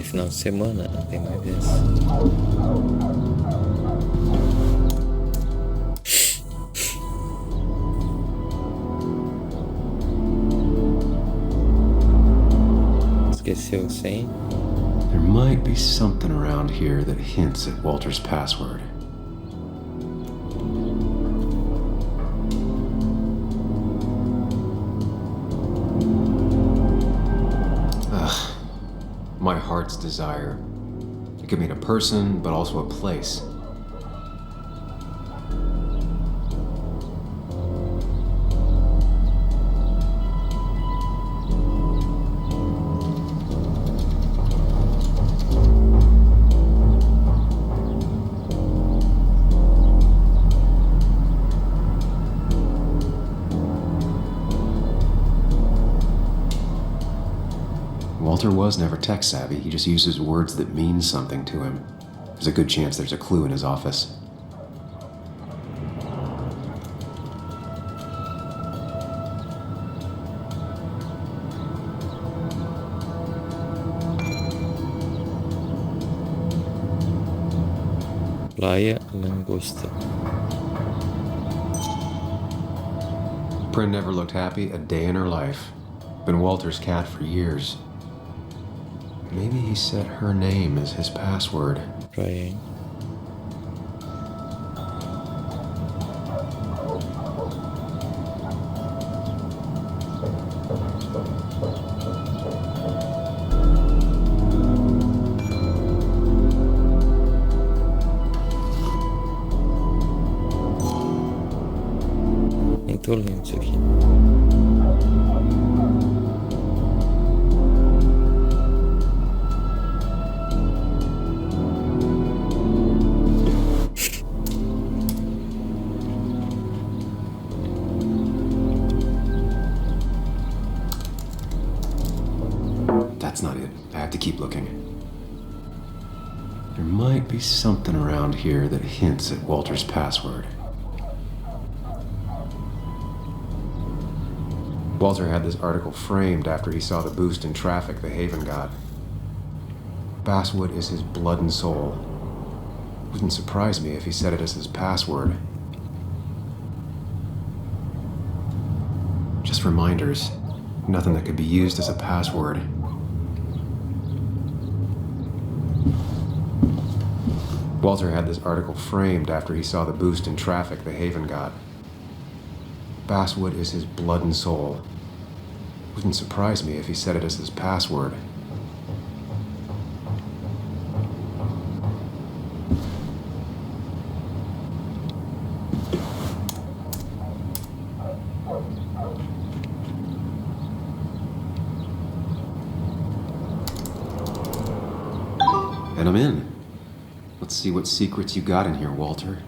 Final de semana, não tem mais essa. Esqueceu sem? There might be something around here that hints at Walter's password. My heart's desire. It could mean a person, but also a place. Walter was never tech-savvy. He just uses words that mean something to him. There's a good chance there's a clue in his office. Playa Langosta. Prin never looked happy a day in her life. Been Walter's cat for years. Maybe he set her name as his password. Right. Muito lindo isso aqui. That's not it. I have to keep looking. There might be something around here that hints at Walter's password. Walter had this article framed after he saw the boost in traffic the Haven got. Basswood is his blood and soul. Wouldn't surprise me if he set it as his password. Just reminders. Nothing that could be used as a password. Walter had this article framed after he saw the boost in traffic the Haven got. Basswood is his blood and soul. Wouldn't surprise me if he set it as his password. And I'm in. Let's see what secrets you got in here, Walter.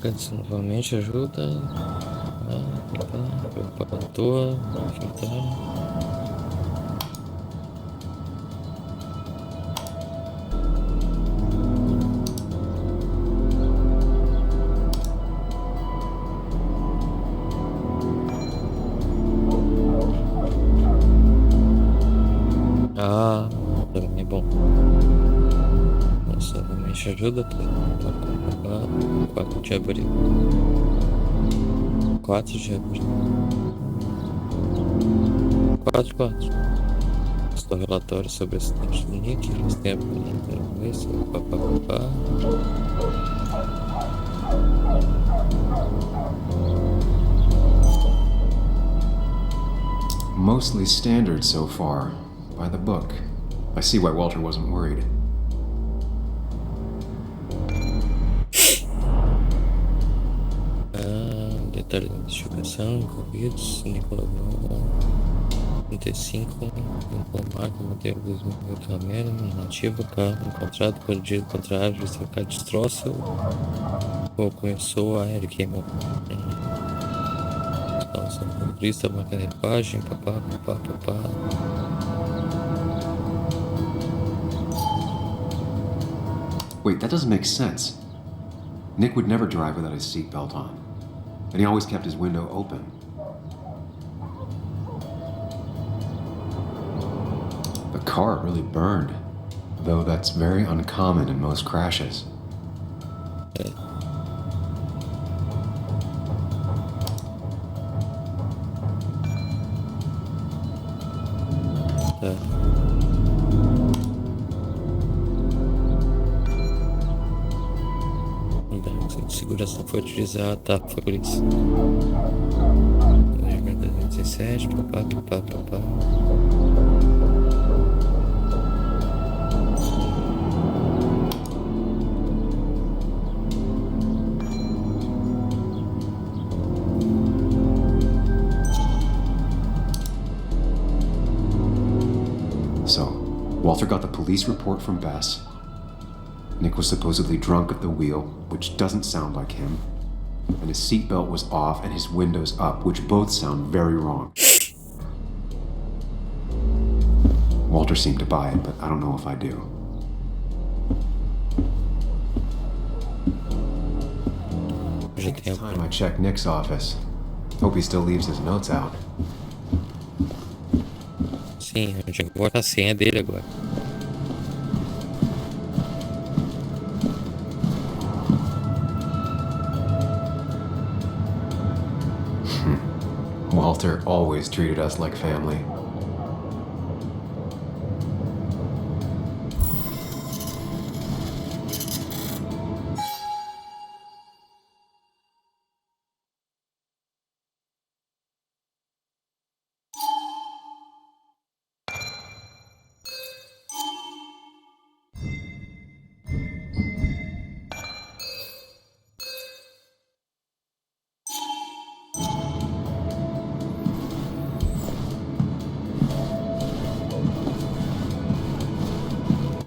Isso novamente ajuda. Preocupado à toa. Ah, também é bom. Nossa, novamente ajuda. 4 de abril. 4 de abril. 4. Estou relatório sobre esse tempo de Nick. Esse tempo isso. Papapá. Mostly standard so far. By the book. I see why Walter wasn't worried. Detalhes de investigação envolvidos, Nicolau 35, marca, modelo 2008 Ramiro, narrativa, carro encontrado, perdido, contrário, cercado de destroço, ou começou a ele queimou. Nossa, motorista, marca de página, papá. Wait, that doesn't make sense. Nick would never drive without his seatbelt on. And he always kept his window open. The car really burned, though that's very uncommon in most crashes. Segurança foi utilizada, tá, foi por isso. 2017, papá. So, Walter got the police report from Bass. Nick was supposedly drunk at the wheel, which doesn't sound like him. And his seatbelt was off and his windows up, which both sound very wrong. Walter seemed to buy it, but I don't know if I do. Next time I check Nick's office. Hope he still leaves his notes out. Sim, eu tinha que botar a senha dele agora. Walter always treated us like family.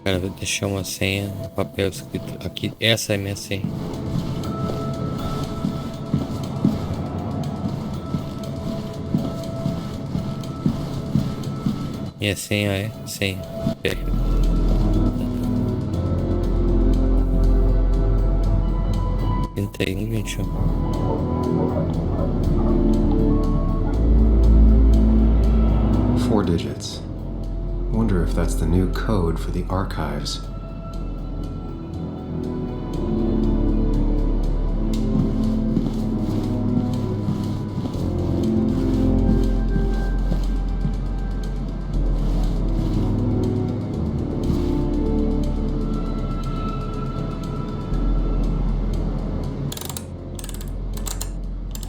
Cara, vou deixar uma senha no papel escrito aqui. Essa é minha senha. Minha senha é senha. 3121. Four digits. Wonder if that's the new code for the archives.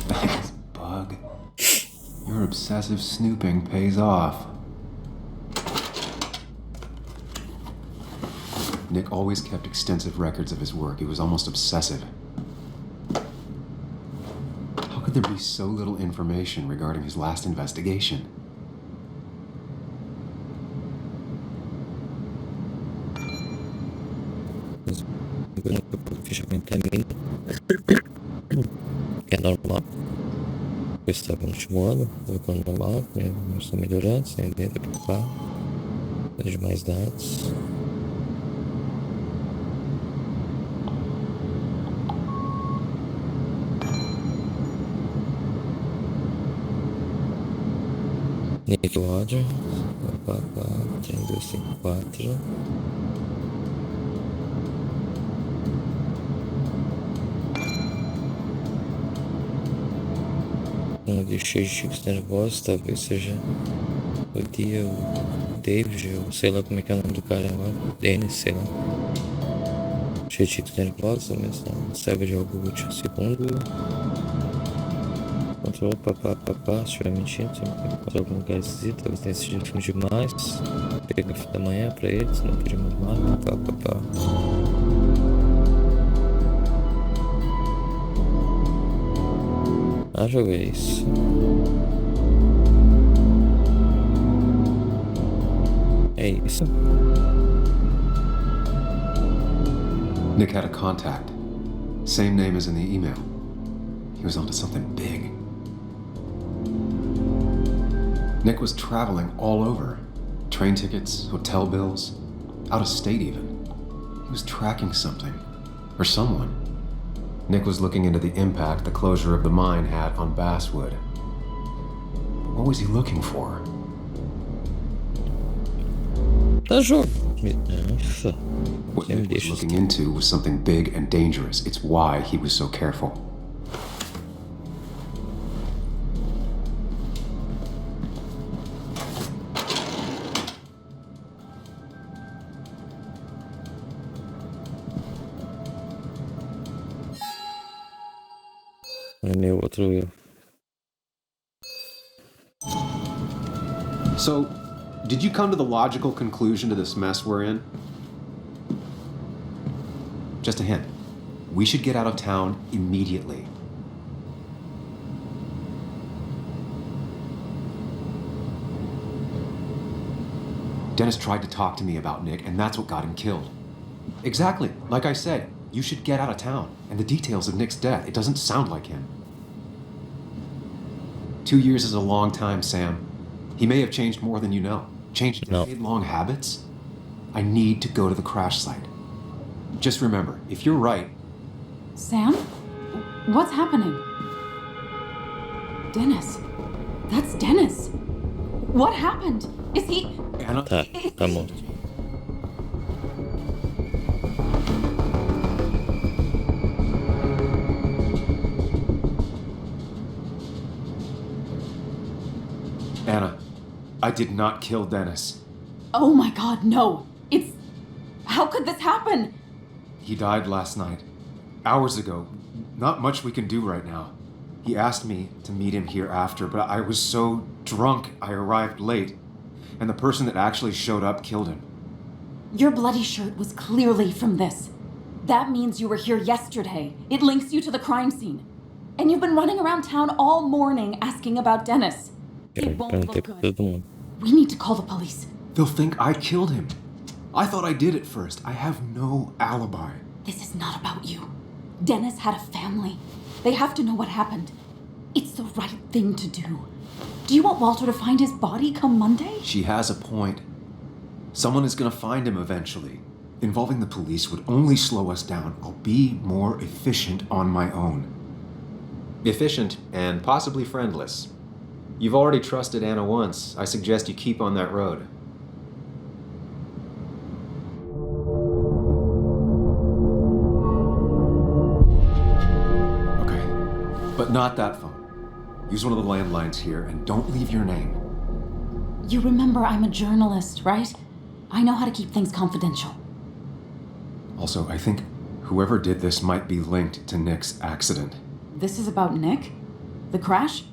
Thanks, Bug. Your obsessive snooping pays off. Nick always kept extensive records of his work. He was almost obsessive. How could there be so little information regarding his last investigation? Que é normal. Eu estava no último ano, colocando normal, eu estou melhorando, sem medo, preocupar. Vejo mais dados. Nick Roger, 3254. Cheio de chicos nervosos, talvez seja o dia, o David, ou sei lá como é que é o nome do cara agora, Dennis, sei lá. Cheio de chicos nervosos, mas não serve de algo útil. Segundo, controle, papá, se estiver mentindo, sempre encontrar algum lugar esquisito, talvez tenha assistido filme demais. Pega café da manhã pra eles, não pedimos mais, papá. Ah, joguei isso. É isso. Nick had a contact. Same name as in the email. He was onto something big. Nick was traveling all over. Train tickets, hotel bills, out of state even. He was tracking something. Or someone. Nick was looking into the impact the closure of the mine had on Basswood. What was he looking for? Tá jogo. What Nick was looking into was something big and dangerous. It's why he was so careful. É meu outro eu. So, did you come to the logical conclusion to this mess we're in? Just a hint. We should get out of town immediately. Dennis tried to talk to me about Nick, and that's what got him killed. Exactly. Like I said, you should get out of town. And the details of Nick's death, it doesn't sound like him. 2 years is a long time, Sam. He may have changed more than you know. Changed decade-long habits. I need to go to the crash site. Just remember, if you're right... Sam? What's happening? Dennis. That's Dennis. What happened? Is he? Anna? Tá morto. Anna, I did not kill Dennis. Oh my god, no. It's... How could this happen? He died last night. Hours ago. Not much we can do right now. He asked me to meet him here after, but I was so drunk I arrived late. And the person that actually showed up killed him. Your bloody shirt was clearly from this. That means you were here yesterday. It links you to the crime scene. And you've been running around town all morning asking about Dennis. It won't look good. We need to call the police. They'll think I killed him. I thought I did at first. I have no alibi. This is not about you. Dennis had a family. They have to know what happened. It's the right thing to do. Do you want Walter to find his body come Monday? She has a point. Someone is gonna find him eventually. Involving the police would only slow us down. I'll be more efficient on my own. Efficient and possibly friendless. You've already trusted Anna once. I suggest you keep on that road. Okay, but not that phone. Use one of the landlines here and don't leave your name. You remember I'm a journalist, right? I know how to keep things confidential. Also, I think whoever did this might be linked to Nick's accident. This is about Nick? The crash?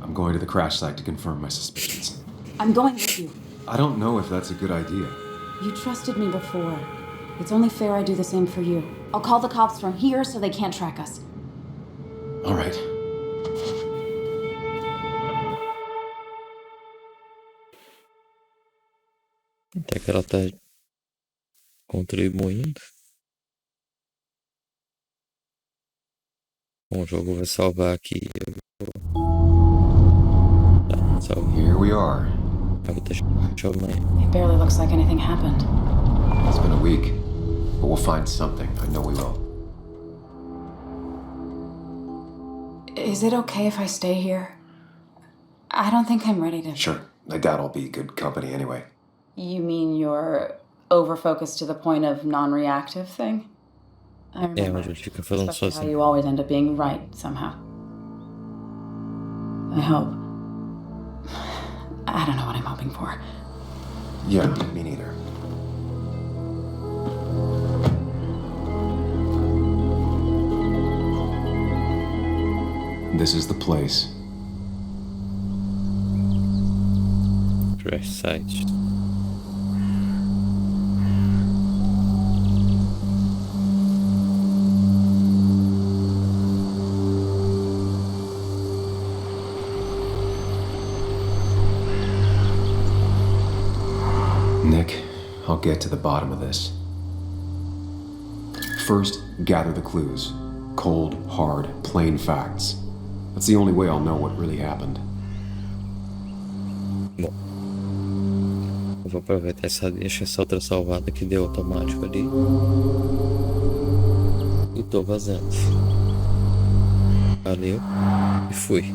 I'm going to the crash site to confirm my suspicions. I'm going with you. I don't know if that's a good idea. You trusted me before. It's only fair I do the same for you. I'll call the cops from here so they can't track us. All right. Até que ela tá contribuindo. Bom, o jogo vai salvar aqui. Tá, salve. Here we are. It barely looks like anything happened. It's been a week, but we'll find something. I know we will. Is it okay if I stay here? I don't think I'm ready to... Sure. I doubt I'll be good company anyway. You mean you're over-focused to the point of non-reactive thing? I remember, mas ele fica falando especially sozinho. how you always end up being right, somehow. I hope. I don't know what I'm hoping for. Yeah, me neither. This is the place. Crash site. Nick, I'll get to the bottom of this. First, gather the clues. Cold, hard, plain facts. That's the only way I'll know what really happened. Bom, eu vou aproveitar deixa essa outra salvada que deu automático ali. E tô vazando. Valeu e fui.